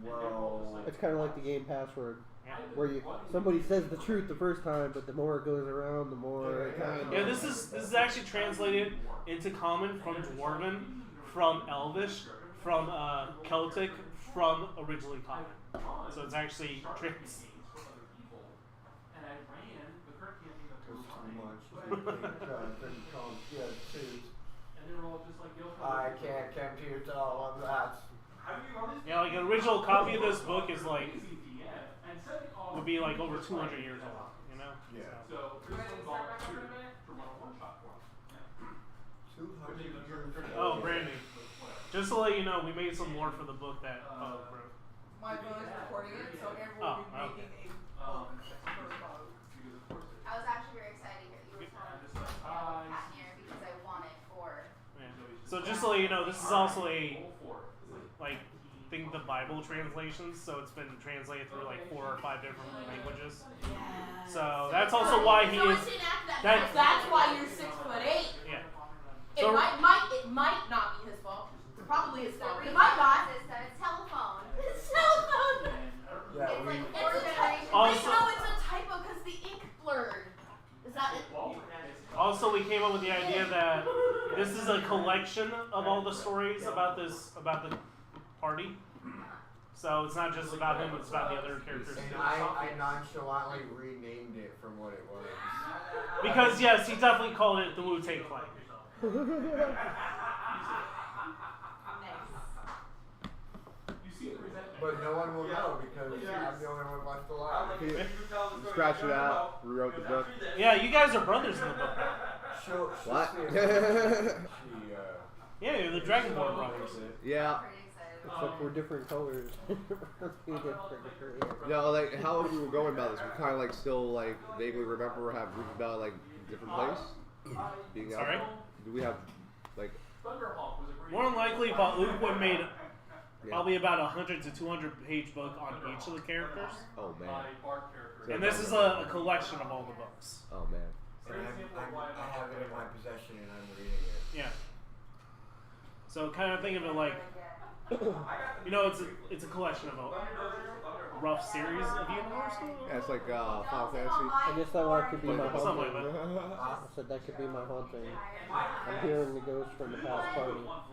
Well, It's kind of like the game password, Yeah. where somebody says the truth the first time, but the more it goes around, the more it kind of... Yeah, this is actually translated into Common from Dwarven, from Elvish, from Celtic, from originally Common. So it's actually tricks. And I ran the current campaign of it was too much. and they were all just like, "Yo, I can't compute all of that. How do you run this? Yeah, like an original copy of this book is like and setting off would be like over 200 years old, you know? Yeah. So this one volunteered to run a one-shot for him. 200 years. Oh, Brandy. Just to let you know, we made some lore for the book that Brew. My phone is recording it, so everyone Oh, will be making a book for the phone. I was actually very excited that you were telling me about Catnir because I want it for. Yeah. So just to let you know, this is also a like the Bible translations, so it's been translated through like 4 or 5 different languages. Yeah. So that's also why he so is. it's inaccurate. That- That's why you're 6'8". Yeah. It So- might not be his fault. It's probably his The fault. It reason might not. is that it's telephone. It's telephone. Yeah, It's we. like It's 4 a generations. Also- no, it's a typo because the ink blurred. Is that it? Also, we came up with the idea that this is a collection of all the stories about the party. So it's not just about him; it's about the other characters And too. I nonchalantly renamed it from what it was. Because yes, he definitely called it the Wu-Tang Clan. But no one will know because I'm the only one left alive. You scratch it out, rewrote the book. Yeah, you guys are brothers in the book. She'll What? see it. Yeah, you're the Dragonborn brothers. Yeah. Pretty excited. Except we're different colors. No, like how we were going about this, we kind of like still like vaguely remember have dreams about like different place being out. Sorry? Do we have like? Thunderhawk was a great. More than likely, Luke would made probably about 100 to 200 page book on each of the characters. Oh man. My bard character. And this is a collection of all the books. Oh man. And I have it in my possession and I'm reading it. Yeah. So kind of think of it like, you know, it's a collection of a rough series of universes. Yeah, it's like Final Fantasy. I guess that could be my Something like haunting. that. I said that could be my haunting. I'm hearing the ghost from the past party. But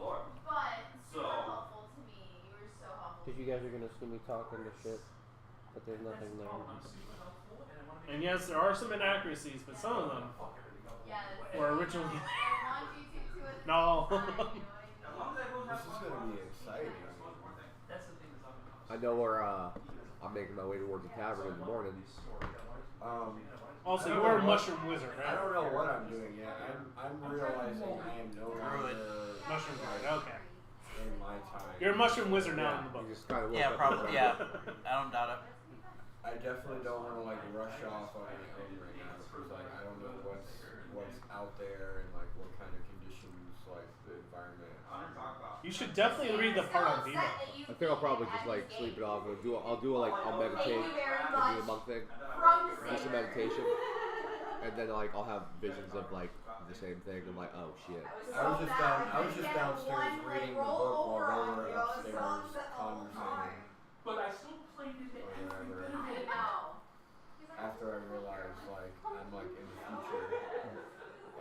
super helpful to me. You were so helpful. Because you guys are going to see me talking to shit, but there's nothing there. And yes, there are some inaccuracies, but some of them Yes. were originally. I want you to do it. No. This is going to be exciting. I know where I'm making my way towards the tavern in the morning. Also, you are a mushroom wizard, I right? don't know what I'm doing yet. I'm realizing I am no longer Mushroom wizard, okay. in my time. You're a mushroom wizard now in the book. You just kind of Yeah, probably. Yeah, I don't doubt it. I definitely don't want to like rush off on anything right now because like I don't know what's out there and like what kind of conditions like the environment. You should definitely read the part on Viva. I think I'll probably just like sleep it off. I'll meditate. Thank you very I'll do the much. monk thing. From the Just a meditation. and then like I'll have visions of like the same thing. I'm like, oh shit. I was just downstairs reading the book while they were upstairs conversating. But I still played it Or every whatever. bit of I it. know. After I realized like I'm like in the future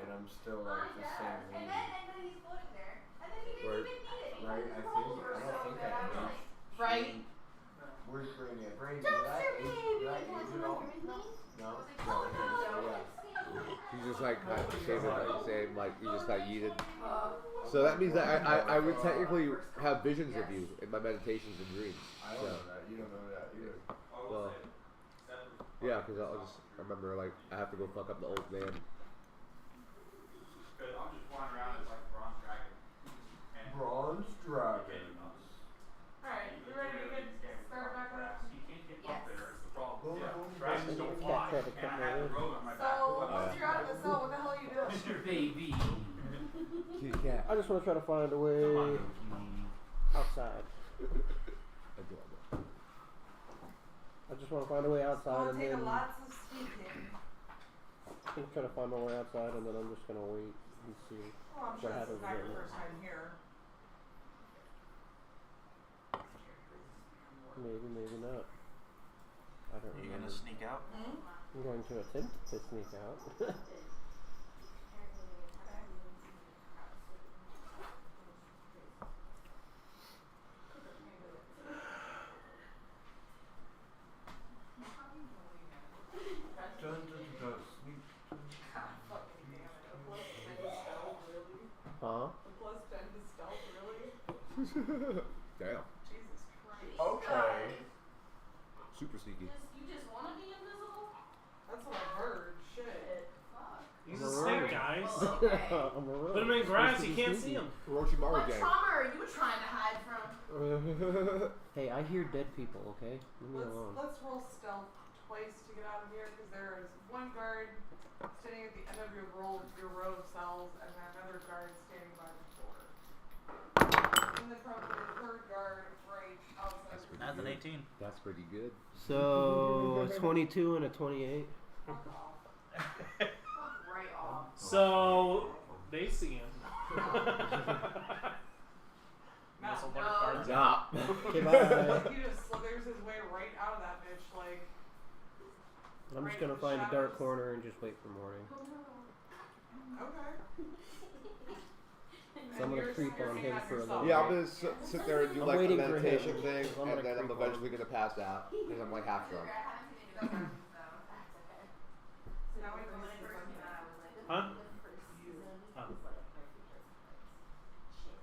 and I'm still like the same And age. then he's floating there. And then he didn't Right. even need it. He Right? was I rolled or don't think something. I I was can like, Right? Where's Brainy at? Brainy, Don't did I shoot age me! did I age at all? No? Oh, no. He's just like same like you just got yeeted. So that means that I would technically have visions of you in my meditations and dreams. I don't So, know that. You don't know that either. well, yeah, because I'll just remember like I have to go fuck up the old man. Because I'm just flying around as like a bronze dragon. And Bronze Dragon. Alright, we ready to get started back up? You can't get Yes. up there. It's the problem. Boom, Yeah. boom, Dragons boom. don't Cat fly. tried to And cut I my had the head. robe on my back. So, once you're out of the cell, what the hell are you doing? Mr. Baby. Kitty cat. I just want to try to find a Come way on. outside. Adorable. I just want to find a way outside Gonna and take then lots of speaking. I'm trying to find my way outside and then I'm just gonna wait and see. Well, I'm sure What this is happens not your then? first time here. Maybe, maybe not. I don't You remember. gonna sneak out? I'm going to attempt to sneak out. Dun, dun, dun, dun. Sneak. God fucking damn it. A plus 10 to stealth, really? Huh? A plus 10 to stealth, really? Damn. Jesus Christ. Okay. Super sneaky. You just want to be invisible? That's what I've heard. Shit. Fuck. He's I'm a a snake, rogue. guys. Well, okay. I'm a rogue. Put him in I'm grass, supposed you to be can't see sneaky. him. Orochimaru What gang. trauma are you trying to hide from? Hey, I hear dead people, okay? Leave me alone. Let's roll stealth twice to get out of here because there is one guard standing at the end of your row of cells and then another guard standing by the door. And then probably a third guard right outside. the That's an 18. That's pretty good. So, a 22 and a 28. Fuck off. Fuck right off. So they see him. Matt, Muscle no. dark guards. Stop. Okay, bye. He just slithers his way right out of that bitch like. I'm just right gonna in the find a dark shadows. corner and just wait for morning. Okay. So I'm gonna creep on him for a little Yeah, I'm bit. gonna sit there and do I'm like the waiting for meditation him. thing, I'm gonna and then I'm creep on eventually gonna pass out because I'm like half drunk. I haven't seen any of those movies, though. That's okay. So Now we when can it see first something. came out, I was like, Huh? the first season Oh. was like my favorite. Shit.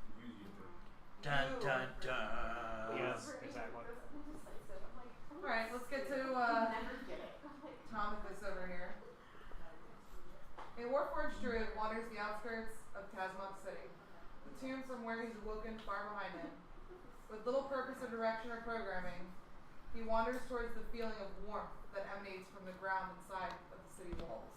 Dun dun dun. Yes, exactly. Alright, let's get to Never get it. Tomicus over here. A Warforged druid wanders the outskirts of Tasmont City, the tomb from where he's awoken far behind him. With little purpose or direction or programming, he wanders towards the feeling of warmth that emanates from the ground inside of the city walls.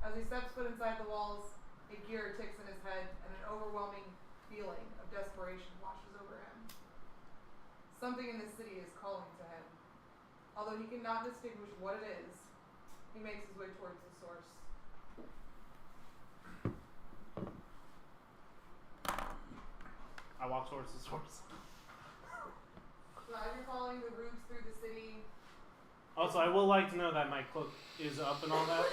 As he steps foot inside the walls, a gear ticks in his head and an overwhelming feeling of desperation washes over him. Something in the city is calling to him. Although he cannot distinguish what it is, he makes his way towards the source. I walk towards the source. So as you're following the routes through the city, Also, I will like to know that my cloak is up and all that.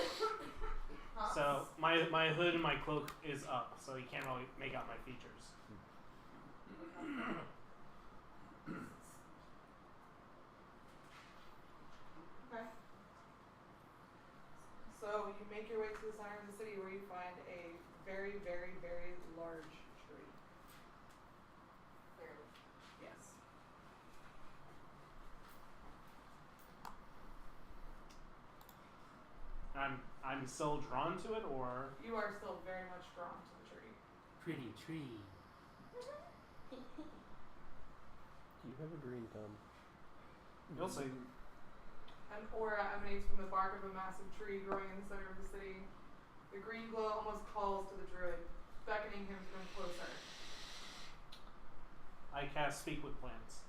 huh? So my hood and my cloak is up, so you can't really make out my features. Okay. So you make your way to the center of the city where you find a very, very, very large tree. Yes. I'm still drawn to it, or You are still very much drawn to the tree. Pretty tree. Do you have a green thumb? you'll see. An aura emanates from the bark of a massive tree growing in the center of the city. The green glow almost calls to the druid, beckoning him to come closer. I cast Speak with Plants.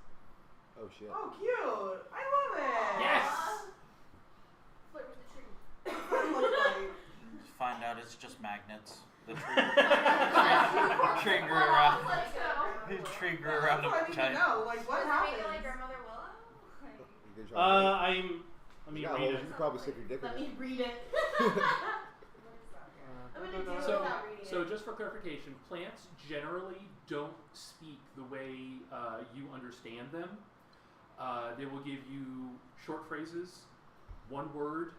Oh shit. Oh, cute! I love it! Yes! Flirt with the tree. What's that look like? find out it's just magnets. The tree, tree grew around. The tree grew around That's what I a need to giant. know. Like, what Make it happens? like grandmother Willow? Like, You can try Let me you got read holes, it. you could probably stick your dick in let it. me read it. I'm gonna do it without reading So it. just for clarification, plants generally don't speak the way you understand them. They will give you short phrases, one word,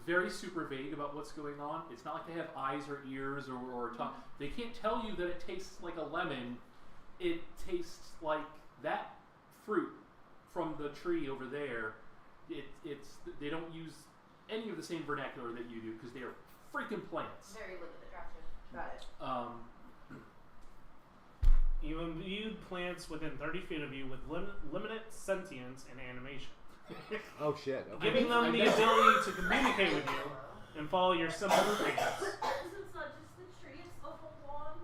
very super vague about what's going on. It's not like they have eyes or ears or tongue. They can't tell you that it tastes like a lemon. It tastes like that fruit from the tree over there. They don't use any of the same vernacular that you do because they are freaking plants. Very limited. Gotcha. Got it. You imbued plants within 30 feet of you with limited sentience and animation, Oh shit. Okay. giving them the ability to communicate with you and follow your simple commands. It's not just the tree, it's the whole lawn.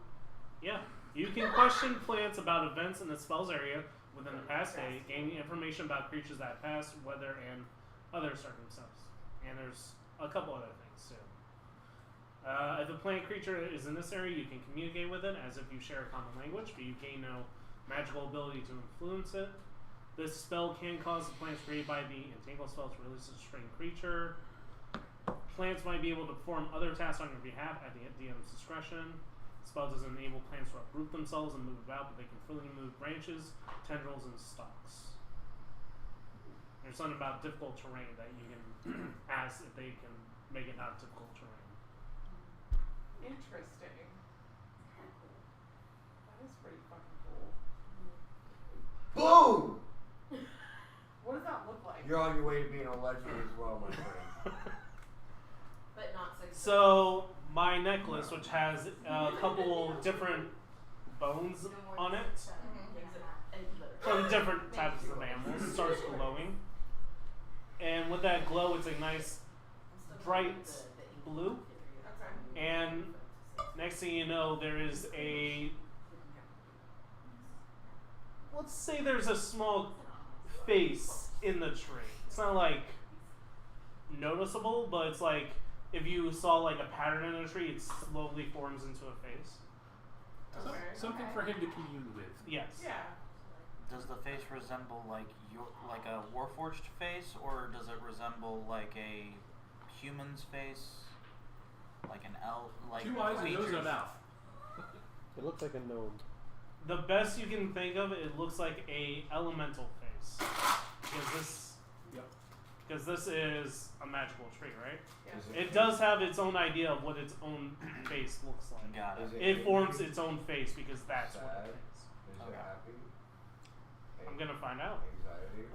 Yeah. You can question plants about events in the spell's area within the past day, gaining information about creatures that pass, weather, and other circumstances. And there's a couple other things too. If a plant creature is in this area, you can communicate with it as if you share a common language, but you gain no magical ability to influence it. This spell can cause the plants created by the entangle spell to release a strange creature. Plants might be able to perform other tasks on your behalf at the DM's discretion. The spell doesn't enable plants to uproot themselves and move about, but they can freely move branches, tendrils, and stalks. There's something about difficult terrain that you can ask if they can make it not difficult terrain. Interesting. That is pretty fucking cool. Boom! What does that look like? You're on your way to being a legend as well, my friend. But not 6. So my necklace, which has a couple different bones on it from different types of animals, starts glowing. And with that glow, it's a nice bright blue. Okay. And next thing you know, there is let's say there's a small face in the tree. It's not like noticeable, but it's like if you saw like a pattern in a tree, it slowly forms into a face. Something for him to commune with. Yes. Yeah. Does the face resemble like a warforged face, or does it resemble like a human's face, like an elf, like 2 eyes and nose and a features? mouth. It looks like a gnome. The best you can think of, it looks like a elemental face. Because this is a magical tree, right? Yeah. It does have its own idea of what its own face looks like. Got it. It forms its own face because that's what Sad? it is. Is Okay. it happy? I'm gonna find out. Anxiety?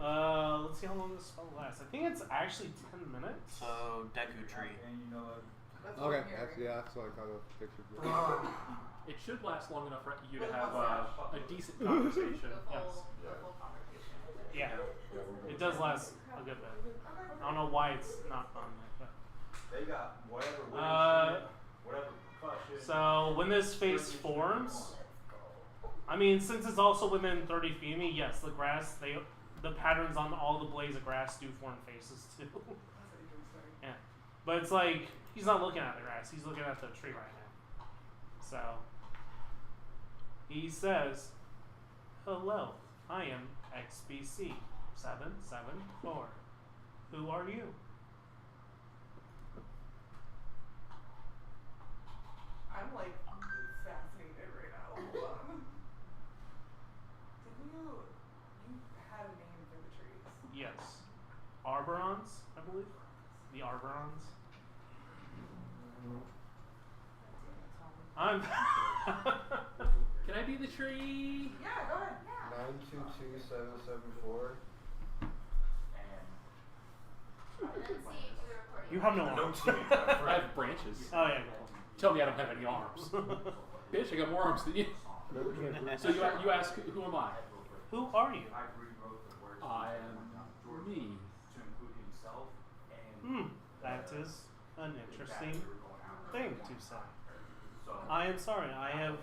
Let's see how long this spell lasts. I think it's actually 10 minutes. So Deku tree. And you know what? That's what I'm Okay, hearing. that's what I kind of pictured. It should last long enough for you to have a decent conversation. The Yes. full conversation. Yeah, it does last a good bit. I don't know why it's not on there, They got whatever Uh, whatever percussion. but. So when this face forms, I mean, since it's also within 30 feet of me, yes, the grass, the patterns on all the blades of grass do form faces too. Yeah, but it's like he's not looking at the grass; he's looking at the tree right now. So he says, "Hello, I am XBC 774. Who are you?" I'm like fascinated right now. Hold on. Didn't you had a name for the trees? Yes, Arborons, I believe. The Arborons. I'm. Can I be the tree? Yeah, go ahead. 922774. You have no arms. I have branches. Oh yeah. Tell me I don't have any arms. Bitch, I got more arms than you. So you ask, who am I? Who are you? I am me. That is an interesting thing to say. I am sorry, I have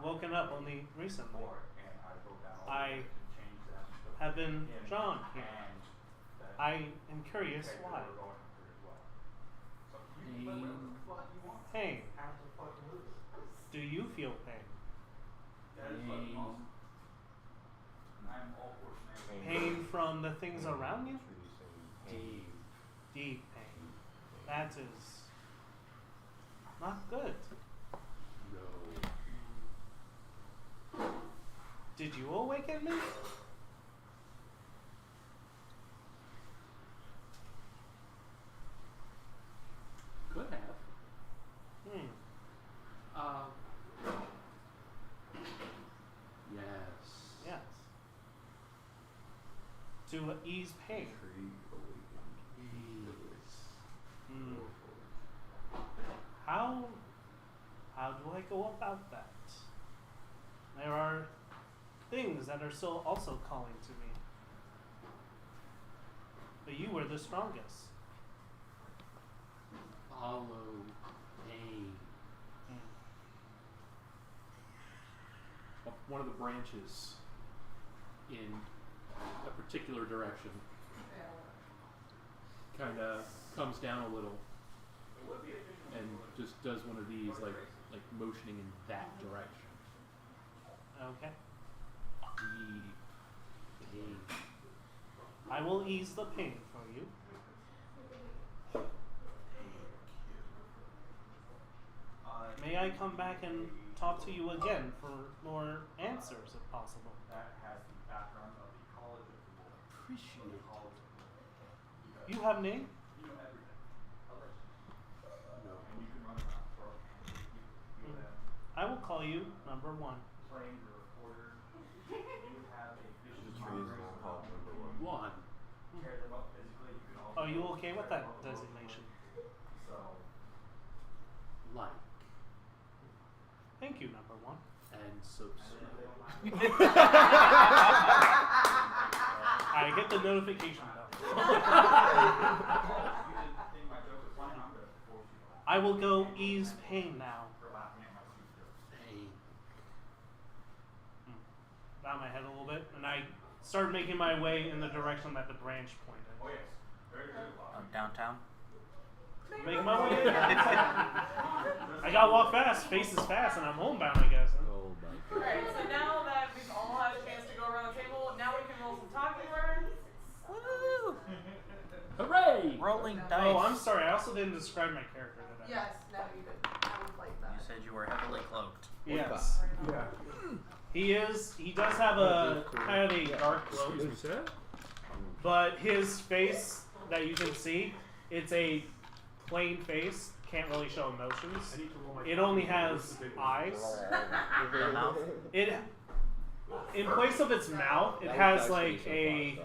woken up only recently. I have been drawn here. I am curious why. Pain. Pain. Do you feel pain? Pain from the things around you? Deep. Deep pain. That is not good. No. Did you awaken me? Could have. Yes. Yes. To ease pain. Hmm. How do I go about that? There are things that are still also calling to me. But you were the strongest. Follow pain. One of the branches in a particular direction kind of comes down a little and just does one of these, like motioning in that direction. Okay. Deep pain. I will ease the pain for you. May I come back and talk to you again for more answers if possible? Appreciate it. You have name? No. I will call you number 1. One. Are you okay with that designation? Like. Thank you, number 1. And so I get the notification bell. I will go ease pain now. Pain. Bow my head a little bit, and I start making my way in the direction that the branch pointed. Downtown. Making my way in. I gotta walk fast. Face is fast, and I'm homebound, I guess. Oh my god. Alright, so now that we've all had a chance to go around the table, now we can roll some talking words. Woo! Hooray! Rolling dice. Oh, I'm sorry. I also didn't describe my character today. Yes, no, you did. I would like that. You said you were heavily cloaked. Yes. Yeah. He does have a kind of a dark cloak, but his face that you can see, it's a plain face, can't really show emotions. It only has eyes. The mouth. It, in place of its mouth, it has like a,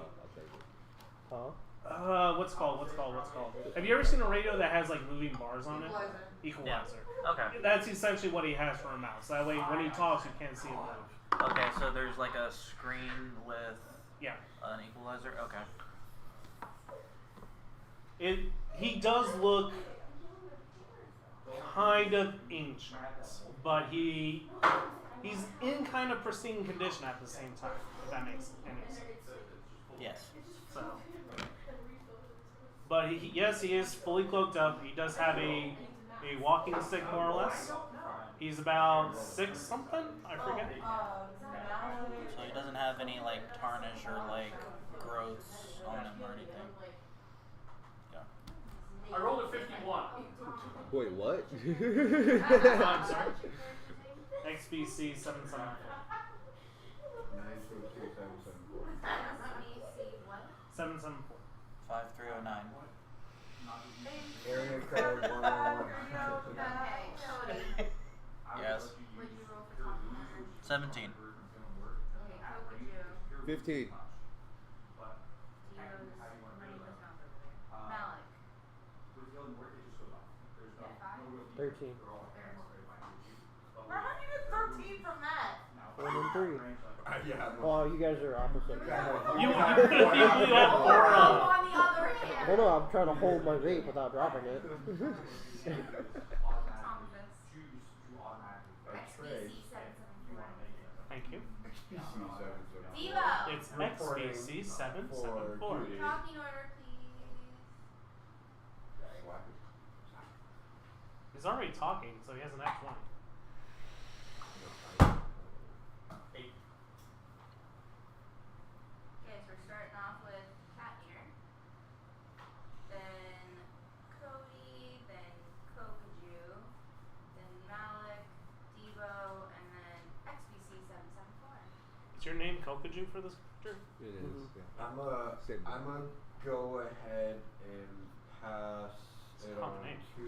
what's called? Have you ever seen a radio that has like moving bars on it? Equalizer. Okay. That's essentially what he has for a mouse. That way, when he talks, you can't see him move. Okay, so there's like a screen with Yeah. an equalizer. Okay. He does look kind of ancient, but he's in kind of pristine condition at the same time, if that makes any sense. Yes. So, but yes, he is fully cloaked up. He does have a walking stick, more or less. He's about 6 something, I forget. So he doesn't have any like tarnish or like growths on him or anything. I rolled a 51. Wait, what? I'm sorry. XBC 774. 774. 5309. Area code 111. Yes. 17. 15. Malik. 13. How do you get 13 from that? 1 and 3. Yeah. Oh, you guys are opposite. You have 4 On the other hand. Well, no, I'm trying to hold my vape without dropping it. Thank you. Devo. It's XBC 774. Talking order, please. He's already talking, so he has an Act 20. 8. Okay, so we're starting off with Catnir, then Cody, then Kokaju, then Malik, Devo, and then XBC774. Is your name Kokaju for this character? It is. Yeah. I'm gonna go ahead and pass It's a it on common name. to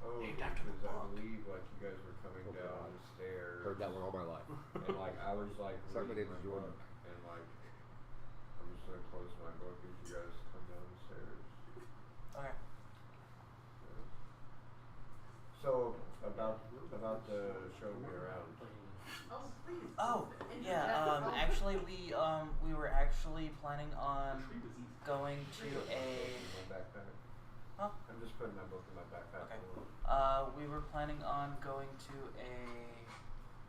Cody Named after the because I book. believe like you guys were coming Oh, down God. the stairs. Heard that one all my life. And like I was like Sorry, my reading name is my Jordan. book, and like I'm just gonna close my book as you guys come down the stairs. Okay. So about the show me around. Oh, please. Oh, yeah. Actually, we were actually planning on going to a. My backpack. Huh? I'm just putting my book in my backpack. Okay. We were planning on going to A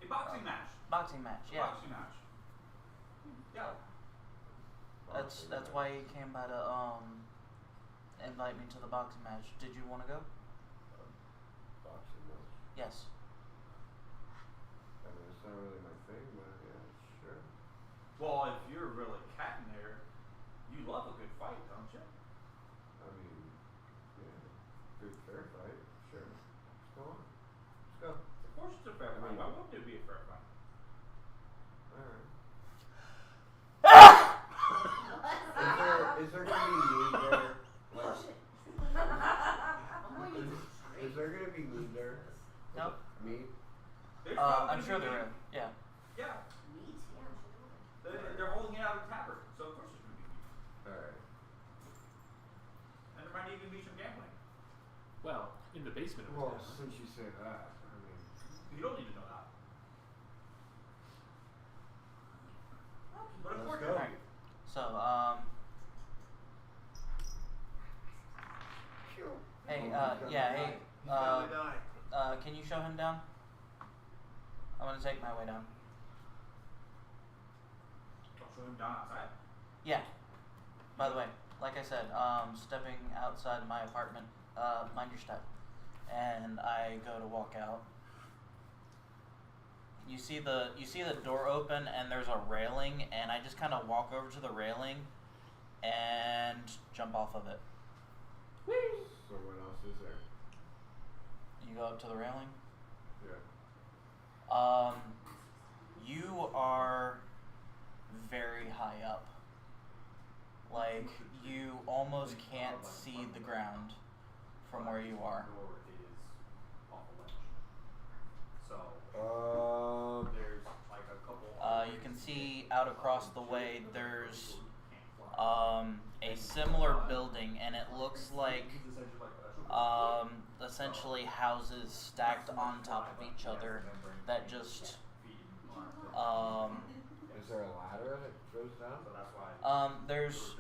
boxing match. boxing match. Yeah. Boxing match. Yeah. That's why he came by to invite me to the boxing match. Did you want to go? Boxing match. Yes. I mean, it's not really my thing, but yeah, sure. Well, if you're really Catnir, you love a good fight, don't you? I mean, yeah, good fair fight, sure. Let's go on. Let's go. Of course it's a fair fight. Why wouldn't it be a fair fight? Alright. Is there gonna be meat there? Like, is there gonna be meat there? No. Meat? There's probably I'm sure gonna be there meat. is. Yeah. Yeah. Meat? Yeah. They're holding it out of the tavern, so of course there's going to be meat. Alright. And there might even be some gambling. Well, in the basement of the Well, town. since you say that, I mean, You don't need to know that. But of Let's course go. there's meat. So, hey, yeah, hey, can you show him down? I'm gonna take my way down. I'll show him down outside. Yeah. By the way, like I said, stepping outside my apartment, mind your step. And I go to walk out. You see the door open and there's a railing, and I just kind of walk over to the railing and jump off of it. so what else is there? You go up to the railing. Yeah. You are very high up. Like, you almost can't see the ground from where you are. Door is off a ledge. So there's like a couple. You can see out across the way there's a similar building, and it looks like essentially houses stacked on top of each other that just Is there a ladder that goes down? there's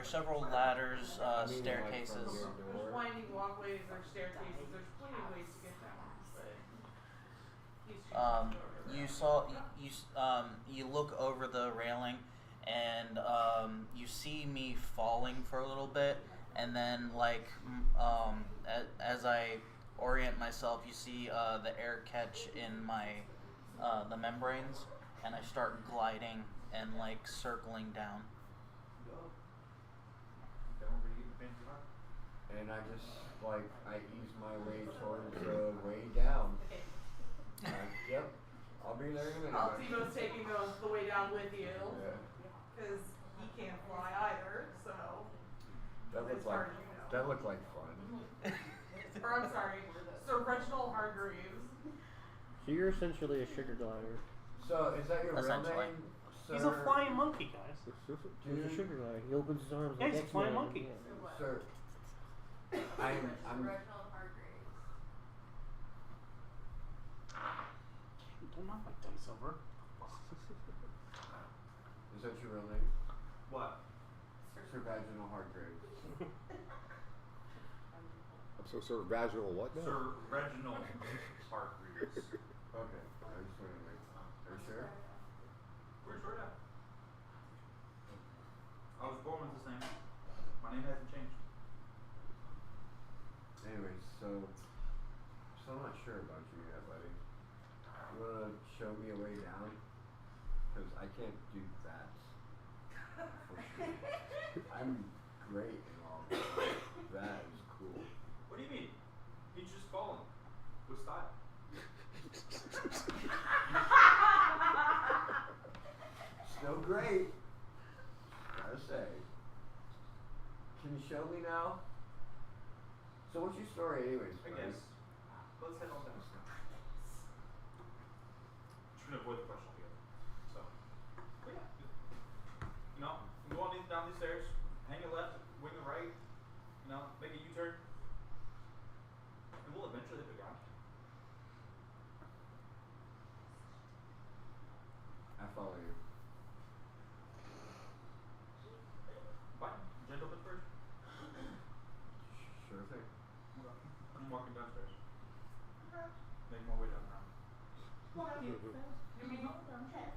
several ladders, I mean, staircases. Like from your There's door? winding walkways, there's staircases, there's plenty of ways to get down. But You look over the railing, and you see me falling for a little bit, and then as I orient myself, you see the air catch in my the membranes, and I start gliding and circling down. And I just I ease my way towards the way down. Yep, I'll be there in a minute. Timo's taking the way down with you, Yeah. because he can't fly either, so. That it's looked like hard, that looked like fun. Or I'm sorry, Sir Reginald Hargreaves. So you're essentially a sugar glider. So is that your real Essentially. name? He's a Sir? flying monkey, guys. He's a sugar glider. He opens his arms Yeah, like he's a flying X-Men. monkey. Yeah. Sir. I'm Reginald Hargreaves. Don't knock my dice over. Is that your real name? What? Sir Vaginal Hargraves. I'm so sort of vaginal what now? Sir Reginald Hargreaves. Okay. I just wanted to make. Are you sure? We're sure now. I was born with this name. My name hasn't changed. Anyways, so sure about you yet, buddy. You wanna show me a way down? Because I can't do that. For sure. I'm great and all, but that is cool. What do you mean? He's just falling with style. Still great. Gotta say. Can you show me now? So what's your story anyways, I buddy? guess. Let's head on down. Just gonna avoid the question altogether. So, but yeah. You know, you go on down these stairs, hang a left, wing a right, you know, make a U-turn. And we'll eventually hit the ground. I follow you. Fine. Gentle bit first. Sure thing. I'm walking downstairs. Make my way down now.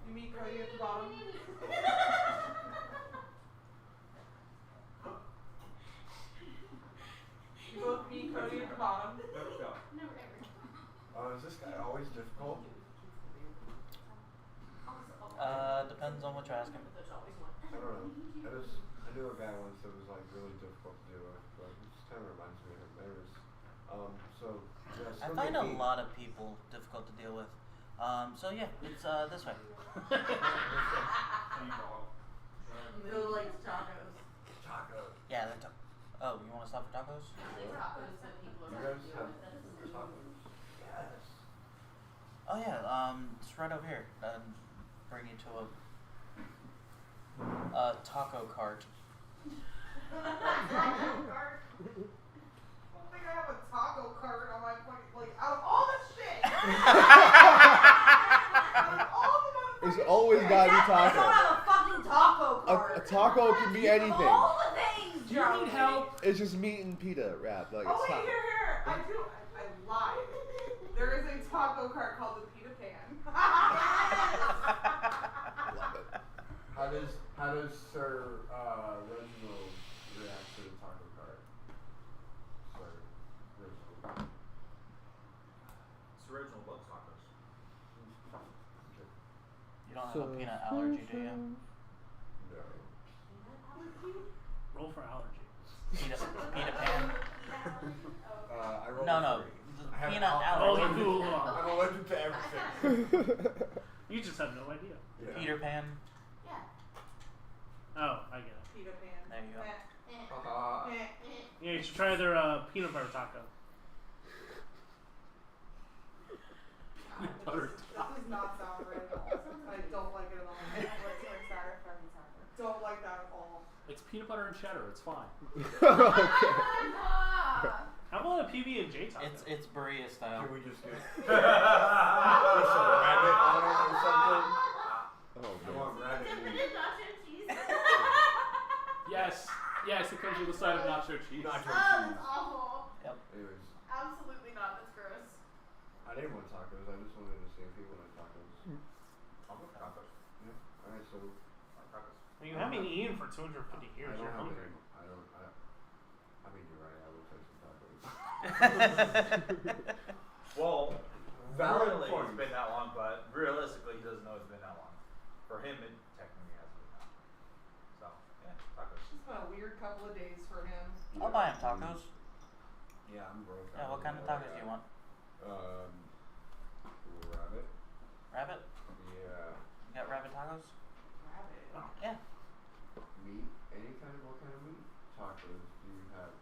You meet Cody at the bottom. You both meet Cody at the bottom. Never go. Is this guy always difficult? Depends on what you're asking. I don't know. I knew a guy once that was like really difficult to deal with, but it just kind of reminds me of him. Anyways, so yeah. I find a lot of people difficult to deal with. So yeah, it's this way. Who likes tacos? Tacos. Yeah, oh, you want to stop for tacos? You guys have tacos? Yes. Oh yeah, it's right over here. Bring you to a taco cart. I don't think I have a taco cart on my plate. Like, out of all the shit! Out of all the motherfucking It's always shit. gotta be I don't taco. have a fucking taco cart. A taco can be anything. All the things, Do you need help? It's just meat and pita wrap. Like Oh, it's wait, taco. here. I lied. There is a taco cart called the Pita Pan. Love it. How does Sir Reginald react to the taco cart? Sir Reginald. Sir Reginald loves tacos. You don't have a peanut allergy, do you? No. Roll for allergy. Pita pan? I rolled No, a no. three. The I have peanut al- Oh, allergy. cool. I'm allergic to everything. You just have no idea. Yeah. Peter Pan. Oh, I get it. Pita Pan. There you go. Yeah, you should try their peanut butter taco. Butter. That does not sound right at all. I don't like it at all. Don't like that at all. It's peanut butter and cheddar. It's fine. Okay. How about a PB and J taco? It's Berea style. Can we just get some rabbit on it or something? Oh, I man. want rabbit meat. Yes. Yes, it comes with a side of nacho cheese. Nacho Oh, cheese. that's awful. Anyways, Absolutely not. That's gross. I didn't want tacos. I just wanted to see if he wanted tacos. I'll go for tacos. Yeah. Alright, so Tacos. You haven't eaten for 250 years. I You're don't have hungry. any. I mean, you're right. I will take some tacos. Well, Valid normally point. it's been that long, but realistically, he doesn't know it's been that long. For him, it technically hasn't been that long. So, yeah, tacos. It's been a weird couple of days for him. I'll buy him tacos. Yeah, I'm broke. Yeah, what kind of tacos do you want? Rabbit. Rabbit? Yeah. You got rabbit tacos? Rabbit. Yeah. Meat. Any kind of what kind of meat? Tacos. Do you have?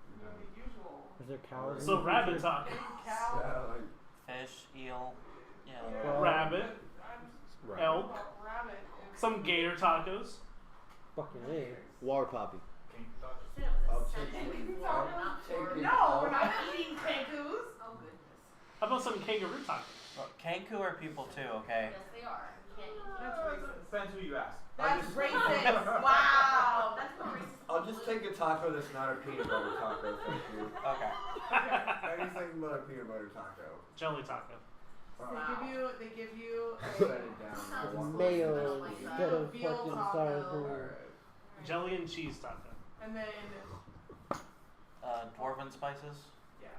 You have The usual. Is there cows? So rabbit taco. Big cow. yeah, like Fish, eel. Yeah. Yeah. Rabbit. Right. Elk. Rabbit. Some gator tacos. Fucking A. Water poppy. I'll take it. No, we're not eating kangaroos. Oh goodness. How about some kangaroo tacos? Well, Kanku are people too, okay? Yes, they are. You can't eat That's them. racist. Depends who you ask. That's racist. Wow. That's more racist. I'll just take a taco that's not a peanut butter taco, thank you. Okay. Anything but a peanut butter taco. Jelly taco. They give you Set it down. I want Mayo Like instead of veal fucking taco. sour cream. Jelly and cheese taco. And then Dwarven spices. yeah.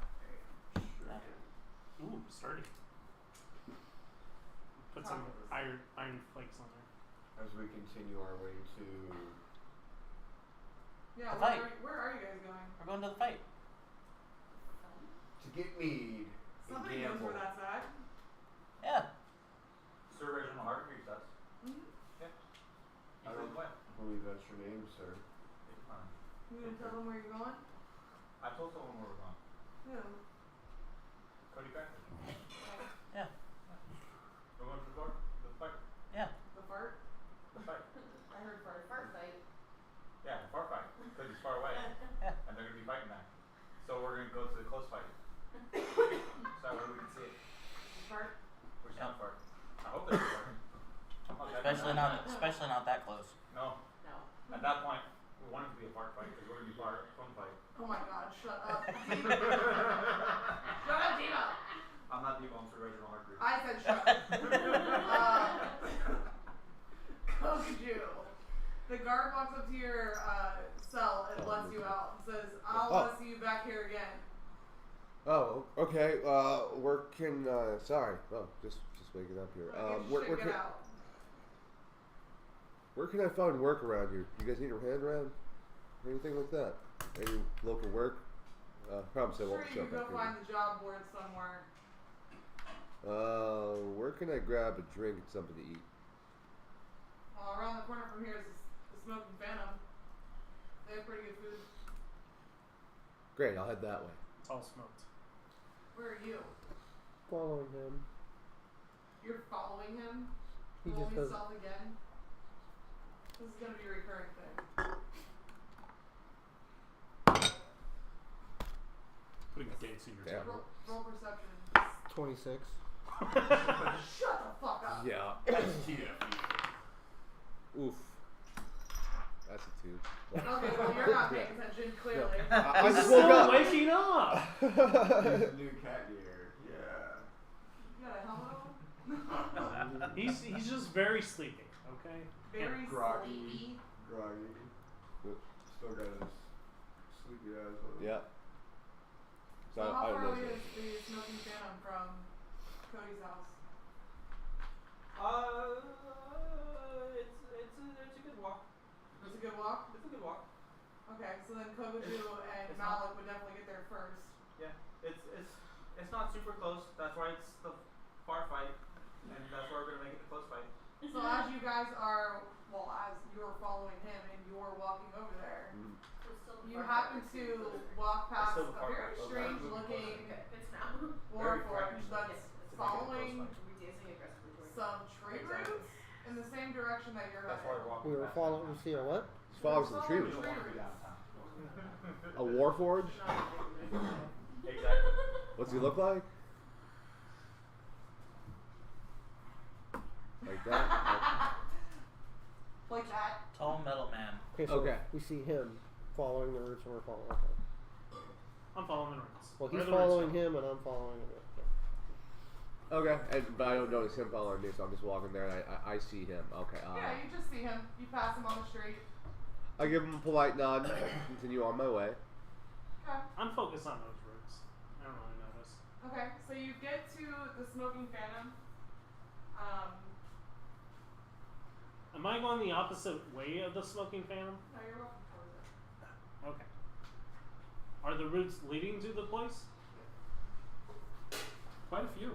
Yeah. Ooh, sturdy. Put some iron flakes on there. As we continue our way to. Yeah, The fight. Where are you guys going? We're going to the fight. To get mead. Somebody knows where that's at. Yeah. Sir Reginald Hargreaves does. Mm-hmm. Yeah. I don't believe that's your name, sir. You gonna tell them where you're going? I told someone where we're going. Who? Cody Cracker. Yeah. We're going to the fight. Yeah. The fart? The fight. I heard fart. Fart fight. Yeah, the far fight. Because he's far away. Yeah. And they're going to be fighting that. So we're going to go to the close fight. So where we can see it. Fart? Which is not far. I hope there's far. Especially not that close. No. No. At that point, we want it to be a fart fight because we're going to be fun fight. Oh my god, shut up. Shut up, Dino. I'm not Debo, I'm Sir Reginald Hargreaves. I said shut up. Kokaju. The guard walks up to your cell and lets you out and says, I'll let you back here again. Oh, okay. Where can? Sorry. Oh, just waking up here. Where can I find work around here? You guys need a hand around? Anything like that? Any local work? Probably so. Sure, you can go find the job board somewhere. Where can I grab a drink and something to eat? Around the corner from here is the Smoking Phantom. They have pretty good food. Great, I'll head that way. It's all smoked. Where are you? Following him. You're following him? He Roll just me does. stealth again. This is gonna be a recurring thing. Putting a dance in your Damn. tongue. Roll perception. 26. Shut the fuck up. Yeah. Yeah. Oof. That's a 2. Okay, well you're not paying attention, clearly. I just Still woke up. waking up. He's the new Catnir. Yeah. You got a helmet on? He's just very sleepy. Okay. Very groggy. sleepy. Groggy. Still got his sleepy eyes on. Yeah. So how I far don't away know. is the Smoking Phantom from Cody's house? It's a good walk. It's a good walk? It's a good walk. Okay, so then Kokaju and it's Malik would definitely get there first. Yeah. It's not super close. That's why it's the far fight. And that's why we're gonna make it the close fight. So as you guys are, well, as you're following him and you're walking over there, you happen to walk past Still a the far very fight. strange Okay. looking It's now. warforged frightening. that's Yes, it's a following close fight. We're dancing aggressively towards some tree Exactly. roots in the same direction that you're That's why we're heading. walking. We were back. following. See a what? Just follow some tree We roots. don't want to be downtown. A warforged? Exactly. What's he look like? Like that? Like that. Tall metal man. Okay, so Okay. we see him following the roots, and we're following. Okay. I'm following the roots. Well, Where he's are the roots following going? him, and I'm following him. Okay, but I don't notice him following me, so I'm just walking there and I see him. Okay. Yeah, you just see him. You pass him on the street. I give him a polite nod, continue on my way. Okay. I'm focused on those roots. I don't really notice. Okay, so you get to the Smoking Phantom. Am I going the opposite way of the Smoking Phantom? No, you're walking towards it. Okay. Are the routes leading to the place? Quite a few.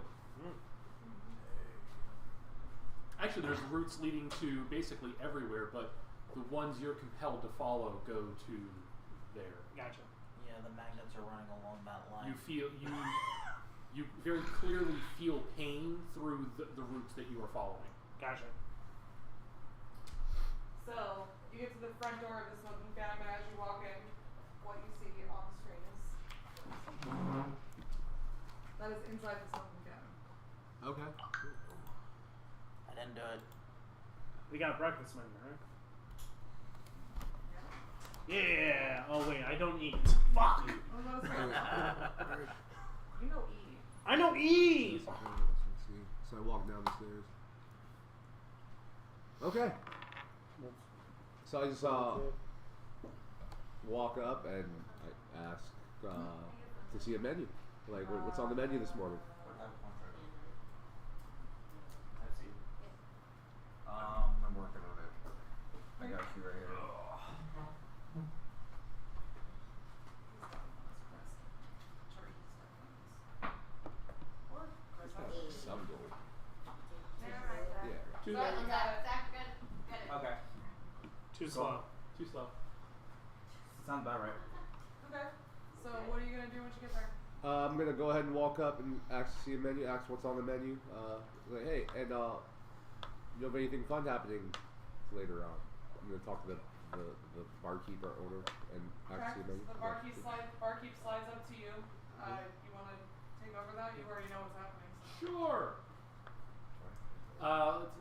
Actually, there's routes leading to basically everywhere, but the ones you're compelled to follow go to there. Gotcha. Yeah, the magnets are running along that line. You feel you very clearly feel pain through the routes that you are following. Gotcha. So you get to the front door of the Smoking Phantom, and as you walk in, what you see on the screen is that is inside the Smoking Phantom. Okay. I didn't do it. We got a breakfast menu, right? Yeah. Oh wait, I don't eat. Fuck. Oh, no, sorry. You know E. I don't eat. Let's see. So I walk down the stairs. Okay. So I just walk up and I ask to see a menu. Like, what's on the menu this morning? some gold. Never mind. Yeah. Too Zach, late. you got it. Zach, good. Got it. Okay. Too slow. Too slow. Sounds about right. Okay. So what are you gonna do when you get there? I'm gonna go ahead and walk up and ask to see a menu, ask what's on the menu. Like, hey, and you have anything fun happening later on? I'm gonna talk to the barkeep or owner and ask to see a menu. The barkeep slides up to you. You wanna take over that? You already know what's happening. So. Sure.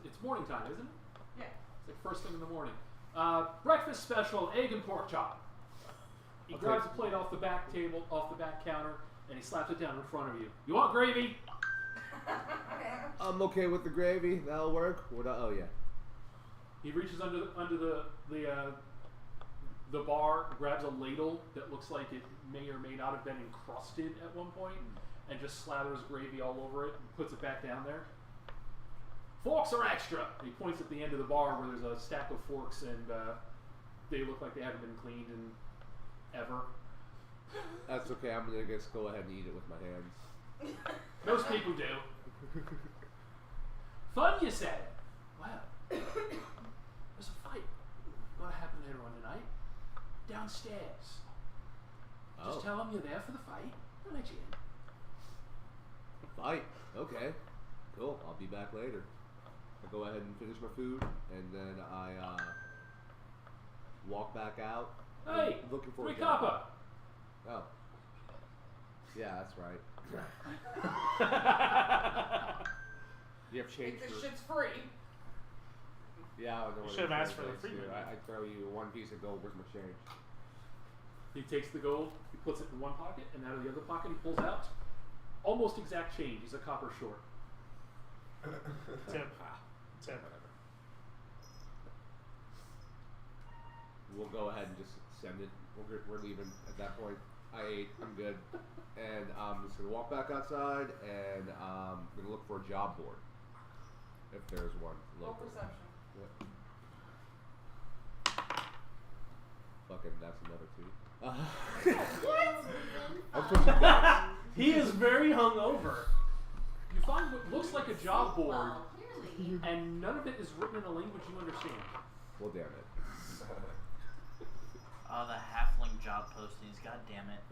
It's morning time, isn't it? Yeah. It's like first thing in the morning. Breakfast special, egg and pork chop. He Okay. grabs a plate off the back table, off the back counter, and he slaps it down in front of you. You want gravy? I'm okay with the gravy. That'll work. Oh yeah. He reaches under the bar, grabs a ladle that looks like it may or may not have been encrusted at one point, and just slathers gravy all over it and puts it back down there. Forks are extra. And he points at the end of the bar where there's a stack of forks, and they look like they haven't been cleaned in ever. That's okay. I'm gonna just go ahead and eat it with my hands. Most people do. Fun, you say? Well, there's a fight going to happen later on tonight. Downstairs. Just tell them you're there for the fight. They'll let you in. Fight. Okay. Cool. I'll be back later. I go ahead and finish my food, and then I walk back out. Hey, looking for free a job. copper. Oh. Yeah, that's right. You have change This for. shit's free. Yeah, I don't know You what should have it asked for the translates free to. menu. I throw you one piece of gold. Where's my change? He takes the gold, he puts it in one pocket, and out of the other pocket he pulls out almost exact change. He's a copper short. Tip. Tip. We'll go ahead and just send it. We're leaving at that point. I ate. I'm good. And I'm just gonna walk back outside, and I'm gonna look for a job board, if there's one Roll local. perception. Yep. Fucking, that's another 2. What? I'm switching dice. He is very hungover. You find what looks like a job board, Well, clearly. and none of it is written in a language you understand. Well, damn it. Oh, the halfling job postings. God damn it.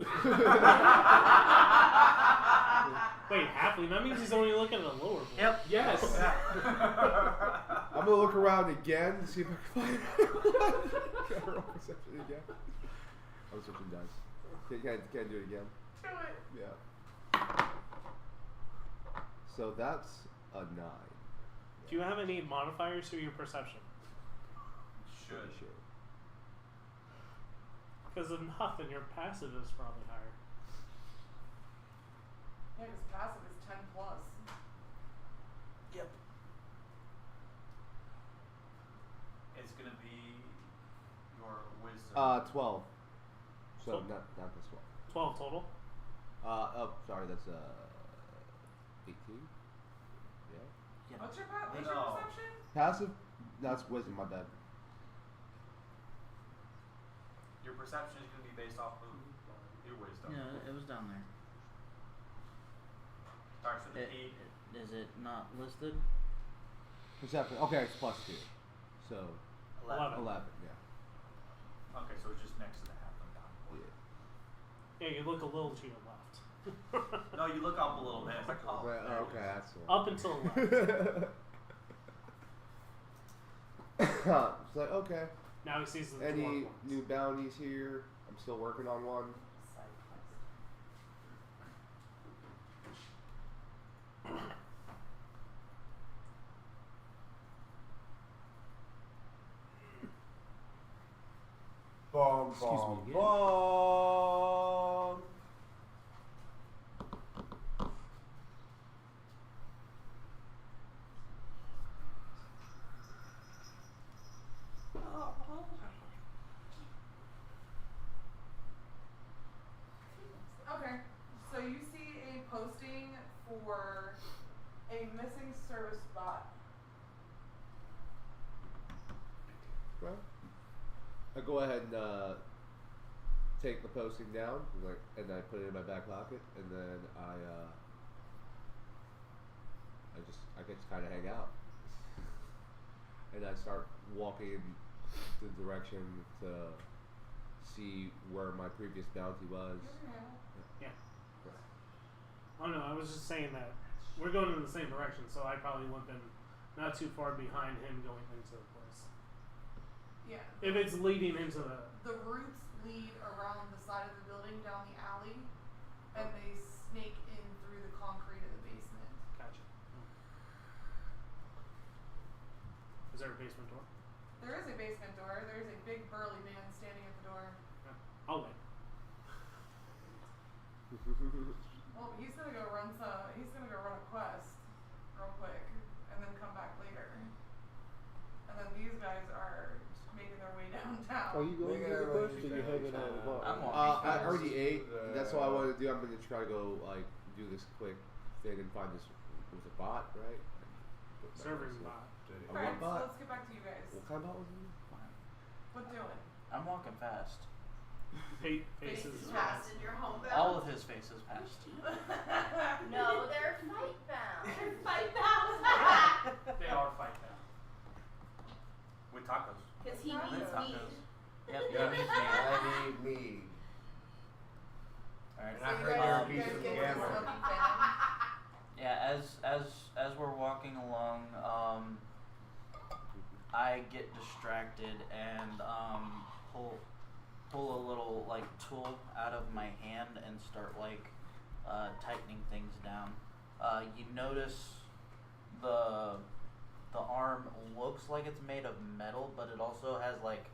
Wait, halfling? That means he's only looking at the lower board. Yep. Yes. I'm gonna look around again to see if I can find Can I roll perception again? I'm switching dice. Can't do it again. Do it. Yeah. So that's a 9. Do you have any modifiers to your perception? Should. Sure. Because if not, then your passive is probably higher. Yeah, his passive is 10 plus. Yep. It's gonna be your wisdom. 12. So So- not this one. 12 total? Oh, sorry, that's 18. Yeah. What's your perception? Passive? That's wisdom, my bad. Your perception is gonna be based off of your wisdom. Yeah, it was down there. Starts with an 8. Is it not listed? Perception. Okay, it's +2. So 11. 11, yeah. Okay, so it's just next to the halfling down. Yeah. Yeah, you look a little to your left. No, you look up a little bit. It's like, oh, Right, there it okay, is. that's the one. Up until left. It's like, okay. Now he sees the Any dwarf ones. new bounties here? I'm still working on one. Bum, Excuse me again. bum. Okay, so you see a posting for a missing service bot. Well, I go ahead and take the posting down, and I put it in my back pocket, and then I I just kind of hang out, and I start walking the direction to see where my previous bounty was. Yeah. Oh no, I was just saying that we're going in the same direction, so I probably would have been not too far behind him going into the place. Yeah. If it's leading into The roots lead around the side of the building down the alley, and they snake in through the concrete of the basement. Gotcha. Is there a basement door? There is a basement door. There's a big burly man standing at the door. Yeah. I'll wait. Well, he's gonna go run a quest real quick, and then come back later. And then these guys are making their way downtown. Are you going to the quest or you hanging out in the bar? I already ate. That's what I wanted to do. I'm gonna try to go like do this quick thing and find this. It was a bot, right? Serving bot. A Alright, what so bot? let's get back to you guys. What kind of bot was it? What doing? I'm walking fast. Faces Fast in your home All of his faces passed. No, they're fight bound. They're fight bound. They are fight bound. With tacos. Because he needs meat. Yep, Yeah, you need me. I need mead. Alright. And I heard you're a piece of gambler. Yeah, as we're walking along, I get distracted and pull a little like tool out of my hand and start like tightening things down. You notice the arm looks like it's made of metal, but it also has like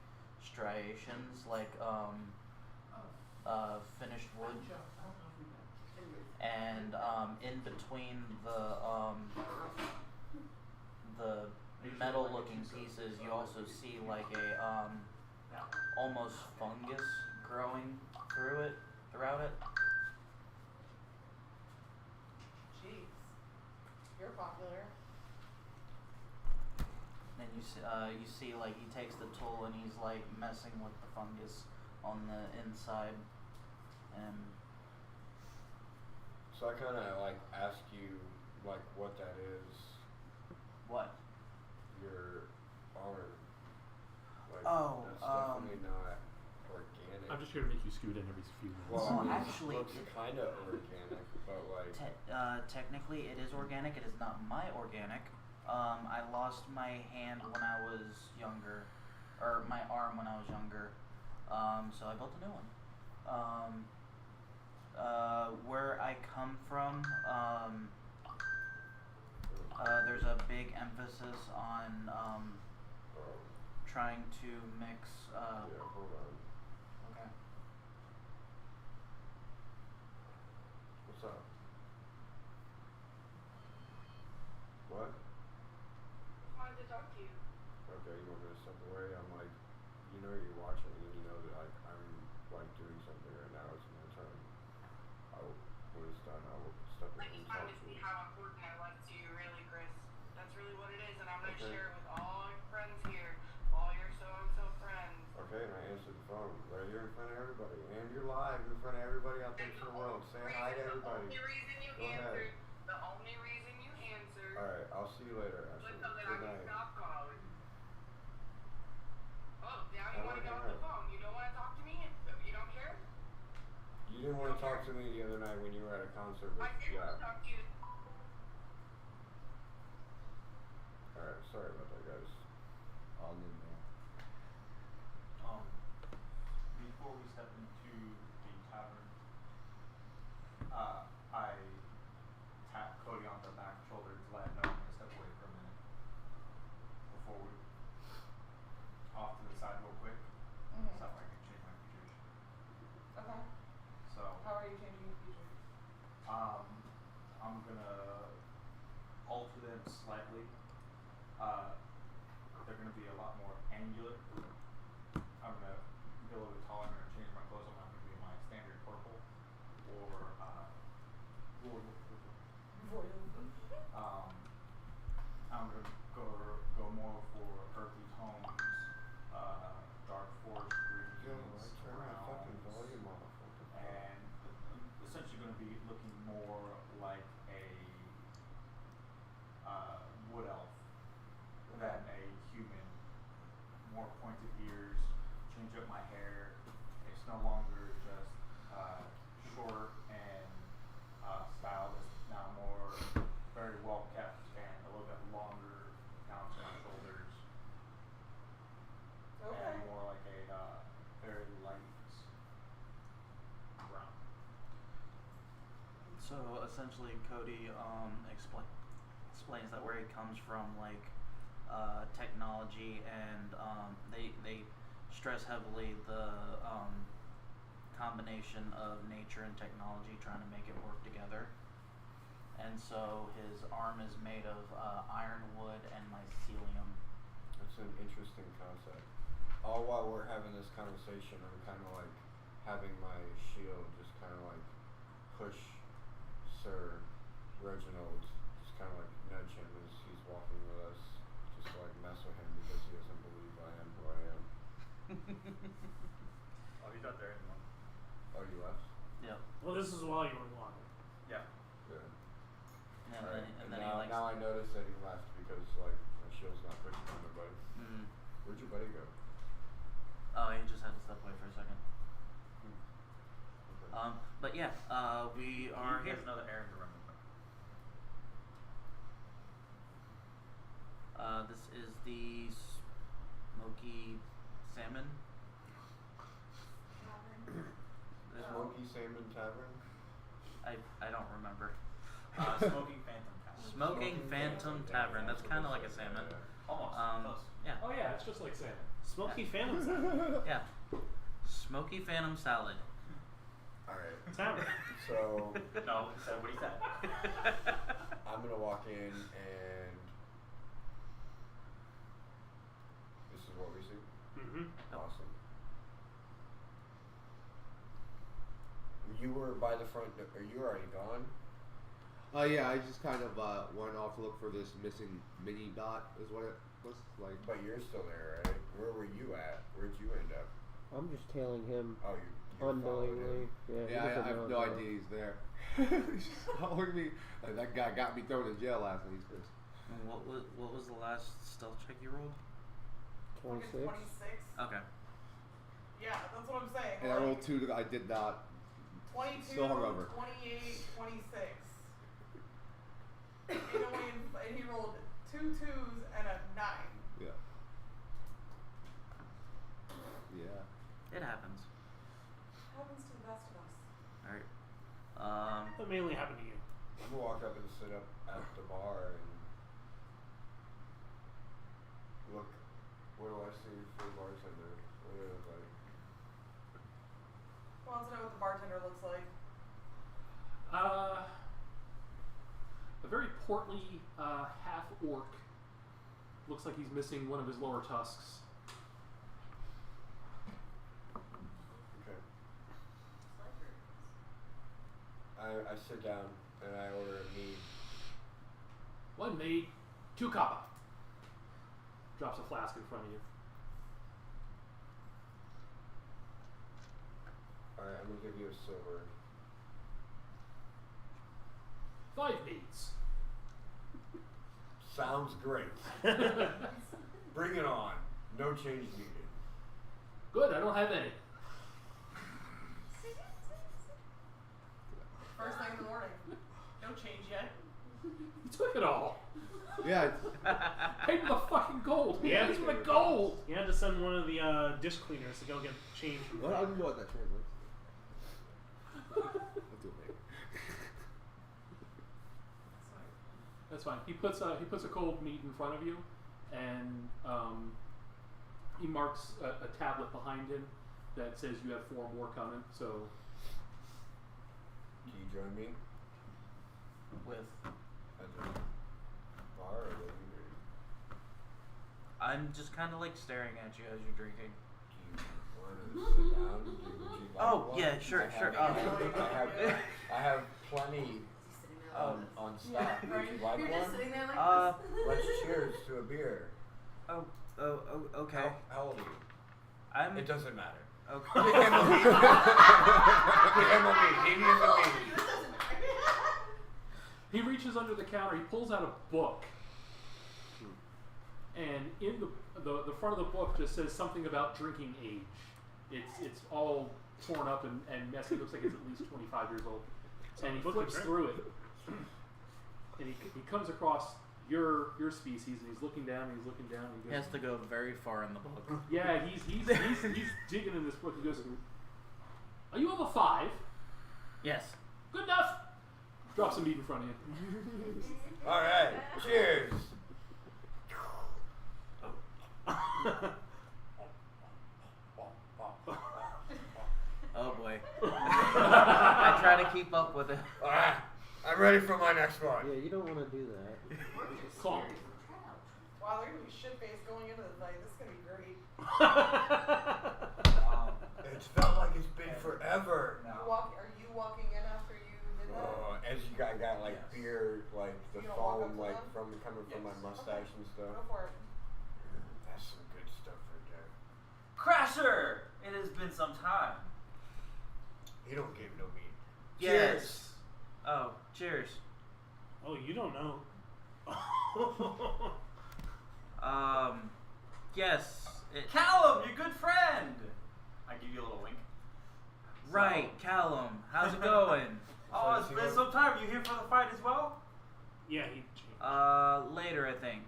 striations, like finished wood. And in between the metal-looking pieces, you also see like a almost fungus growing throughout it. Jeez, you're popular. And you see like he takes the tool and he's like messing with the fungus on the inside, and So I kind of like ask you like what that is. what? Your arm. Like, Oh, that's definitely not organic. I'm just here to make you scoot in every few minutes. Well, No, I mean, actually, looks kind of organic, but like. Technically, it is organic. It is not my organic. I lost my hand when I was younger, or my arm when I was younger. So I built a new one. Where I come from, there's a big emphasis on trying to mix. Yeah, hold on. Okay. What's up? What? Wanted to talk to you. Okay, you want me to step away? I'm like, you know you're watching and you know that like I'm like doing something right now. It's my turn. When it's done, I will step away I'm and just talk trying to to see you. how important I was to you, really, Chris. That's really what it is, and I'm gonna Okay. share it with all your friends here, all your so-and-so friends. Okay, and I answered the phone right here in front of everybody, and you're live in front of everybody out there in the world. Say hi to everybody. The only reason you Go ahead. answered, the only reason you answered All right, I'll see you later. was Ashley. so that I Good could night. stop calling. Oh, now I you want to wanna get off hang the phone. You don't want to talk to me? You don't care? You didn't want to talk to me the other night when you were at a concert with I did want to Jack. talk to you. All right, sorry about that, guys. All in there. Before we step into the tavern, I tap Cody on the back shoulder to let him know I'm gonna step away for a minute before we off to the side real quick, so I can change my features. Okay. So How are you changing your features? I'm gonna alter them slightly. They're gonna be a lot more angular. I'm gonna be a little bit taller. I'm gonna change my clothes. I'm not gonna be in my standard purple or I'm gonna go more for earthy tones, dark forest greens, Yo, I turned my fucking browns, volume off. What the fuck? and essentially going to be looking more like a essentially Cody explains that where he comes from, like technology, and they stress heavily the combination of nature and technology, trying to make it work together. And so his arm is made of ironwood and mycelium. That's an interesting concept. All while we're having this conversation, I'm kind of like having my shield just kind of like push Sir Reginald, just kind of like nudge him as he's walking with us, just to like mess with him because he doesn't believe I am who I am. Oh, he's not there anymore. Oh, you left? Yep. Well, this is while you were walking. Yeah. Good. And Alright, then and he now, likes. now I notice that he left because like my shield's not pushing on my buddy. Mm. Where'd your buddy go? Oh, he just had to step away for a second. Okay. But yeah, we are He here. has another errand to run with him. This is the smoky salmon. Smoky Salmon Tavern? I don't remember. Smoking Phantom Tavern. Smoking Phantom Tavern. That's kind of like a salmon. Almost. Close. Yeah. Oh yeah, it's just like salmon. Smoky Phantom Salad. Yeah. Smoky Phantom salad. Alright. Tavern. So No, he said what he said. I'm gonna walk in and this is what we see? Mm-hmm. Awesome. You were by the front door. Are you already gone? Yeah, I just kind of went off to look for this missing mini dot, is what it was like. But you're still there, right? Where were you at? Where'd you end up? I'm just tailing him Oh, you're unknowingly. Yeah, he Yeah, doesn't I have know no about it. idea he's there. He's just following me. That guy got me thrown in jail last night. He's pissed. And what was the last stealth check you rolled? 26. 26. Okay. Yeah, that's what I'm saying. And I like, rolled 2. I did not. 22, Still hungover. 28, 26. And he rolled 2 2s and a 9. Yeah. Yeah. It happens. Happens to the best of us. Alright. That mainly happened to you. I'm gonna walk up and sit up at the bar and look. What do I see for the bartender? What do they look like? Who wants to know what the bartender looks like? A very portly half orc. Looks like he's missing one of his lower tusks. Okay. I sit down and I order a mead. 1 mead, 2 copper. Drops a flask in front of you. Alright, I'm gonna give you a silver. 5 meads. Sounds great. Bring it on. No change needed. Good, I don't have any. First thing in the morning. No change yet. You took it all. Yeah. Paid for the fucking gold. Yeah. Paid for the gold. You had to send one of the dish cleaners to go get change. What? I don't know what that translates. I'll do it later. That's fine. He puts a cold meat in front of you, and he marks a tablet behind him that says you have 4 more coming. So Can you join me With at the bar or the eatery? I'm just kind of like staring at you as you're drinking. Do you want to sit down? Would you like Oh one? yeah, sure, I sure. have, I have plenty He's sitting there like on this. stock. Would you like You're one? just sitting there like this. Let's cheers to a beer. Okay. How old are you? I'm. It doesn't matter. Okay. Give him a mead. Give him a mead. He needs a mead. he reaches under the counter. He pulls out a book, and in the front of the book just says something about drinking age. It's all torn up and messy. It looks like it's at least 25 years old. And he flips through it, and he comes across your species, and he's looking down, and he He goes, has to go very far in the book. yeah, he's digging in this book. He goes, are you level 5? Yes. Good enough. Drop some meat in front of you. All right, cheers. Oh boy. I try to keep up with it. All right, I'm ready for my next one. Yeah, you don't want to do that. Clonk. Wow, they're gonna be shit faced going into the fight. This is gonna be great. It's felt like it's been forever. Are you walking in after you did that? As you got like beer, like the You don't walk up foam, to like them? coming from my mustache and Go stuff. for it. That's some good stuff right there. Crasher! It has been some time. You don't give no meat. Yes. Oh, cheers. Oh, you don't know. Yes. Callum, your good friend! I give you a little wink. Right, Callum. How's it going? Oh, it's been some time. You here for the fight as well? Yeah, he changed. Later, I think.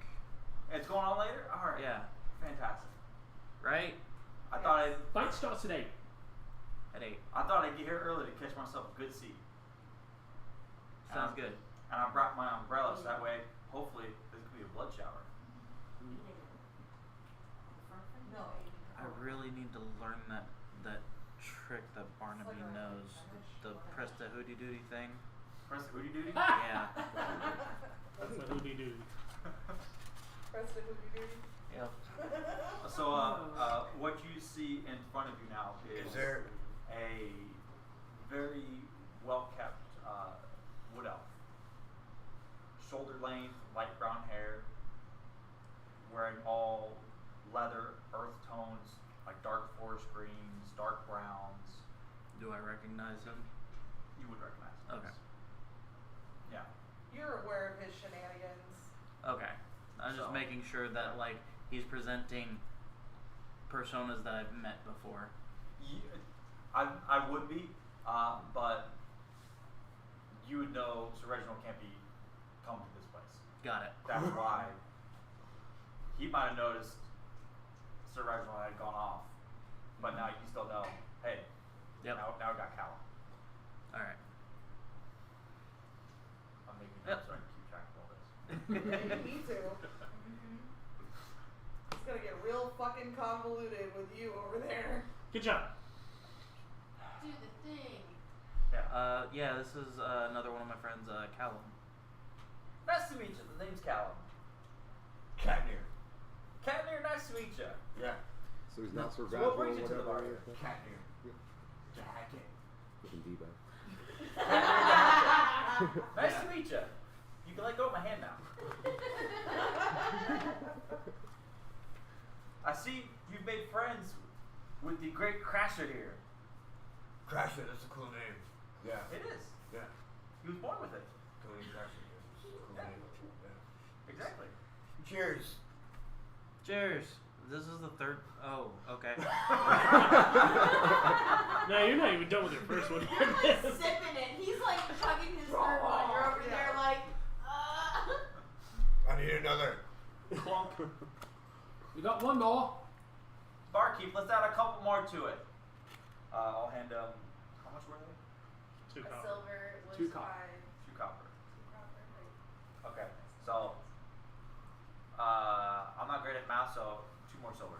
It's going on later? Alright. Yeah. Fantastic. Right? I thought I'd Fight starts at 8. At 8. I thought I'd get here early to catch myself a good seat. Sounds good. And I brought my umbrella so that way, hopefully, this could be a blood shower. No. I really need to learn that trick that Barnaby knows. The press the hooty doody thing. Press the hooty doody? Yeah. That's a hooty doody. Press the hooty doody. Yep. So, what you see in front of you now is there a very well-kept wood elf. Shoulder length, light brown hair, wearing all leather, earth tones, like dark forest greens, dark browns. Do I recognize him? You would recognize him. Okay. Yeah. You're aware of his shenanigans. Okay. I'm just So- making sure that like he's presenting personas that I've met before. I would be, but you would know Sir Reginald can't be coming to this place. Got it. That's why he might have noticed Sir Reginald had gone off, but now you still know. Hey, Yep. now we got Callum. All right. I'm making Yep. notes so I can keep track of all this. Yeah, you need to. It's gonna get real fucking convoluted with you over there. Good job. Do the thing. Yeah. Yeah, this is another one of my friends, Callum. Nice to meet you. The name's Callum. Catnir. Catnir, nice to meet you. Yeah. So he's not Sir So Gradual what or brings you to the whatever. bar here? Catnir. Yeah. DaHate. Fucking D-bag. Nice to meet you. You can let go of my hand now. I see you've made friends with the great Crasher here. Crasher, that's a cool name. Yeah. It is. Yeah. He was born with it. Tony Crasher. Yeah. Cool Yeah. name. Yeah. Exactly. Cheers. Cheers. This is the third. Oh, okay. No, you're not even done with your first one. You're like sipping it. He's like chugging his third one. You're over there like, I need another. Clunk. We got one more. Barkeep, let's add a couple more to it. I'll hand how much were they? 2 a copper. silver was 2 copper. 2 copper. Okay, so I'm not great at math, so 2 more silver.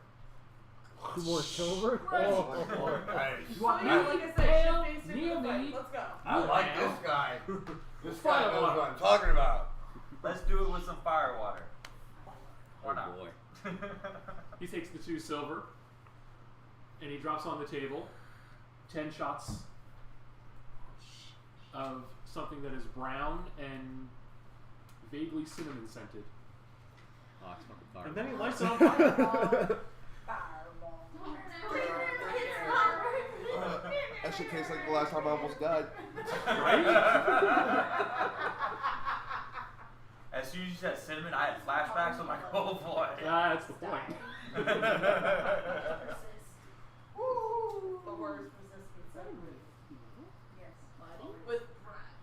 2 more silver? Oh, nice. You want Yeah, me? like I said, Hell, shit faced into near the fight. me. Let's go. I like this guy. This Fire guy knows water. what I'm talking about. Let's do it with some fire water. Or not. boy. He takes the 2 silver and he drops on the table 10 shots of something that is brown and vaguely cinnamon scented. Oh, it's fucking fire. And then he lights it on fire. That shit tastes like the last time I almost died. As soon as you said cinnamon, I had flashbacks. I'm like, oh boy. Yeah, that's the point. Woo! The worst resistance. yes, buddy. With pride.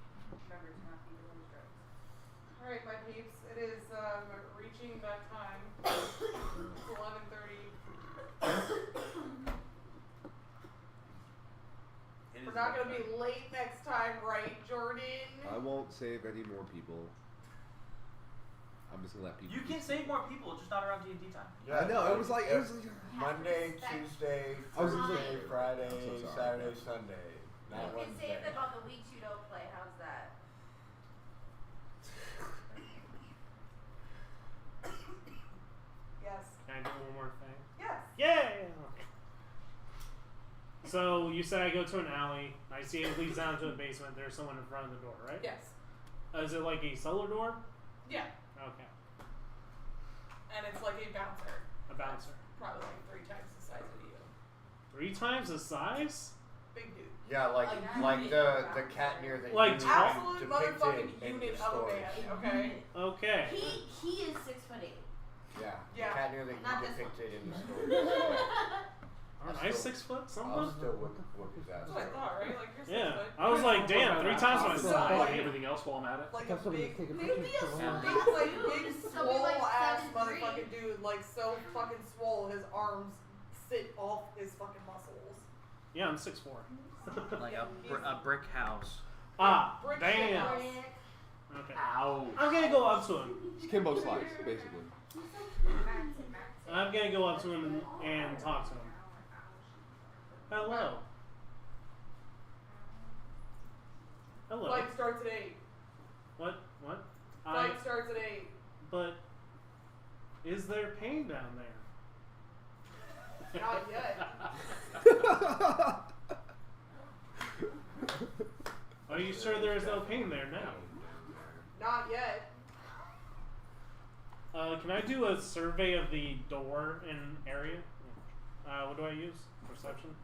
Remember to not be doing drugs. Alright, my peeps, it is reaching that time. It's 11:30. It is not gonna be late next time, right, Jordan? I won't save any more people. I'm just gonna let people. You can save more people, just not around D&D time. Yeah, I know. It was like Monday, Tuesday, I was Thursday, just- Friday, I'm so sorry. Saturday, Sunday. Not You can Wednesday. save them on the weeks you don't play. How's that? Yes. Can I do one more thing? Yes. Yeah. So you said I go to an alley. I see it leads down to a basement. There's someone in front of the door, right? Yes. Is it like a cellar door? Yeah. Okay. And it's like a bouncer. A bouncer. Probably like 3 times the size of you. 3 times the size? Big dude. Yeah, like the Catnir that Like you absolute depicted motherfucking in unit the of a story. man, okay? Okay. He is 6'8". Yeah, Yeah. the Catnir that Not you this depicted in the story. Aren't I 6 foot I'll something? still whoop his ass. That's what I thought, right? Like you're 6 Yeah. foot. I was like, damn, 3 times my So, size. and everything else while I'm at it. Like a Have somebody big, take a big, picture big, for one. big, Somebody swole like ass 7'3". motherfucking dude, like so fucking swole, his arms sit off his fucking muscles. Yeah, I'm 6'4". Like a brick house. Ah, Brick damn. house. Okay. Ow. I'm gonna go up to him. It's Kimbo Slice, basically. I'm gonna go up to him and talk to him. Hello. Hello. Flight starts at 8. What? What? Flight starts at 8. But is there pain down there? Not yet. Are you sure there is no pain there now? Not yet. Can I do a survey of the door and area? What do I use? Perception?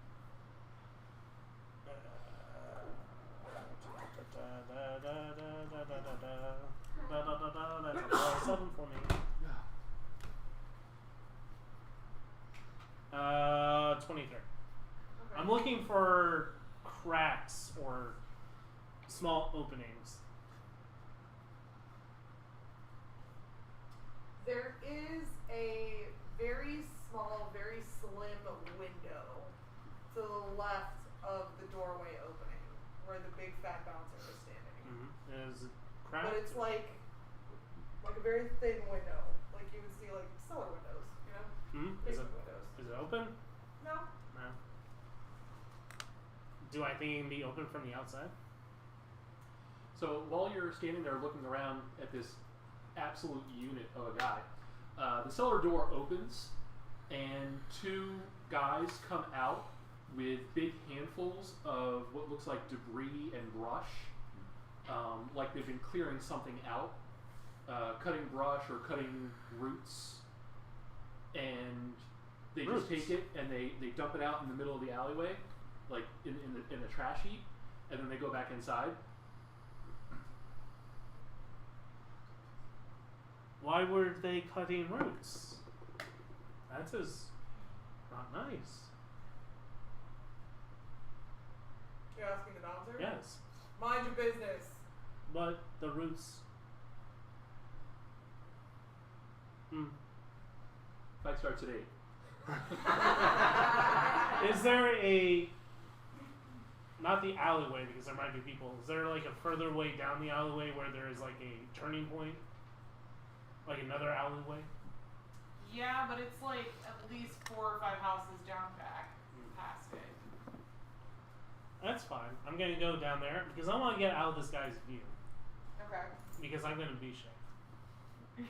7 for me. 23. Okay. I'm looking for cracks or small openings. There is a very small, very slim window to the left of the doorway opening, where the big fat bouncer is standing. Mm-hmm. Is it cracked? But it's like a very thin window, like you would see like cellar windows, you know? Hmm? Basement windows. Is it open? No. No. Do I think it can be open from the outside? So while you're standing there looking around at this absolute unit of a guy, the cellar door opens and 2 guys come out with big handfuls of what looks like debris and brush, like they've been clearing something out, cutting brush or cutting roots, and they just take it and they dump it out in the middle of the alleyway, like in the trash heap, and then they go back inside. Why were they cutting roots? That is not nice. You're asking the bouncer? Yes. Mind your business. But the roots. Fight starts at 8. Is there a, not the alleyway because there might be people, is there like a further way down the alleyway where there is like a turning point? Like another alleyway? Yeah, but it's like at least 4 or 5 houses down back past it. That's fine. I'm gonna go down there because I want to get out of this guy's view. Okay. Because I'm gonna B-shape.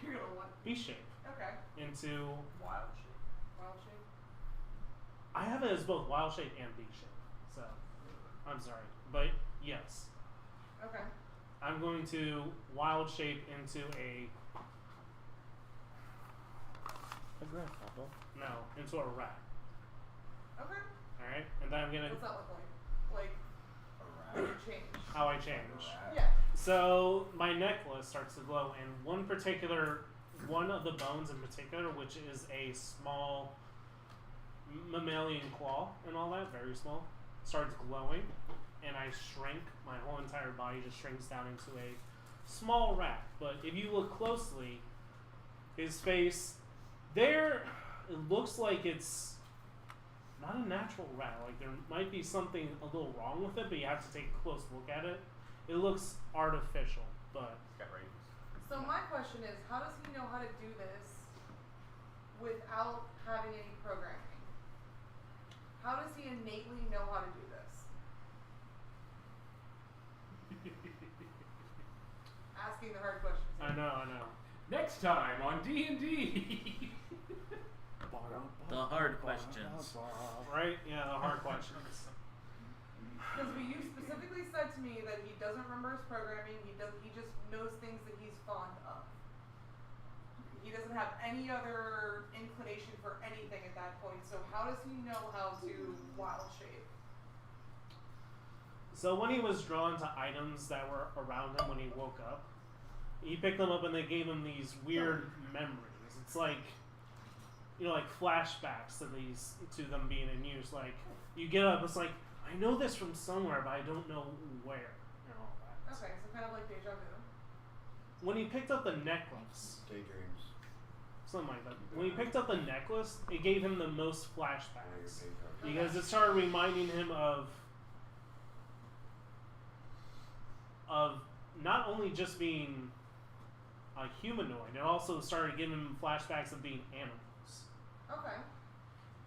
You're gonna what? B-shape. Okay. Into Wild shit. Wild shape. I have it as both wild shape and B-shape. So I'm sorry. But yes. Okay. I'm going to wild shape into a grasshopper? No, into a rat. Okay. Alright? And then I'm gonna What's that look like? Like how you change. how I change. Yeah. So my necklace starts to glow, and one of the bones in particular, which is a small mammalian claw and all that, very small, starts glowing, and I shrink. My whole entire body just shrinks down into a small rat. But if you look closely, his face, there, it looks like it's not a natural rat. Like there might be something a little wrong with it, but you have to take a close look at it. It looks artificial, but It's got rabies. So my question is, how does he know how to do this without having any programming? How does he innately know how to do this? Asking the hard questions. I know. Next time on D&D. The hard questions. Right? Yeah, the hard questions. Because you specifically said to me that he doesn't remember his programming. He just knows things that he's fond of. He doesn't have any other inclination for anything at that point. So how does he know how to wild shape? So when he was drawn to items that were around him when he woke up, he picked them up and they gave him these weird memories. It's like, you know, like flashbacks to them being in use. Like you get up, it's like, I know this from somewhere, but I don't know where. And all that. Okay, so kind of like deja vu. When he picked up the necklace, Daydreams. something like that. When he picked up the necklace, it gave him the most flashbacks because it started reminding him of not only just being a humanoid, it also started giving him flashbacks of being animals. Okay.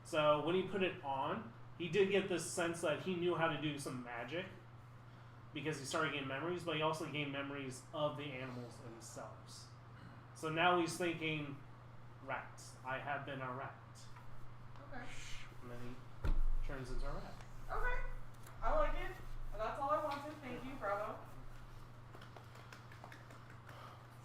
So when he put it on, he did get this sense that he knew how to do some magic because he started getting memories, but he also gained memories of the animals themselves. So now he's thinking, rats. I have been a rat. Okay. And then he turns into a rat. Okay. I like it. That's all I wanted. Thank you, bravo.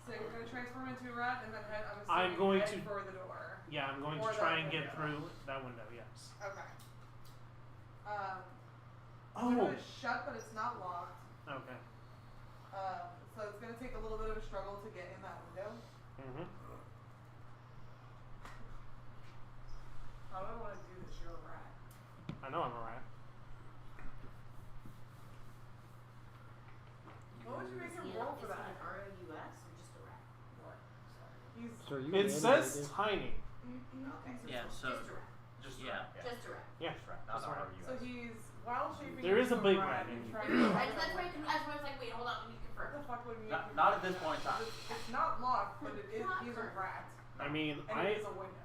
So you're going to transform into a rat and then head, I'm going head to- for the door. Yeah, I'm going Or to try that and get window. through that window, yes. Okay. Oh. The window is shut, but it's not locked. Okay. So it's going to take a little bit of a struggle to get in that window. Mm-hmm. How do I want to do this? You're a rat. I know I'm a rat. What would you make him Is he roll an- for is he that? an ROUS or just a rat? What? So He's you It animated says it. tiny. Okay, so Yeah, it's so just a rat. Just yeah. Just a rat. Yeah. Just rat, not Just rat. ROUS. So he's wild shaping. There is into a big rat rat and in trying here. to That's why I was like, wait, hold on, let me What confirm. the fuck would we? Not at this point in time. It's not locked, but it is. He's a rat, I mean, and it is a window.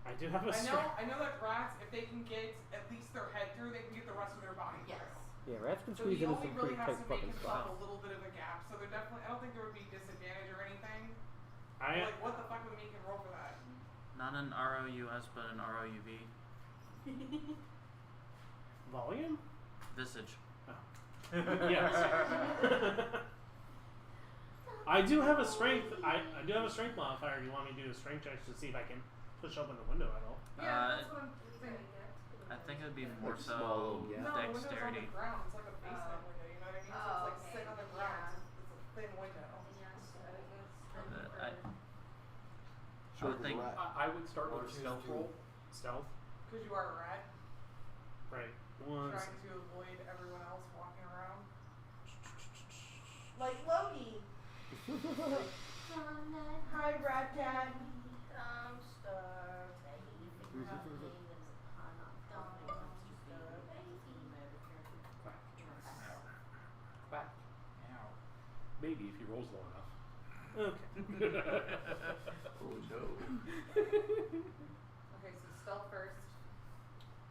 I do have a I know that rats, if they can get at least their head through, they can get the rest of their body Yes. through. Yeah, rats can So squeeze he into only some really pretty has tight to make fucking himself spots. a little bit of a gap. So there definitely, I don't think there would be disadvantage or anything. I Like, what the fuck would make him roll for that? Not an ROUS, but an ROUV. volume? Visage. Yes. I do have a strength. I do have a strength modifier. Do you want me to do a strength check to see if I can push open the window at all? Yeah, that's what I'm thinking. I think it would be more Like small so little gap. No, the window's on dexterity. the ground. It's like a basement window. You know what I mean? So it's like okay. sitting on the ground. It's a thin window. I would think. I would start with a stealth roll. Stealth. Because you are a rat, Right. One. trying to avoid everyone else walking around. Like Loki. Hi, rat cat. Maybe if he rolls low enough. Okay. Oh no. Okay, so stealth first.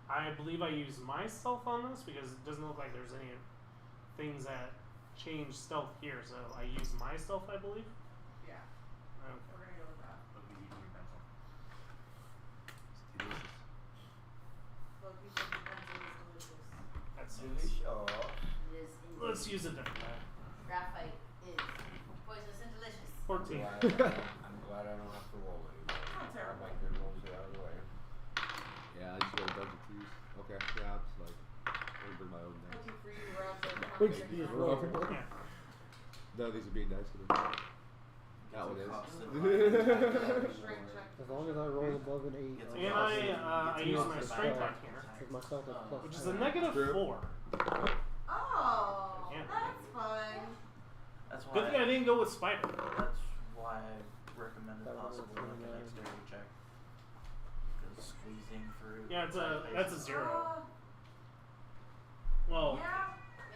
I believe I use my stealth on this because it doesn't look like there's any things that change stealth here. So I use my stealth, I believe. Yeah, Okay. we're gonna go with that. Loki said the pencil is delicious. That's Delicious. It is indeed. Let's use a different die. Graphite is poisonous and delicious. 14. I'm glad I don't have to roll anymore. Not terrible. My good rolls are out of the way. Yeah, I just go to Dungeon Trees. Okay, yeah, I'm just like, I'm gonna bring my own dice. Lucky for you, we're also not Which getting is drunk. roll. Yeah. No, these are being nice to me. That one is. Strength check. As long as I roll above an 8. Gets And I use my strength on here, Because my stealth is plus which is a 10. negative True. 4. Oh, Yeah. that's fun. That's why. Good thing I didn't go with spider. That's why I recommended That one was possibly like a 29. dexterity check. 'Cause Squeezing through. Yeah, that's a 0. Well, Yeah.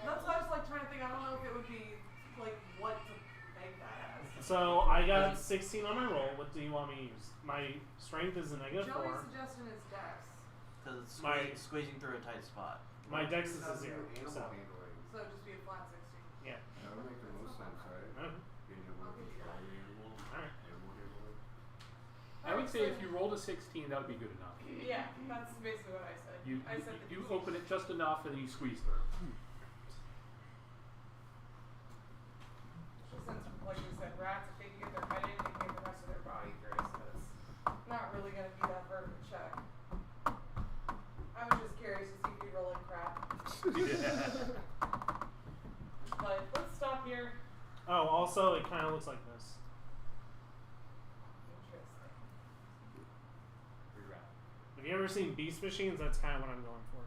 That's why I was like trying to think. I don't know if it would be like what to make that as. so I got 16 on my roll. What do you want me to use? My strength is a -4. Joey's suggestion is Dex. Because it's My- squeezing through a tight spot. My dex is a 0. Animal So handling. So it'd just be a flat 16. yeah. That would make the most sense, right? Okay. Being able to control the animal. Alright. Animal handling. I would say if you rolled a 16, that would be good enough. Yeah, that's basically what I said. I said the You DC. open it just enough and then you squeeze through. Since, like we said, rats, if they can get their head in, they can get the rest of their body through, so it's not really going to be that hard of a check. I was just curious to see if you'd roll like crap. But let's stop here. Oh, also, it kind of looks like this. Interesting. Have you ever seen Beast Machines? That's kind of what I'm going for.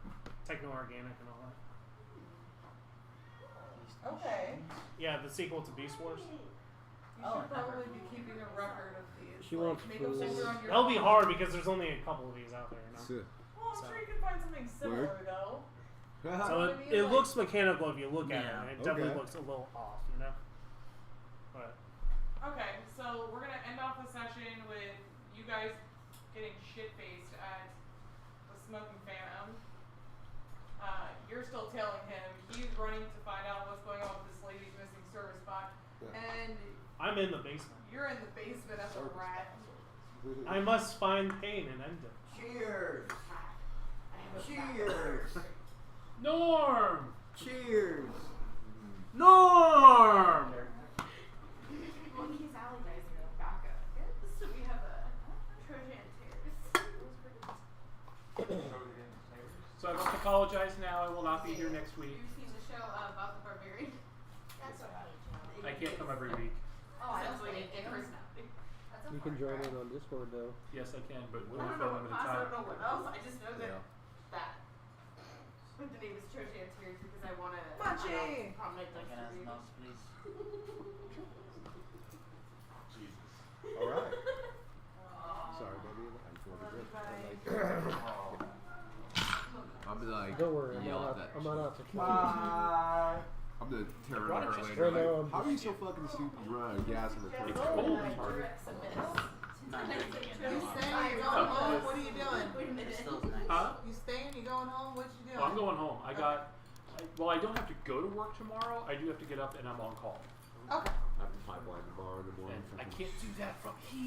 Techno-organic and all that. Okay. Yeah, the sequel to Beast Wars. You should probably be keeping a record of these. She like, wants make a food. folder on your That'll be phone. hard because there's only a couple of these out there, you know? Well, I'm So- sure you can find something similar, though. So what I mean? it Like- looks mechanical if you look at Yeah. it. It definitely Okay. looks a little off, you know? But Okay, so we're gonna end off the session with you guys getting shit-faced at the Smoking Phantom. You're still tailing him. He's running to find out what's going on with this lady's missing service bot. Yeah. And I'm in the basement. you're in the basement as a rat. I must find pain and end it. Cheers! I Cheers! Norm! Cheers! Norm! Well, in case Allie dies, you're like backup. So we have a Trojan Tears. So I must apologize now. I will not be here next week. You've seen the show about the Barbarian? That's okay. I can't come every week. Oh, I was like, in personality. That's a You fun can join fact. in on Discord though. Yes, I can, but I only don't for a know limited what class, I time. don't know what else. I just know that Yeah. that. But the name is Trojan Tears because I want to. Machi! Prominent Like an dexterity. mouse, please. All right. Sorry, baby. I just wanted to drink. I'm like, Don't worry, I'm yell not at out, that. I'm not out to kill you. Bye! I'm gonna tear brought her it just later. right now, Like, how are you so fucking stupid? You run out of gas in the It's car. cold. Directs a miss. Not doing it again. You No, staying? You going home? What are you doing? Wait a minute. It's still nice. Huh? You staying? You going home? What you doing? Well, I'm going home. Well, I don't have to go to work tomorrow. I do have to get up and I'm on call. Okay. I have to pipeline tomorrow in the morning. And I can't do that from here.